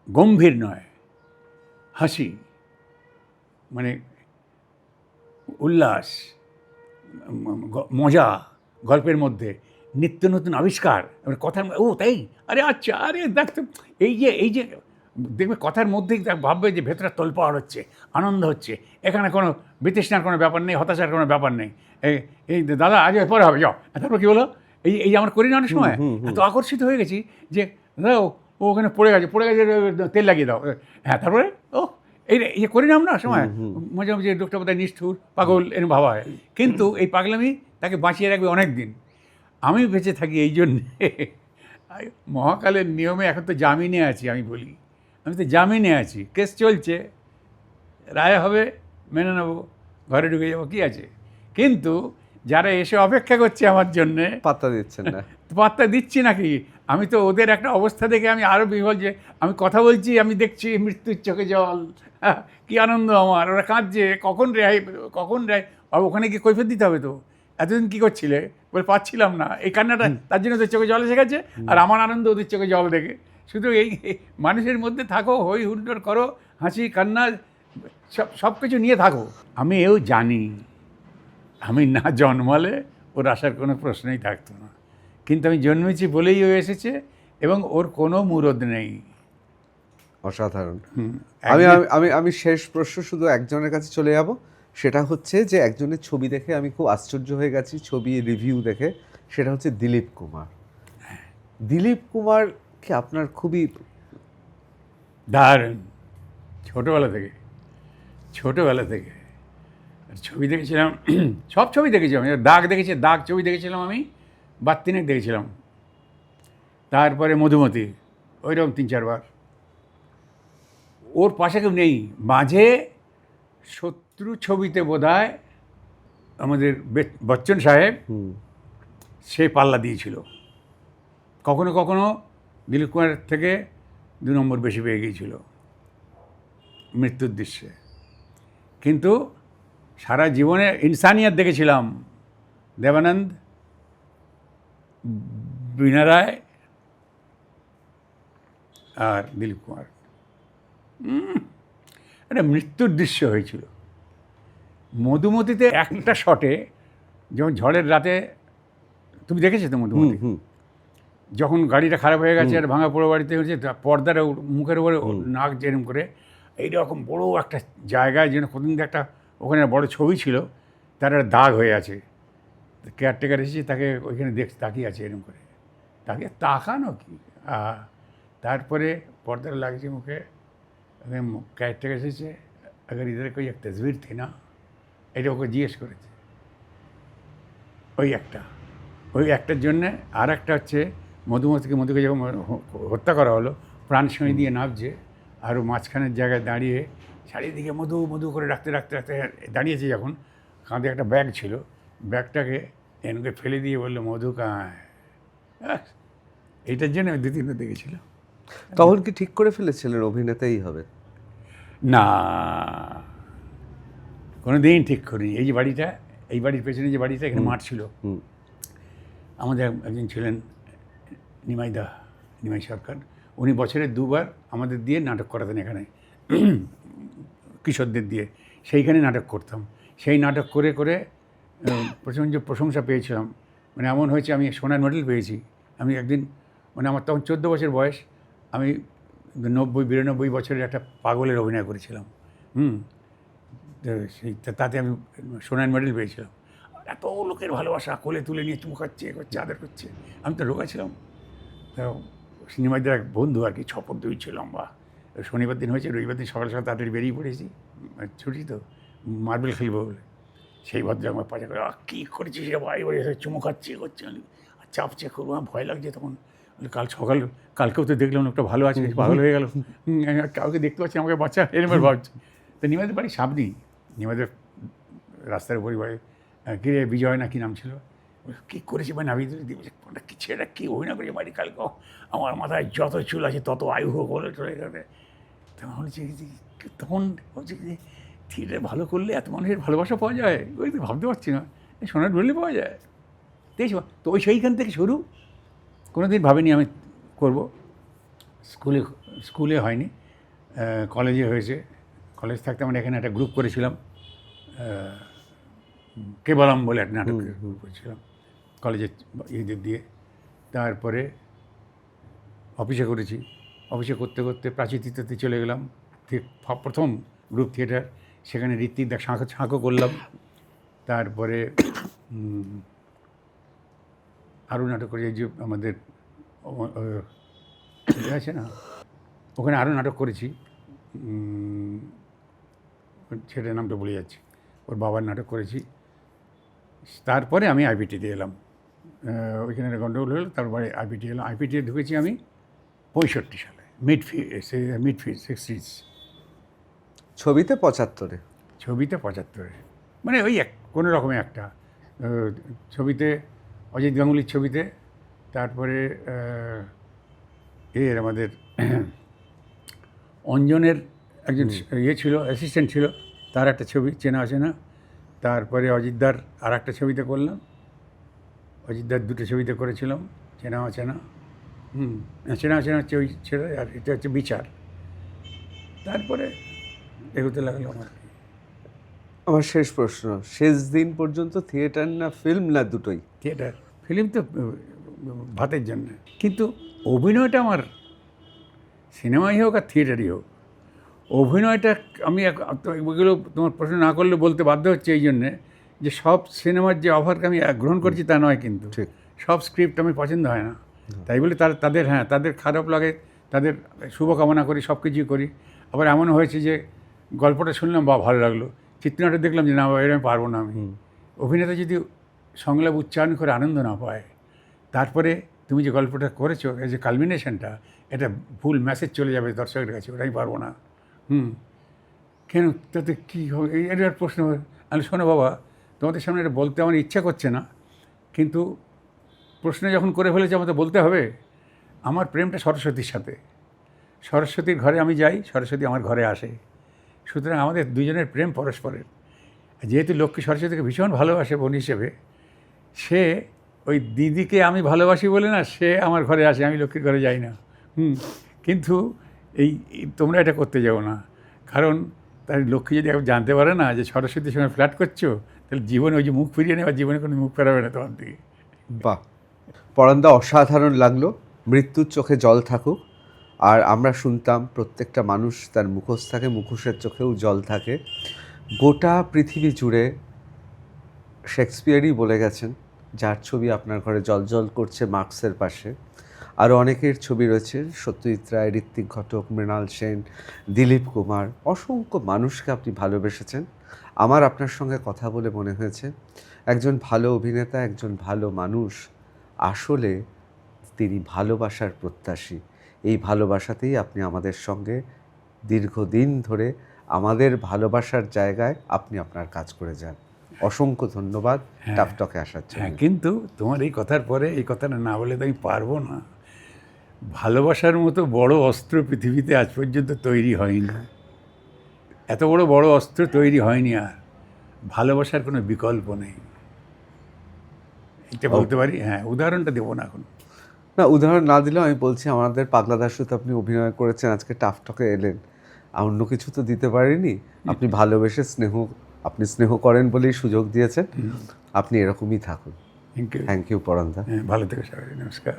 গম্ভীর নয়, হাসি, মানে উল্লাস, মজা, গল্পের মধ্যে নিত্য নতুন আবিষ্কার, কথার ও তাই, আরে আচ্ছা, আরে দেখ তো, এই যে দেখবে কথার মধ্যেই ভাববে যে ভেতরে তোলপাড় হচ্ছে, আনন্দ হচ্ছে, এখানে কোনো বিতৃষ্ণার কোনো ব্যাপার নেই, হতাশার কোনো ব্যাপার নেই। এই দাদা আজ পরে হবে, যাও। তারপর কী হলো, এই আমার করি না অনেক সময়, এত আকর্ষিত হয়ে গেছি যে দাদা ও ওখানে পড়ে গেছে, তেল লাগিয়ে দাও। হ্যাঁ, তারপরে ও এই করি না আমরা সময়, মাঝে মাঝে লোকটা বোধহয় নিষ্ঠুর, পাগল এরকম ভাবা হয়। কিন্তু এই পাগলামি তাকে বাঁচিয়ে রাখবে অনেক দিন। আমি বেঁচে থাকি এই জন্যে, মহাকালের নিয়মে এখন তো জামিনে আছি। আমি তো জামিনে আছি, কেস চলছে, রায় হবে, মেনে নেবো, ঘরে ঢুকে যাবো, কী আছে। কিন্তু যারা এসে অপেক্ষা করছে আমার জন্যে, পাত্তা দিচ্ছেন না। পাত্তা দিচ্ছি নাকি? আমি তো ওদের একটা অবস্থা দেখে আমি আরও বিহ্বল, যে আমি কথা বলছি, আমি দেখছি মৃত্যুর চোখে জল, কী আনন্দ আমার, ওরা কাঁদছে, কখন রেহাই। আর ওখানে গিয়ে কৈফিয়ত দিতে হবে তো, এতদিন কী করছিলে, বলে পাচ্ছিলাম না, এই কান্নাটা তার জন্য ওদের চোখে জল এসে গেছে, আর আমার আনন্দ ওদের চোখে জল দেখে। শুধু এই মানুষের মধ্যে থাকো, হই হুল্লোড় করো, হাসি কান্না সব কিছু নিয়ে থাকো। আমি এও জানি, আমি না জন্মালে ওর আসার কোনো প্রশ্নই থাকতো না, কিন্তু আমি জন্মেছি বলেই ও এসেছে, এবং ওর কোনো মুরদ নেই। অসাধারণ। আমি আমি আমি শেষ প্রশ্ন শুধু একজনের কাছে চলে যাব, সেটা হচ্ছে যে একজনের ছবি দেখে আমি খুব আশ্চর্য হয়ে গেছি, ছবি রিভিউ দেখে, সেটা হচ্ছে দিলীপ কুমার। দিলীপ কুমারকে আপনার খুবই দারুণ, ছোটোবেলা থেকে ছবি দেখেছিলাম, সব ছবি দেখেছিলাম। দাগ ছবি দেখেছিলাম আমি, বাত্তিনেক দেখেছিলাম, তারপরে মধুমতি, ওইরকম 3-4 বার। ওর পাশে কেউ নেই। মাঝে শত্রু ছবিতে বোধহয় আমাদের বচ্চন সাহেব সে পাল্লা দিয়েছিল, কখনো কখনো দিলীপ কুমারের থেকে 2 নম্বর বেশি পেয়ে গিয়েছিল মৃত্যুর দৃশ্যে। কিন্তু সারা জীবনে ইনসানিয়ত দেখেছিলাম, দেবানন্দ, বীণা রায় আর দিলীপ কুমার। একটা মৃত্যুর দৃশ্য হয়েছিল মধুমতিতে। একটা শটে, যেমন ঝড়ের রাতে, তুমি দেখেছো তো মধুমতি, যখন গাড়িটা খারাপ হয়ে গেছে আর ভাঙা পোড়ো বাড়িতে হয়েছে, পর্দার মুখের উপরে নাক যেরকম করে, এইরকম বড়ো একটা জায়গায় যেন কতদিন একটা ওখানে বড় ছবি ছিল, তার একটা দাগ হয়ে আছে। কেয়ারটেকার এসেছে, তাকে ওইখানে তাকিয়ে আছে এরকম করে, তাকে তাকানো কি। তারপরে পর্দাটা লাগছে মুখে, কেয়ারটেকার এসেছে, আগে ইধার কোই এক তসবির থি না, এটা ওকে জিজ্ঞেস করেছে। ওই একটার জন্যে। আর একটা হচ্ছে মধুকে যখন হত্যা করা হলো, প্রাণ সঁই দিয়ে নামছে, আর ও মাঝখানের জায়গায় দাঁড়িয়ে চারিদিকে মধু করে রাখতে দাঁড়িয়েছে, যখন কাঁধে একটা ব্যাগ ছিল, ব্যাগটাকে এনকে ফেলে দিয়ে বললো, মধু কাঁয়। এইটার জন্য আমি 2-3বার দেখেছিলাম। তখন কি ঠিক করে ফেলেছিলেন অভিনেতাই হবে? না, কোনো দিন ঠিক করিনি। এই যে বাড়িটা, এই বাড়ির পেছনে যে বাড়িটা, এখানে মাঠ ছিল, আমাদের একজন ছিলেন নিমাই সরকার, উনি বছরে 2বার আমাদের দিয়ে নাটক করাতেন এখানে, কিশোরদের দিয়ে। সেইখানে নাটক করতাম। সেই নাটক করে করে প্রচণ্ড প্রশংসা পেয়েছিলাম। মানে এমন হয়েছে, আমি সোনার মেডেল পেয়েছি। আমি একদিন, মানে আমার তখন 14 বছর বয়স, আমি 90-92 বছরের একটা পাগলের অভিনয় করেছিলাম। তাতে আমি সোনার মেডেল পেয়েছিলাম। এত লোকের ভালোবাসা, কোলে তুলে নিয়ে চুমু খাচ্ছে, করছে, আদর করছে। আমি তো রোগা ছিলাম, তো সিনেমাদের এক বন্ধু আর কি, 6 ফুট 2 ছিল লম্বা। শনিবার দিন হয়েছে, রবিবার দিন সকাল সকাল তাড়াতাড়ি বেরিয়ে পড়েছি, ছুটি তো, মার্বেল খেলবো বলে। সেই ভদ্র আমার পাশে করে, কী করেছিস রে ভাই, বলে চুমো খাচ্ছে করছে, আর চাপছে খুব, আমার ভয় লাগছে তখন। কালকেও তো দেখলাম একটা ভালো আছে, পাগল হয়ে গেল, কাউকে দেখতে পাচ্ছি আমাকে বাচ্চা এরকম ভাবছি। তো নিমাদের বাড়ি সামনেই, নিমাদের রাস্তার উপরই বাড়ি। কিরে বিজয় না কি নাম ছিল, কী করেছি ভাই নাবি কি ছেলেটা কী অভিনয় করেছে বাড়ি কালকেও, আমার মাথায় যত চুল আছে তত আয়ু হোক বলে চলে যাবে। তখন বলছি, তখন বলছি যে থিয়েটার ভালো করলে এত মানুষের ভালোবাসা পাওয়া যায়, ওই তো ভাবতে পারছি না, সোনার ঢুললে পাওয়া যায়। দেখছি তো ওই সেইখান থেকে শুরু, কোনো দিন ভাবিনি আমি করব। স্কুলে হয়নি, কলেজে হয়েছে। কলেজ থাকতে আমরা এখানে একটা গ্রুপ করেছিলাম, কেবলম বলে একটা নাটকের গ্রুপ করেছিলাম কলেজের ইয়েদের দিয়ে। তারপরে অফিসে করেছি, অফিসে করতে করতে প্রাচীতিতে চলে গেলাম, প্রথম গ্রুপ থিয়েটার, সেখানে ঋত্বিক দা সাঁকো করলাম। তারপরে আরও নাটক করেছি, যে আমাদের আছে না, ওখানে আরও নাটক করেছি, ছেলের নামটা ভুলে যাচ্ছি, ওর বাবার নাটক করেছি। তারপরে আমি আইপিটিতে এলাম, ওইখানে গণ্ডগোল হলো, তারপরে আইপিটি এলাম। আইপিটিতে ঢুকেছি আমি 65 সালে, মিড 60s। ছবিতে 75-এ? ছবিতে 75-এ, মানে ওই কোনো রকমের একটা ছবিতে, অজিত গাঙ্গুলির ছবিতে। তারপরে আমাদের অঞ্জনের একজন ইয়ে ছিল, অ্যাসিস্ট্যান্ট ছিল, তার একটা ছবি চেনা আছে না। তারপরে অজিতদার আর একটা ছবিতে করলাম, অজিতদার 2টো ছবিতে করেছিলাম, চেনা অচেনা। চেনা অচেনা হচ্ছে ওই ছেলে, আর এটা হচ্ছে বিচার। তারপরে এগোতে লাগলো আমার শেষ প্রশ্ন, শেষ দিন পর্যন্ত থিয়েটার না ফিল্ম, না দুটোই? থিয়েটার। ফিল্ম তো ভাতের জন্য, কিন্তু অভিনয়টা আমার, সিনেমাই হোক আর থিয়েটারই হোক, অভিনয়টা আমি এগুলো তোমার প্রশ্ন না করলে বলতে বাধ্য হচ্ছে এই জন্যে যে সব সিনেমার যে অফারকে আমি গ্রহণ করছি তা নয়, কিন্তু ঠিক, সব স্ক্রিপ্ট আমি পছন্দ হয় না। তাই বলে তাদের খারাপ লাগে, তাদের শুভকামনা করি, সব কিছুই করি। আবার এমনও হয়েছে যে গল্পটা শুনলাম বা ভালো লাগলো, চিত্রনাটক দেখলাম যে না এর আমি পারবো না। আমি অভিনেতা যদি সংলাপ উচ্চারণ করে আনন্দ না পায়, তারপরে তুমি যে গল্পটা করেছো, এই যে কালমিনেশনটা, এটা ভুল মেসেজ চলে যাবে দর্শকের কাছে, ওটাই পারবো না। কেন, তাতে কী হবে, এর প্রশ্ন। আমি শোনো বাবা, তোমাদের সামনে এটা বলতে আমার ইচ্ছা করছে না, কিন্তু প্রশ্ন যখন করে ফেলেছে আমাকে বলতে হবে। আমার প্রেমটা সরস্বতীর সাথে, সরস্বতীর ঘরে আমি যাই, সরস্বতী আমার ঘরে আসে, সুতরাং আমাদের দুজনের প্রেম পরস্পরের। যেহেতু লক্ষ্মী সরস্বতীকে ভীষণ ভালোবাসে বোন হিসেবে, সে ওই দিদিকে আমি ভালোবাসি বলে না, সে আমার ঘরে আসে, আমি লক্ষ্মীর ঘরে যাই না। কিন্তু তোমরা এটা করতে যাও না, কারণ তাই লক্ষ্মী যদি এখন জানতে পারে না যে সরস্বতীর সঙ্গে ফ্ল্যাট করছো, তাহলে জীবনে ওই যে মুখ ফিরিয়ে নেওয়ার, জীবনে কোনো মুখ ফেরাবে না তোমার দিকে। বাহ, পরানদা অসাধারণ লাগলো। মৃত্যুর চোখে জল থাকুক। আর আমরা শুনতাম প্রত্যেকটা মানুষ তার মুখোশ থাকে, মুখোশের চোখেও জল থাকে। গোটা পৃথিবী জুড়ে শেক্সপিয়ারই বলে গেছেন, যার ছবি আপনার ঘরে জল জল করছে মার্কসের পাশে। আরও অনেকের ছবি রয়েছে, সত্যজিৎ রায়, ঋত্বিক ঘটক, মৃণাল সেন, দিলীপ কুমার, অসংখ্য মানুষকে আপনি ভালোবেসেছেন। আমার আপনার সঙ্গে কথা বলে মনে হয়েছে একজন ভালো অভিনেতা, একজন ভালো মানুষ, আসলে তিনি ভালোবাসার প্রত্যাশী। এই ভালোবাসাতেই আপনি আমাদের সঙ্গে দীর্ঘদিন ধরে আমাদের ভালোবাসার জায়গায় আপনি আপনার কাজ করে যান। অসংখ্য ধন্যবাদ টাফটকে আসার জন্য। হ্যাঁ, কিন্তু তোমার এই কথার পরে এই কথাটা না বলে তো আমি পারবো না। ভালোবাসার মতো বড় অস্ত্র পৃথিবীতে আজ পর্যন্ত তৈরি হয়নি, এত বড় অস্ত্র তৈরি হয়নি, আর ভালোবাসার কোনো বিকল্প নেই, এটা বলতে পারি। হ্যাঁ, উদাহরণটা দেবো না এখন। না, উদাহরণ না দিলেও আমি বলছি, আমাদের পাগলা দাশুতে আপনি অভিনয় করেছেন, আজকে টাফটকে এলেন, অন্য কিছু তো দিতে পারেনি। আপনি ভালোবেসে আপনি স্নেহ করেন বলেই সুযোগ দিয়েছেন। আপনি এরকমই থাকুন। Thank you. থ্যাংক ইউ পরানদা। হ্যাঁ, ভালো থেকো সবাই, নমস্কার।